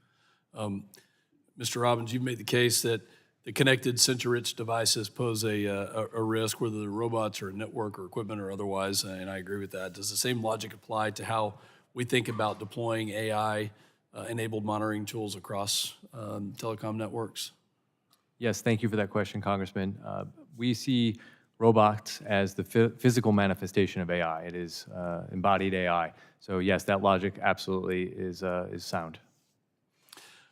Speaker 15: Mr. Robbins, you've made the case that the connected sensor-rich devices pose a risk, whether they're robots or network or equipment or otherwise, and I agree with that. Does the same logic apply to how we think about deploying AI-enabled monitoring tools across telecom networks?
Speaker 5: Yes, thank you for that question, Congressman. We see robots as the physical manifestation of AI. It is embodied AI. So yes, that logic absolutely is sound.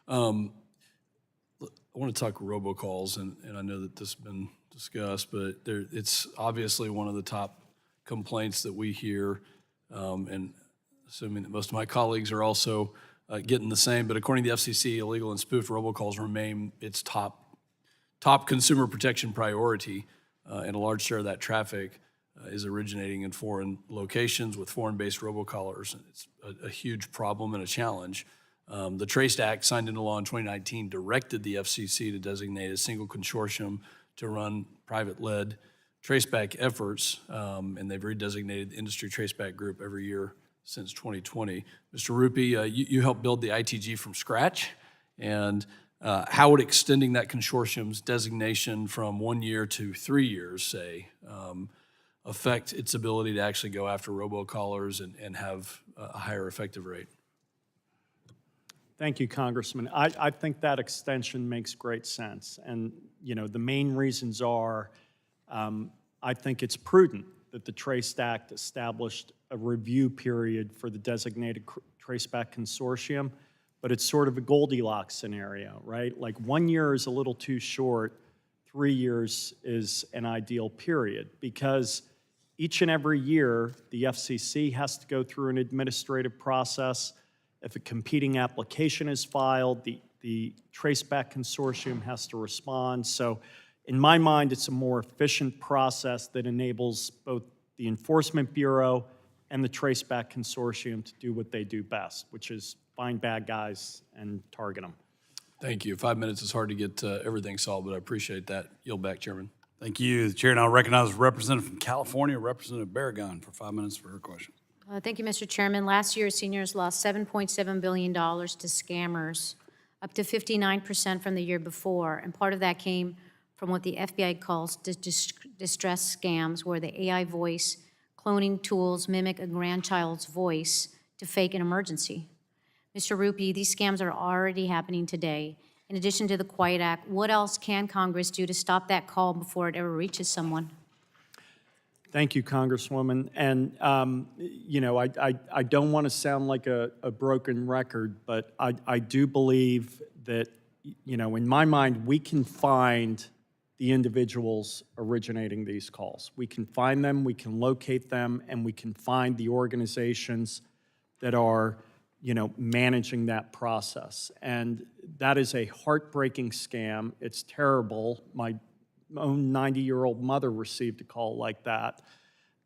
Speaker 15: I want to talk robocalls, and I know that this has been discussed, but it's obviously one of the top complaints that we hear, and assuming that most of my colleagues are also getting the same, but according to the FCC, illegal and spoofed robocalls remain its top consumer protection priority, and a large share of that traffic is originating in foreign locations with foreign-based robocallers, and it's a huge problem and a challenge. The Trace Act, signed into law in 2019, directed the FCC to designate a single consortium to run private-led traceback efforts, and they've redesignated the Industry Traceback Group every year since 2020. Mr. Rupi, you helped build the ITG from scratch, and how would extending that consortium's designation from 1 year to 3 years, say, affect its ability to actually go after robocallers and have a higher effective rate?
Speaker 6: Thank you, Congressman. I think that extension makes great sense. And, the main reasons are, I think it's prudent that the Trace Act established a review period for the designated traceback consortium, but it's sort of a Goldilocks scenario, right? Like 1 year is a little too short, 3 years is an ideal period, because each and every year, the FCC has to go through an administrative process. If a competing application is filed, the traceback consortium has to respond. So in my mind, it's a more efficient process that enables both the Enforcement Bureau and the traceback consortium to do what they do best, which is find bad guys and target them.
Speaker 15: Thank you. 5 minutes is hard to get everything solved, but I appreciate that. Yield back, Chairman.
Speaker 1: Thank you. The chair now recognizes Representative from California, Representative Barragan, for 5 minutes for her question.
Speaker 16: Thank you, Mr. Chairman. Last year, seniors lost $7.7 billion to scammers, up to 59% from the year before. And part of that came from what the FBI calls distress scams, where the AI voice cloning tools mimic a grandchild's voice to fake an emergency. Mr. Rupi, these scams are already happening today. In addition to the Quiet Act, what else can Congress do to stop that call before it ever reaches someone?
Speaker 6: Thank you, Congresswoman. And, I don't want to sound like a broken record, but I do believe that, in my mind, we can find the individuals originating these calls. We can find them, we can locate them, and we can find the organizations that are, managing that process. And that is a heartbreaking scam. It's terrible. My own 90-year-old mother received a call like that.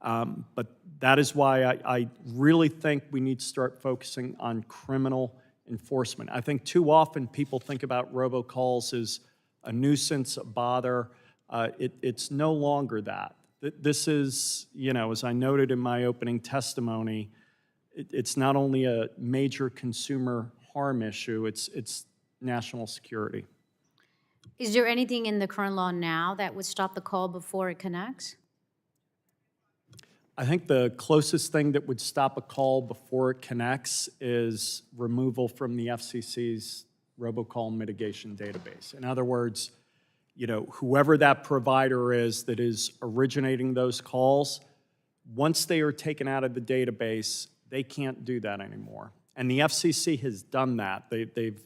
Speaker 6: But that is why I really think we need to start focusing on criminal enforcement. I think too often people think about robocalls as a nuisance, a bother. It's no longer that. This is, as I noted in my opening testimony, it's not only a major consumer harm issue, it's national security.
Speaker 16: Is there anything in the current law now that would stop the call before it connects?
Speaker 6: I think the closest thing that would stop a call before it connects is removal from the FCC's robocall mitigation database. In other words, whoever that provider is that is originating those calls, once they are taken out of the database, they can't do that anymore. And the FCC has done that. They've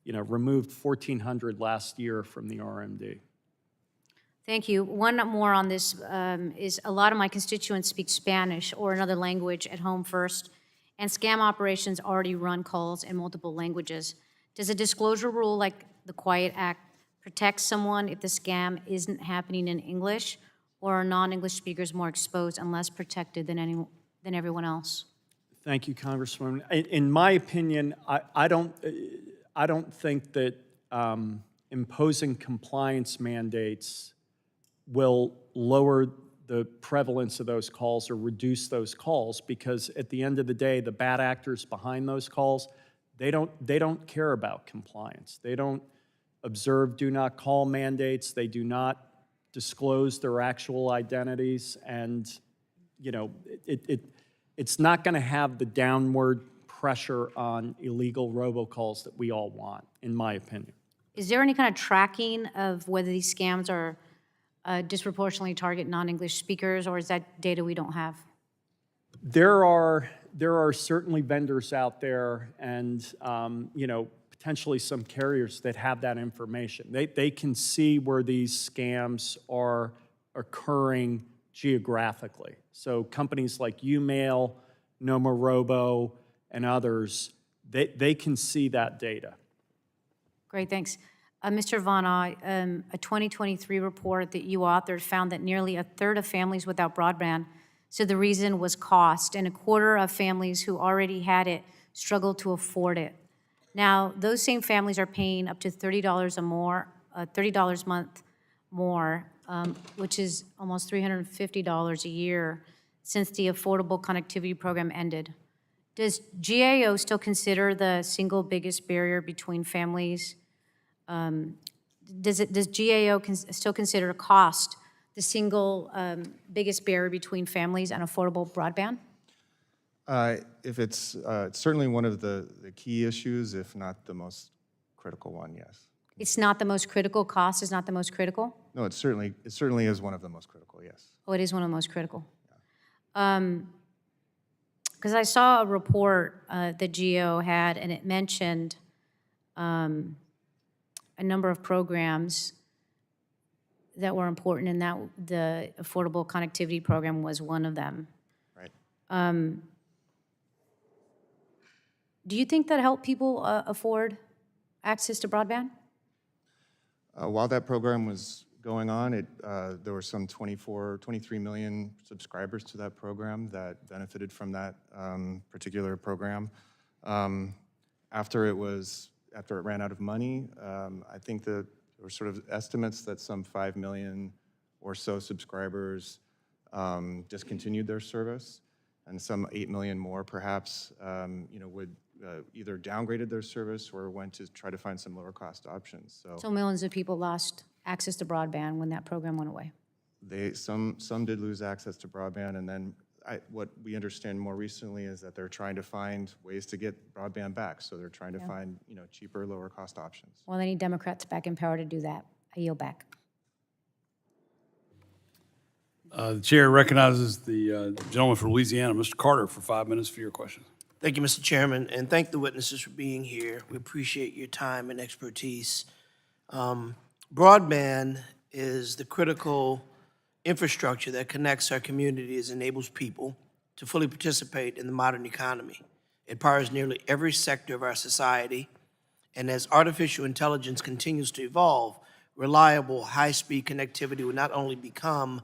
Speaker 6: removed 1,400 last year from the RMD.
Speaker 16: Thank you. One more on this is a lot of my constituents speak Spanish or another language at home first, and scam operations already run calls in multiple languages. Does a disclosure rule like the Quiet Act protect someone if the scam isn't happening in English, or are non-English speakers more exposed and less protected than everyone else?
Speaker 6: Thank you, Congresswoman. In my opinion, I don't think that imposing compliance mandates will lower the prevalence of those calls or reduce those calls, because at the end of the day, the bad actors behind those calls, they don't care about compliance. They don't observe do not call mandates. They do not disclose their actual identities, and it's not going to have the downward pressure on illegal robocalls that we all want, in my opinion.
Speaker 16: Is there any kind of tracking of whether these scams are disproportionately target non-English speakers, or is that data we don't have?
Speaker 6: There are certainly vendors out there, and potentially some carriers that have that information. They can see where these scams are occurring geographically. So companies like UMail, Nomorobo, and others, they can see that data.
Speaker 16: Great, thanks. Mr. Vana, a 2023 report that you authored found that nearly a third of families without broadband said the reason was cost, and a quarter of families who already had it struggled to afford it. Now, those same families are paying up to $30 a month more, which is almost $350 a year since the Affordable Connectivity Program ended. Does GAO still consider the single biggest barrier between families? Does GAO still consider cost the single biggest barrier between families and affordable broadband?
Speaker 7: If it's certainly one of the key issues, if not the most critical one, yes.
Speaker 16: It's not the most critical? Cost is not the most critical?
Speaker 7: No, it certainly is one of the most critical, yes.
Speaker 16: Oh, it is one of the most critical. Because I saw a report that GAO had, and it mentioned a number of programs that were important, and that the Affordable Connectivity Program was one of them.
Speaker 7: Right.
Speaker 16: Do you think that helped people afford access to broadband?
Speaker 7: While that program was going on, there were some 23 million subscribers to that program that benefited from that particular program. After it ran out of money, I think that there were sort of estimates that some 5 million or so subscribers discontinued their service, and some 8 million more perhaps would either downgraded their service or went to try to find some lower cost options.
Speaker 16: So millions of people lost access to broadband when that program went away.
Speaker 7: Some did lose access to broadband, and then what we understand more recently is that they're trying to find ways to get broadband back. So they're trying to find cheaper, lower cost options.
Speaker 16: Well, they need Democrats back in power to do that. I yield back.
Speaker 1: The chair recognizes the gentleman from Louisiana, Mr. Carter, for 5 minutes for your question.
Speaker 17: Thank you, Mr. Chairman, and thank the witnesses for being here. We appreciate your time and expertise. Broadband is the critical infrastructure that connects our communities and enables people to fully participate in the modern economy. It powers nearly every sector of our society, and as artificial intelligence continues to evolve, reliable, high-speed connectivity will not only become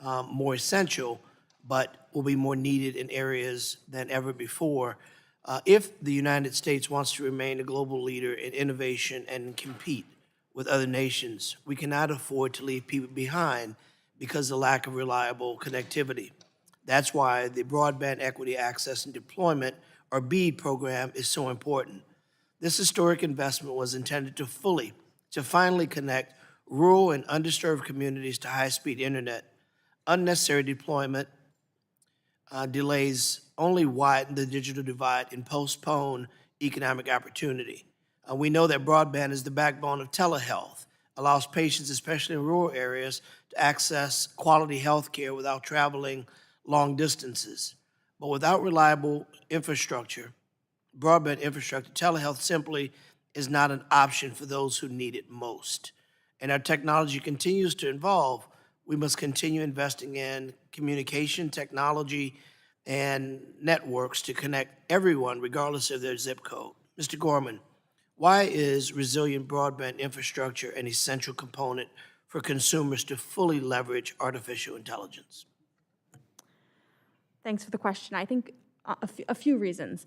Speaker 17: more essential, but will be more needed in areas than ever before. If the United States wants to remain a global leader in innovation and compete with other nations, we cannot afford to leave people behind because of the lack of reliable connectivity. That's why the Broadband Equity Access and Deployment, or BEAD program, is so important. This historic investment was intended to finally connect rural and underserved communities to high-speed internet. Unnecessary deployment delays only widen the digital divide and postpone economic opportunity. We know that broadband is the backbone of telehealth, allows patients, especially in rural areas, to access quality health care without traveling long distances. But without reliable infrastructure, broadband infrastructure, telehealth simply is not an option for those who need it most. And our technology continues to evolve. We must continue investing in communication technology and networks to connect everyone regardless of their zip code. Mr. Gorman, why is resilient broadband infrastructure an essential component for consumers to fully leverage artificial intelligence?
Speaker 8: Thanks for the question. I think a few reasons.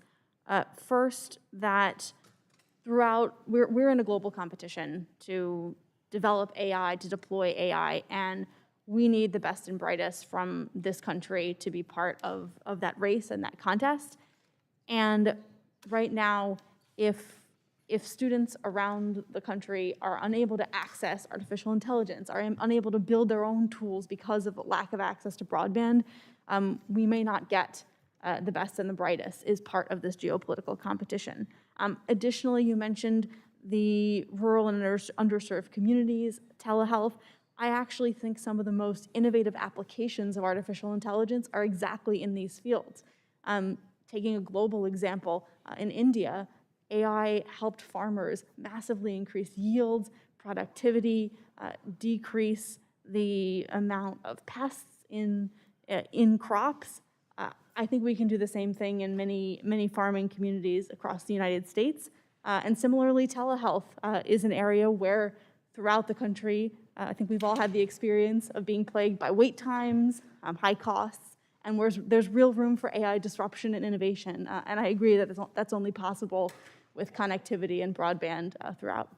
Speaker 8: First, that throughout, we're in a global competition to develop AI, to deploy AI, and we need the best and brightest from this country to be part of that race and that contest. And right now, if students around the country are unable to access artificial intelligence, are unable to build their own tools because of lack of access to broadband, we may not get the best and the brightest is part of this geopolitical competition. Additionally, you mentioned the rural and underserved communities, telehealth. I actually think some of the most innovative applications of artificial intelligence are exactly in these fields. Taking a global example, in India, AI helped farmers massively increase yields, productivity, decrease the amount of pests in crops. I think we can do the same thing in many farming communities across the United States. And similarly, telehealth is an area where throughout the country, I think we've all had the experience of being plagued by wait times, high costs, and where there's real room for AI disruption and innovation. And I agree that that's only possible with connectivity and broadband throughout.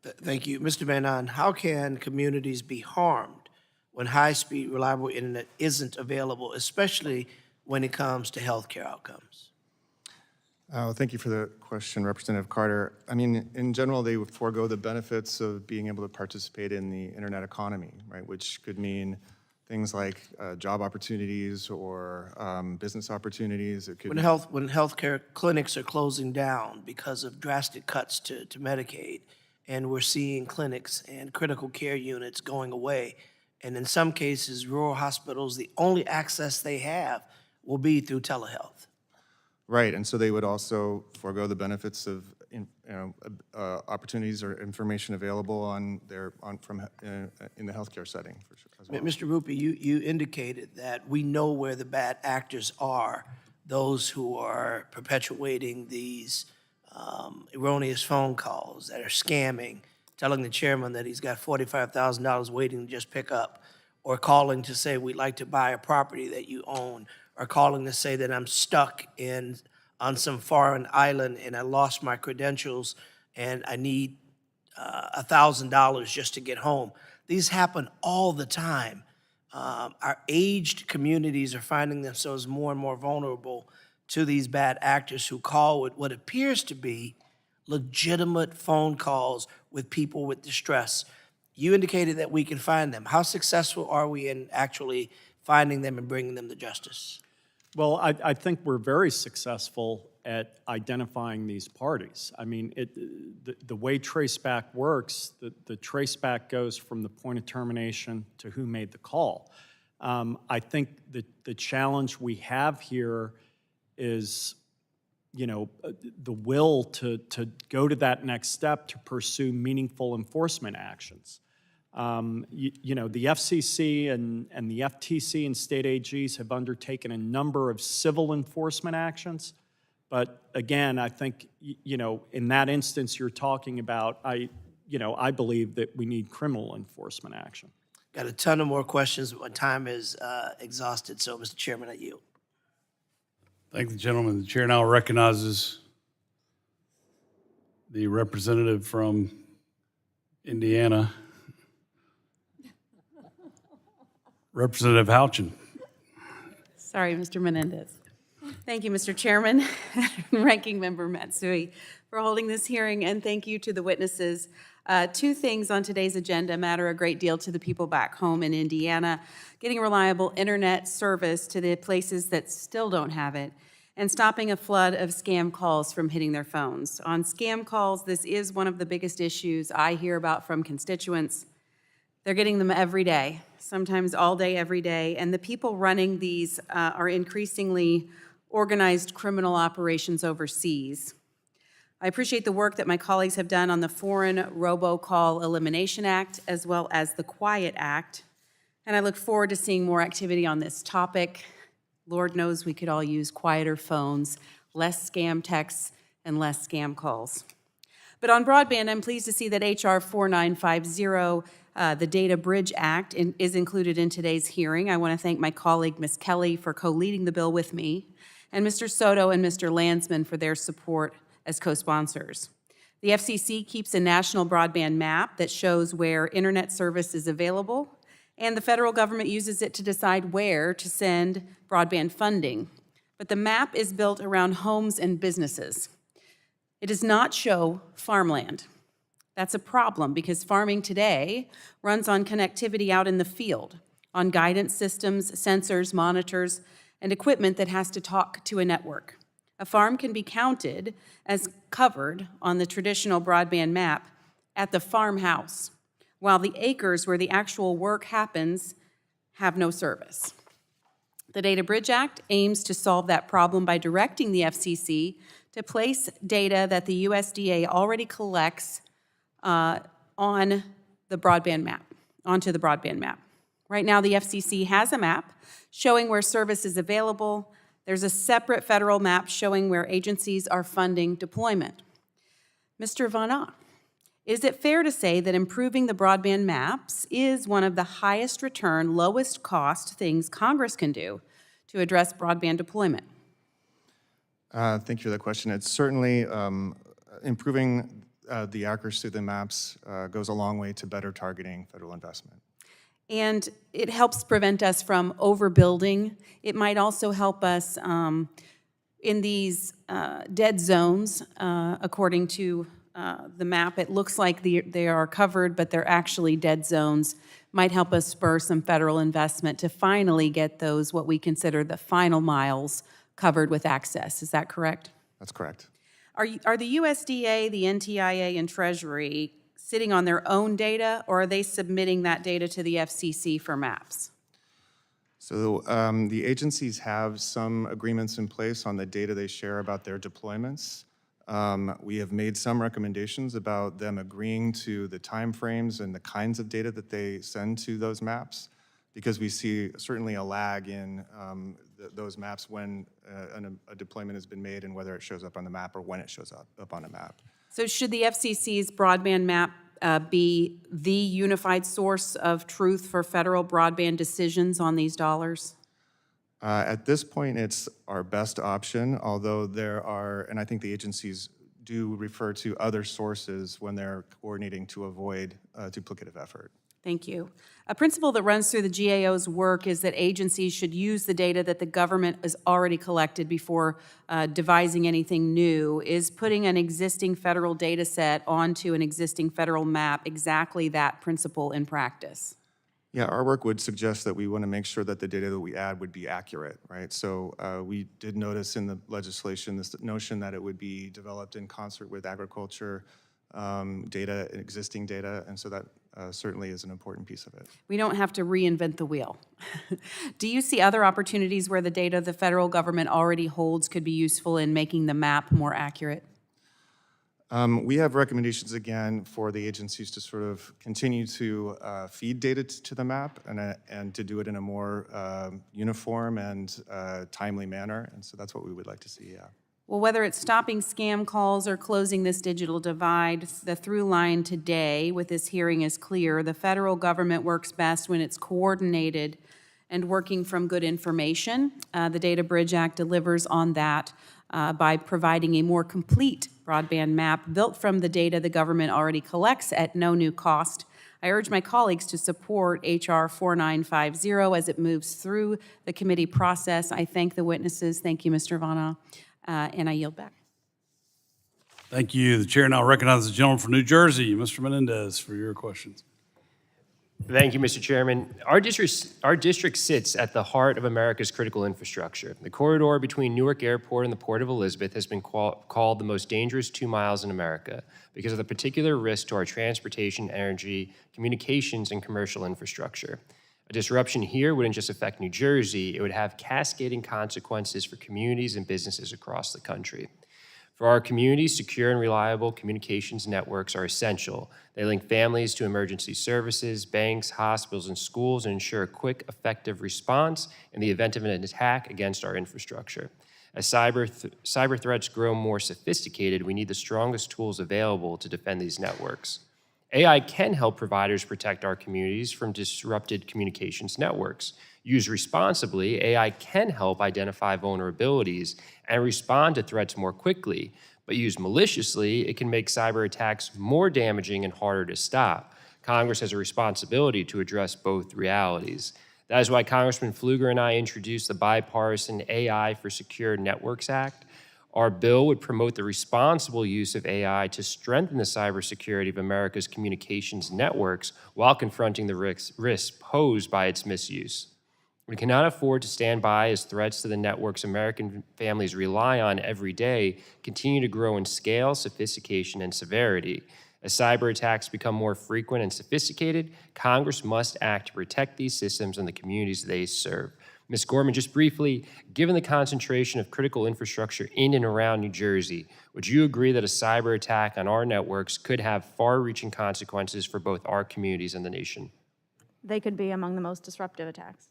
Speaker 17: Thank you. Mr. Van Ahn, how can communities be harmed when high-speed, reliable internet isn't available, especially when it comes to healthcare outcomes?
Speaker 7: Thank you for the question, Representative Carter. I mean, in general, they would forego the benefits of being able to participate in the internet economy, right? Which could mean things like job opportunities or business opportunities. It could
Speaker 17: When healthcare clinics are closing down because of drastic cuts to Medicaid, and we're seeing clinics and critical care units going away, and in some cases, rural hospitals, the only access they have will be through telehealth.
Speaker 7: Right, and so they would also forego the benefits of opportunities or information available in the healthcare setting. For sure, as well.
Speaker 17: Mr. Rupi, you indicated that we know where the bad actors are, those who are perpetuating these erroneous phone calls that are scamming, telling the chairman that he's got $45,000 waiting to just pick up, or calling to say we'd like to buy a property that you own, or calling to say that I'm stuck on some foreign island and I lost my credentials and I need $1,000 just to get home. These happen all the time. Our aged communities are finding themselves more and more vulnerable to these bad actors who call with what appears to be legitimate phone calls with people with distress. You indicated that we can find them. How successful are we in actually finding them and bringing them to justice?
Speaker 6: Well, I think we're very successful at identifying these parties. I mean, the way traceback works, the traceback goes from the point of termination to who made the call. I think the challenge we have here is, the will to go to that next step to pursue meaningful enforcement actions. The FCC and the FTC and state AGs have undertaken a number of civil enforcement actions. But again, I think, in that instance you're talking about, I believe that we need criminal enforcement action.
Speaker 17: Got a ton of more questions, but time is exhausted. So, Mr. Chairman, I yield.
Speaker 1: Thank the gentleman. The chair now recognizes the representative from Indiana, Representative Houchin.
Speaker 18: Sorry, Mr. Menendez. Thank you, Mr. Chairman, Ranking Member Matsui, for holding this hearing, and thank you to the witnesses. Two things on today's agenda matter a great deal to the people back home in Indiana: getting reliable internet service to the places that still don't have it, and stopping a flood of scam calls from hitting their phones. On scam calls, this is one of the biggest issues I hear about from constituents. They're getting them every day, sometimes all day, every day, and the people running these are increasingly organized criminal operations overseas. I appreciate the work that my colleagues have done on the Foreign Robocall Elimination Act, as well as the Quiet Act, and I look forward to seeing more activity on this topic. Lord knows we could all use quieter phones, less scam texts, and less scam calls. But on broadband, I'm pleased to see that H.R. 4950, the Data Bridge Act, is included in today's hearing. I want to thank my colleague, Ms. Kelly, for co-leading the bill with me, and Mr. Soto and Mr. Landsman for their support as co-sponsors. The FCC keeps a national broadband map that shows where internet service is available, and the federal government uses it to decide where to send broadband funding. But the map is built around homes and businesses. It does not show farmland. That's a problem because farming today runs on connectivity out in the field, on guidance systems, sensors, monitors, and equipment that has to talk to a network. A farm can be counted as covered on the traditional broadband map at the farmhouse, while the acres where the actual work happens have no service. The Data Bridge Act aims to solve that problem by directing the FCC to place data that the USDA already collects onto the broadband map. Right now, the FCC has a map showing where service is available. There's a separate federal map showing where agencies are funding deployment. Mr. Van Acht, is it fair to say that improving the broadband maps is one of the highest return, lowest cost things Congress can do to address broadband deployment?
Speaker 7: Thank you for that question. It's certainly improving the accuracy of the maps goes a long way to better targeting federal investment.
Speaker 18: And it helps prevent us from overbuilding. It might also help us in these dead zones, according to the map. It looks like they are covered, but they're actually dead zones. Might help us spur some federal investment to finally get those, what we consider the final miles, covered with access. Is that correct?
Speaker 7: That's correct.
Speaker 18: Are the USDA, the NTIA, and Treasury sitting on their own data, or are they submitting that data to the FCC for maps?
Speaker 7: So the agencies have some agreements in place on the data they share about their deployments. We have made some recommendations about them agreeing to the timeframes and the kinds of data that they send to those maps, because we see certainly a lag in those maps when a deployment has been made and whether it shows up on the map or when it shows up on a map.
Speaker 18: So should the FCC's broadband map be the unified source of truth for federal broadband decisions on these dollars?
Speaker 7: At this point, it's our best option, although there are, and I think the agencies do refer to other sources when they're coordinating to avoid duplicative effort.
Speaker 18: Thank you. A principle that runs through the GAO's work is that agencies should use the data that the government has already collected before devising anything new. Is putting an existing federal data set onto an existing federal map exactly that principle in practice?
Speaker 7: Yeah, our work would suggest that we want to make sure that the data that we add would be accurate, right? So we did notice in the legislation this notion that it would be developed in concert with agriculture data, existing data, and so that certainly is an important piece of it.
Speaker 18: We don't have to reinvent the wheel. Do you see other opportunities where the data the federal government already holds could be useful in making the map more accurate?
Speaker 7: We have recommendations, again, for the agencies to sort of continue to feed data to the map and to do it in a more uniform and timely manner, and so that's what we would like to see, yeah.
Speaker 18: Well, whether it's stopping scam calls or closing this digital divide, the through line today with this hearing is clear. The federal government works best when it's coordinated and working from good information. The Data Bridge Act delivers on that by providing a more complete broadband map built from the data the government already collects at no new cost. I urge my colleagues to support H.R. 4950 as it moves through the committee process. I thank the witnesses. Thank you, Mr. Vana, and I yield back.
Speaker 1: Thank you. The chair now recognizes the gentleman from New Jersey, Mr. Menendez, for your questions.
Speaker 19: Thank you, Mr. Chairman. Our district sits at the heart of America's critical infrastructure. The corridor between Newark Airport and the Port of Elizabeth has been called the most dangerous 2 miles in America because of the particular risk to our transportation, energy, communications, and commercial infrastructure. A disruption here wouldn't just affect New Jersey, it would have cascading consequences for communities and businesses across the country. For our communities, secure and reliable communications networks are essential. They link families to emergency services, banks, hospitals, and schools, and ensure a quick, effective response in the event of an attack against our infrastructure. As cyber threats grow more sophisticated, we need the strongest tools available to defend these networks. AI can help providers protect our communities from disrupted communications networks. Used responsibly, AI can help identify vulnerabilities and respond to threats more quickly, but used maliciously, it can make cyber attacks more damaging and harder to stop. Congress has a responsibility to address both realities. That is why Congressman Pfluger and I introduced the bipartisan AI for Secure Networks Act. Our bill would promote the responsible use of AI to strengthen the cybersecurity of America's communications networks while confronting the risks posed by its misuse. We cannot afford to stand by as threats to the networks American families rely on every day continue to grow in scale, sophistication, and severity. As cyber attacks become more frequent and sophisticated, Congress must act to protect these systems and the communities they serve. Ms. Gorman, just briefly, given the concentration of critical infrastructure in and around New Jersey, would you agree that a cyber attack on our networks could have far-reaching consequences for both our communities and the nation?
Speaker 8: They could be among the most disruptive attacks.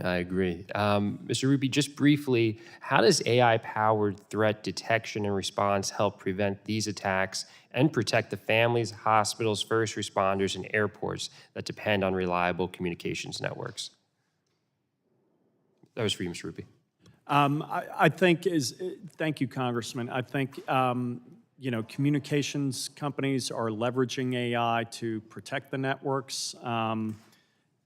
Speaker 19: I agree. Mr. Ruby, just briefly, how does AI-powered threat detection and response help prevent these attacks and protect the families, hospitals, first responders, and airports that depend on reliable communications networks? That was for you, Mr. Ruby.
Speaker 6: I think thank you, Congressman. I think, communications companies are leveraging AI to protect the networks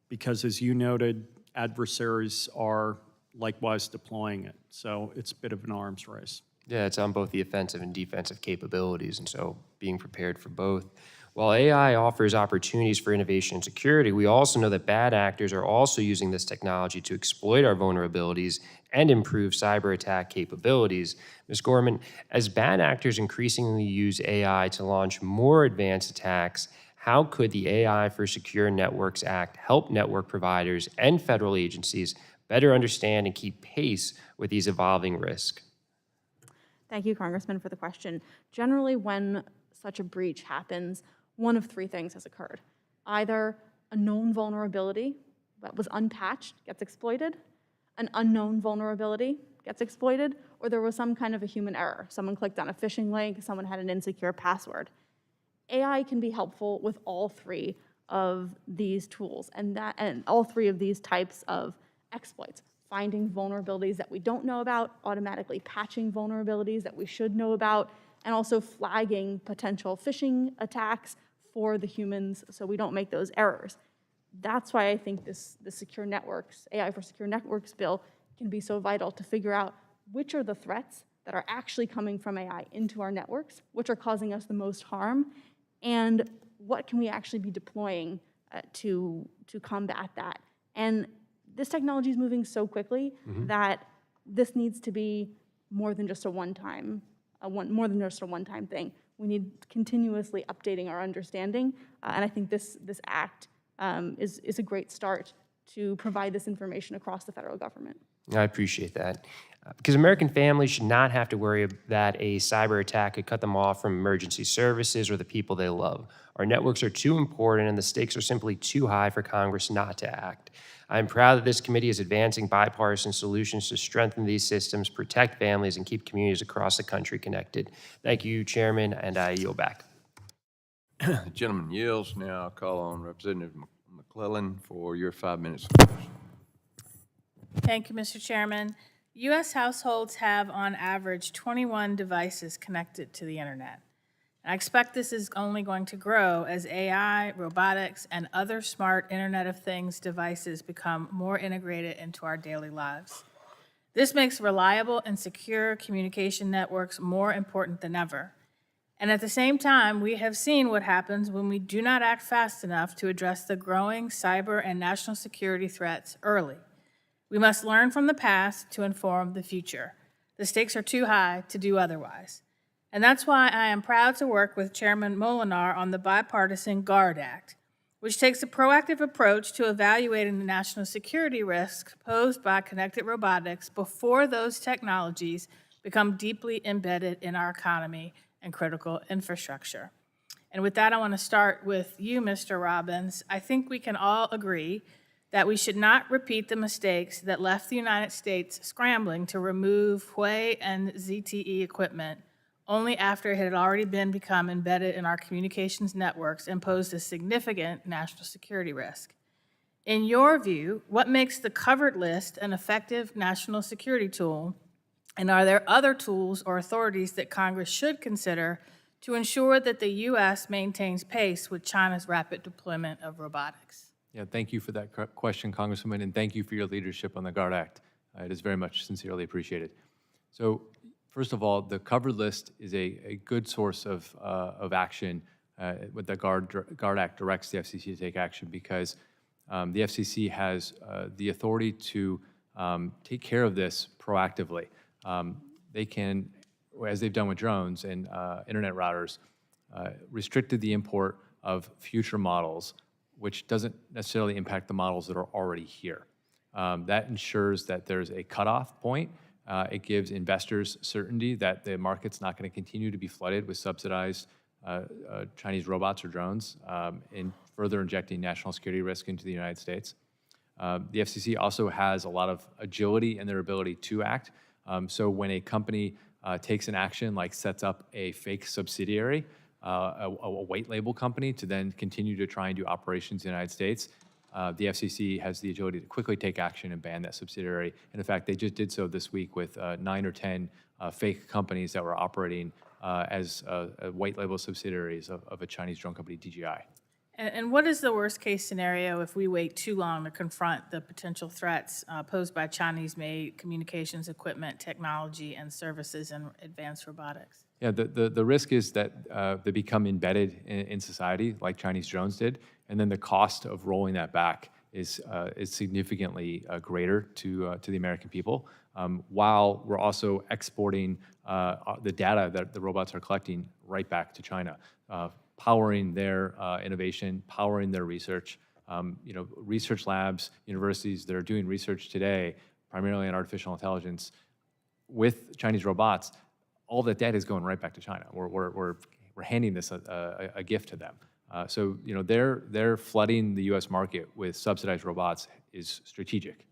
Speaker 6: because, as you noted, adversaries are likewise deploying it. So it's a bit of an arms race.
Speaker 19: Yeah, it's on both the offensive and defensive capabilities, and so being prepared for both. While AI offers opportunities for innovation and security, we also know that bad actors are also using this technology to exploit our vulnerabilities and improve cyber attack capabilities. Ms. Gorman, as bad actors increasingly use AI to launch more advanced attacks, how could the AI for Secure Networks Act help network providers and federal agencies better understand and keep pace with these evolving risks?
Speaker 8: Thank you, Congressman, for the question. Generally, when such a breach happens, one of three things has occurred. Either a known vulnerability that was unpatched gets exploited, an unknown vulnerability gets exploited, or there was some kind of a human error. Someone clicked on a phishing link, someone had an insecure password. AI can be helpful with all three of these tools and all three of these types of exploits. Finding vulnerabilities that we don't know about, automatically patching vulnerabilities that we should know about, and also flagging potential phishing attacks for the humans so we don't make those errors. That's why I think the Secure Networks, AI for Secure Networks bill can be so vital to figure out which are the threats that are actually coming from AI into our networks, which are causing us the most harm, and what can we actually be deploying to combat that. And this technology is moving so quickly that this needs to be more than just a one-time thing. We need continuously updating our understanding, and I think this act is a great start to provide this information across the federal government.
Speaker 19: I appreciate that. Because American families should not have to worry that a cyber attack could cut them off from emergency services or the people they love. Our networks are too important and the stakes are simply too high for Congress not to act. I'm proud that this committee is advancing bipartisan solutions to strengthen these systems, protect families, and keep communities across the country connected. Thank you, Chairman, and I yield back.
Speaker 9: The gentleman yields. Now I'll call on Representative McClellan for your 5 minutes.
Speaker 20: Thank you, Mr. Chairman. U.S. households have, on average, 21 devices connected to the internet. I expect this is only going to grow as AI, robotics, and other smart Internet of Things devices become more integrated into our daily lives. This makes reliable and secure communication networks more important than ever. And at the same time, we have seen what happens when we do not act fast enough to address the growing cyber and national security threats early. We must learn from the past to inform the future. The stakes are too high to do otherwise. And that's why I am proud to work with Chairman Molinar on the bipartisan GUARD Act, which takes a proactive approach to evaluating the national security risks posed by connected robotics before those technologies become deeply embedded in our economy and critical infrastructure. And with that, I want to start with you, Mr. Robbins. I think we can all agree that we should not repeat the mistakes that left the United States scrambling to remove Huawei and ZTE equipment only after it had already become embedded in our communications networks and posed a significant national security risk. In your view, what makes the covered list an effective national security tool? And are there other tools or authorities that Congress should consider to ensure that the U.S. maintains pace with China's rapid deployment of robotics?
Speaker 5: Yeah, thank you for that question, Congresswoman, and thank you for your leadership on the GUARD Act. It is very much sincerely appreciated. So, first of all, the covered list is a good source of action. With the GUARD Act directs the FCC to take action because the FCC has the authority to take care of this proactively. They can, as they've done with drones and internet routers, restricted the import of future models, which doesn't necessarily impact the models that are already here. That ensures that there's a cutoff point. It gives investors certainty that the market's not going to continue to be flooded with subsidized Chinese robots or drones, and further injecting national security risk into the United States. The FCC also has a lot of agility in their ability to act. So when a company takes an action like sets up a fake subsidiary, a white label company to then continue to try and do operations in the United States, the FCC has the agility to quickly take action and ban that subsidiary. And in fact, they just did so this week with 9 or 10 fake companies that were operating as white label subsidiaries of a Chinese drone company, DJI.
Speaker 20: And what is the worst case scenario if we wait too long to confront the potential threats posed by Chinese-made communications equipment, technology, and services in advanced robotics?
Speaker 5: Yeah, the risk is that they become embedded in society like Chinese drones did, and then the cost of rolling that back is significantly greater to the American people, while we're also exporting the data that the robots are collecting right back to China, powering their innovation, powering their research. Research labs, universities that are doing research today, primarily in artificial intelligence, with Chinese robots, all that data is going right back to China. We're handing this a gift to them. So they're flooding the U.S. market with subsidized robots is strategic.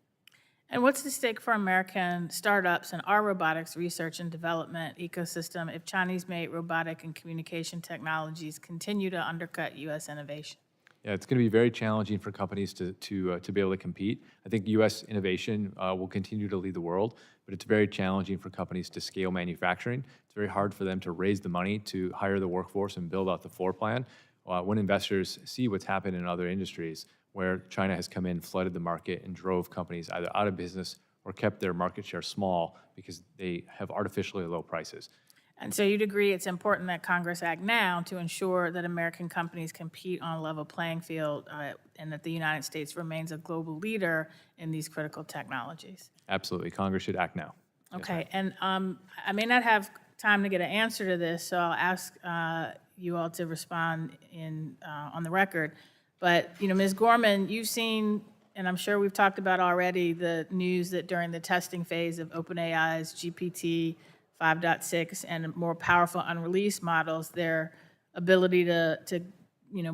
Speaker 20: And what's the stake for American startups and our robotics research and development ecosystem if Chinese-made robotic and communication technologies continue to undercut U.S. innovation?
Speaker 5: Yeah, it's going to be very challenging for companies to be able to compete. I think U.S. innovation will continue to lead the world, but it's very challenging for companies to scale manufacturing. It's very hard for them to raise the money to hire the workforce and build out the floor plan. When investors see what's happened in other industries, where China has come in, flooded the market, and drove companies either out of business or kept their market share small because they have artificially low prices.
Speaker 20: And so you'd agree it's important that Congress act now to ensure that American companies compete on a level playing field and that the United States remains a global leader in these critical technologies.
Speaker 5: Absolutely. Congress should act now.
Speaker 20: Okay. And I may not have time to get an answer to this, so I'll ask you all to respond on the record. But, Ms. Gorman, you've seen, and I'm sure we've talked about already, the news that during the testing phase of OpenAI's GPT 5.6 and more powerful unreleased models, their ability to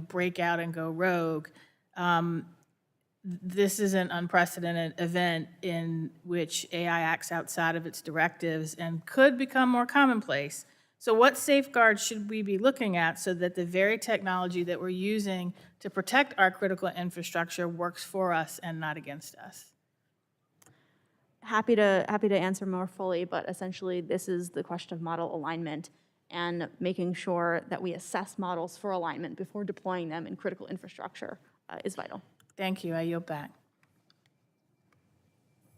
Speaker 20: break out and go rogue. This is an unprecedented event in which AI acts outside of its directives and could become more commonplace. So what safeguards should we be looking at so that the very technology that we're using to protect our critical infrastructure works for us and not against us?
Speaker 8: happy to answer more fully, but essentially this is the question of model alignment and making sure that we assess models for alignment before deploying them in critical infrastructure is vital.
Speaker 20: Thank you. I yield back.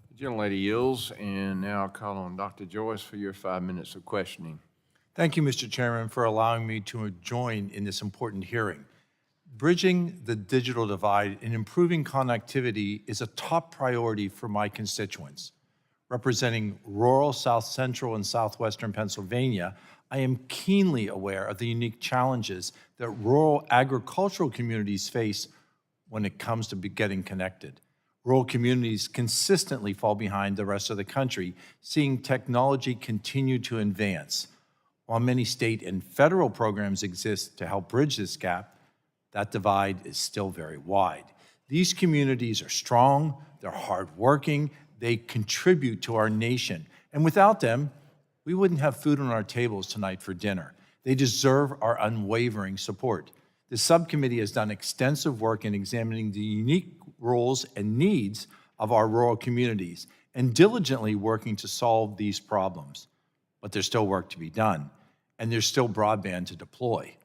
Speaker 9: The gentlelady yields, and now I'll call on Dr. Joyce for your 5 minutes of questioning.
Speaker 13: Thank you, Mr. Chairman, for allowing me to join in this important hearing. Bridging the digital divide and improving connectivity is a top priority for my constituents. Representing rural South Central and Southwestern Pennsylvania, I am keenly aware of the unique challenges that rural agricultural communities face when it comes to getting connected. Rural communities consistently fall behind the rest of the country, seeing technology continue to advance. While many state and federal programs exist to help bridge this gap, that divide is still very wide. These communities are strong, they're hardworking, they contribute to our nation. And without them, we wouldn't have food on our tables tonight for dinner. They deserve our unwavering support. The subcommittee has done extensive work in examining the unique roles and needs of our rural communities and diligently working to solve these problems. But there's still work to be done, and there's still broadband to deploy.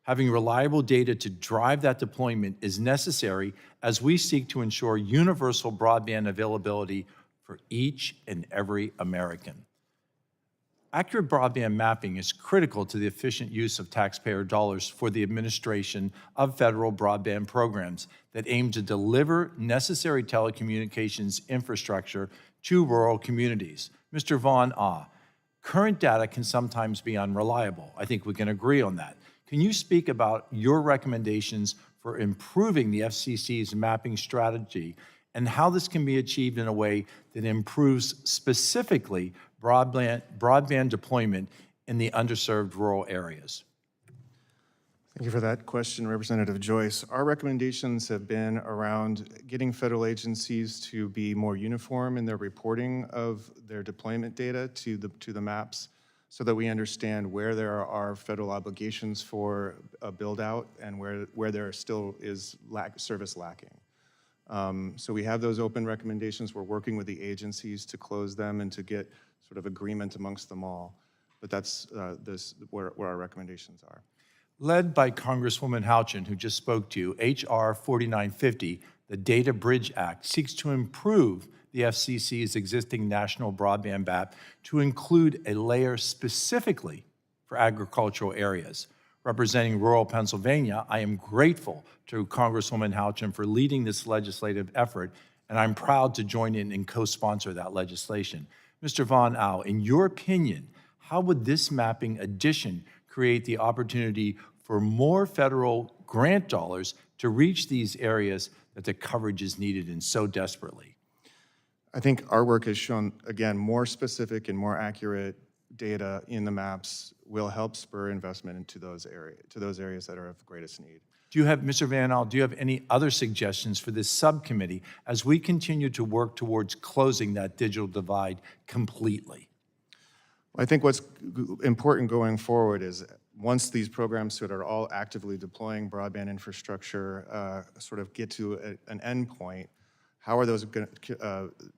Speaker 13: Having reliable data to drive that deployment is necessary as we seek to ensure universal broadband availability for each and every American. Accurate broadband mapping is critical to the efficient use of taxpayer dollars for the administration of federal broadband programs that aim to deliver necessary telecommunications infrastructure to rural communities. Mr. Vaughn, current data can sometimes be unreliable. I think we can agree on that. Can you speak about your recommendations for improving the FCC's mapping strategy and how this can be achieved in a way that improves specifically broadband deployment in the underserved rural areas?
Speaker 7: Thank you for that question, Representative Joyce. Our recommendations have been around getting federal agencies to be more uniform in their reporting of their deployment data to the maps, so that we understand where there are federal obligations for a build-out and where there still is service lacking. So we have those open recommendations. We're working with the agencies to close them and to get sort of agreement amongst them all. But that's where our recommendations are.
Speaker 13: Led by Congresswoman Houchin, who just spoke to you, H.R. 4950, the Data Bridge Act, seeks to improve the FCC's existing national broadband map to include a layer specifically for agricultural areas. Representing rural Pennsylvania, I am grateful to Congresswoman Houchin for leading this legislative effort, and I'm proud to join in and co-sponsor that legislation. Mr. Von Au, in your opinion, how would this mapping addition create the opportunity for more federal grant dollars to reach these areas that the coverage is needed in so desperately?
Speaker 7: I think our work has shown, again, more specific and more accurate data in the maps will help spur investment into those areas that are of greatest need.
Speaker 13: Do you have, Mr. Van Al, do you have any other suggestions for this subcommittee as we continue to work towards closing that digital divide completely?
Speaker 7: I think what's important going forward is once these programs that are all actively deploying broadband infrastructure sort of get to an end point, how are those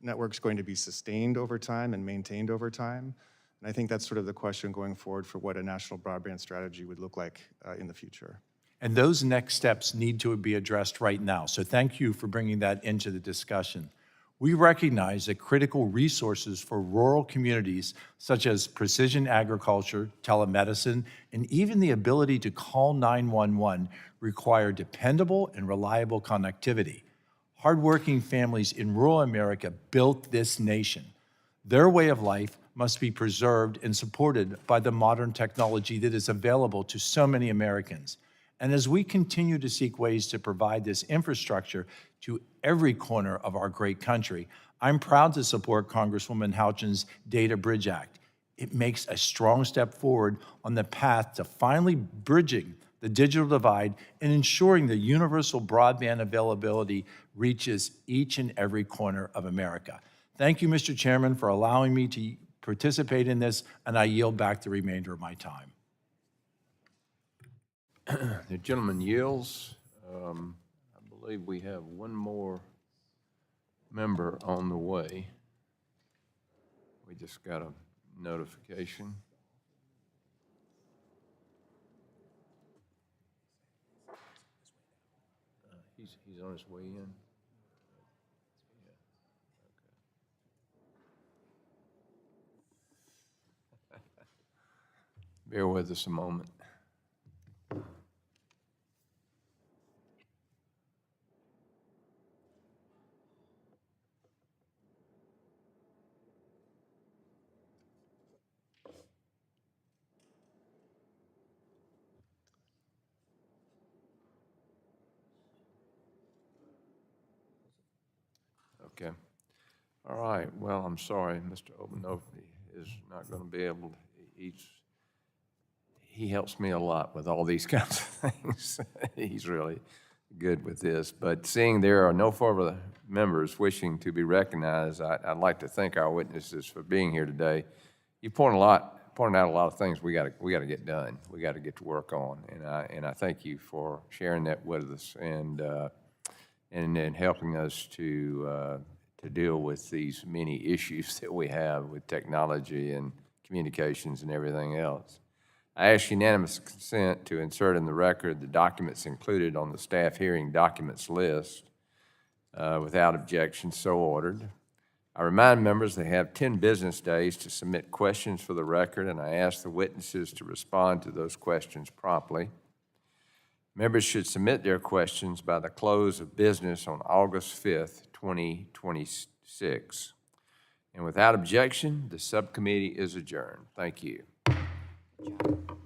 Speaker 7: networks going to be sustained over time and maintained over time? And I think that's sort of the question going forward for what a national broadband strategy would look like in the future.
Speaker 13: And those next steps need to be addressed right now. So thank you for bringing that into the discussion. We recognize that critical resources for rural communities, such as precision agriculture, telemedicine, and even the ability to call 911, require dependable and reliable connectivity. Hardworking families in rural America built this nation. Their way of life must be preserved and supported by the modern technology that is available to so many Americans. And as we continue to seek ways to provide this infrastructure to every corner of our great country, I'm proud to support Congresswoman Houchin's Data Bridge Act. It makes a strong step forward on the path to finally bridging the digital divide and ensuring the universal broadband availability reaches each and every corner of America. Thank you, Mr. Chairman, for allowing me to participate in this, and I yield back the remainder of my time.
Speaker 9: The gentleman yields. I believe we have one more member on the way. We just got a notification. He's on his way in. Bear with us a moment. Okay. All right. Well, I'm sorry, Mr. Obanoff is not going to be able to. He helps me a lot with all these kinds of things. He's really good with this. But seeing there are no further members wishing to be recognized, I'd like to thank our witnesses for being here today. You pointed out a lot of things we got to get done. We got to get to work on, and I thank you for sharing that with us and helping us to deal with these many issues that we have with technology and communications and everything else. I ask unanimous consent to insert in the record the documents included on the staff hearing documents list. Without objection, so ordered. I remind members they have 10 business days to submit questions for the record, and I ask the witnesses to respond to those questions promptly. Members should submit their questions by the close of business on August 5th, 2026. And without objection, the subcommittee is adjourned. Thank you.
Speaker 2: Good job.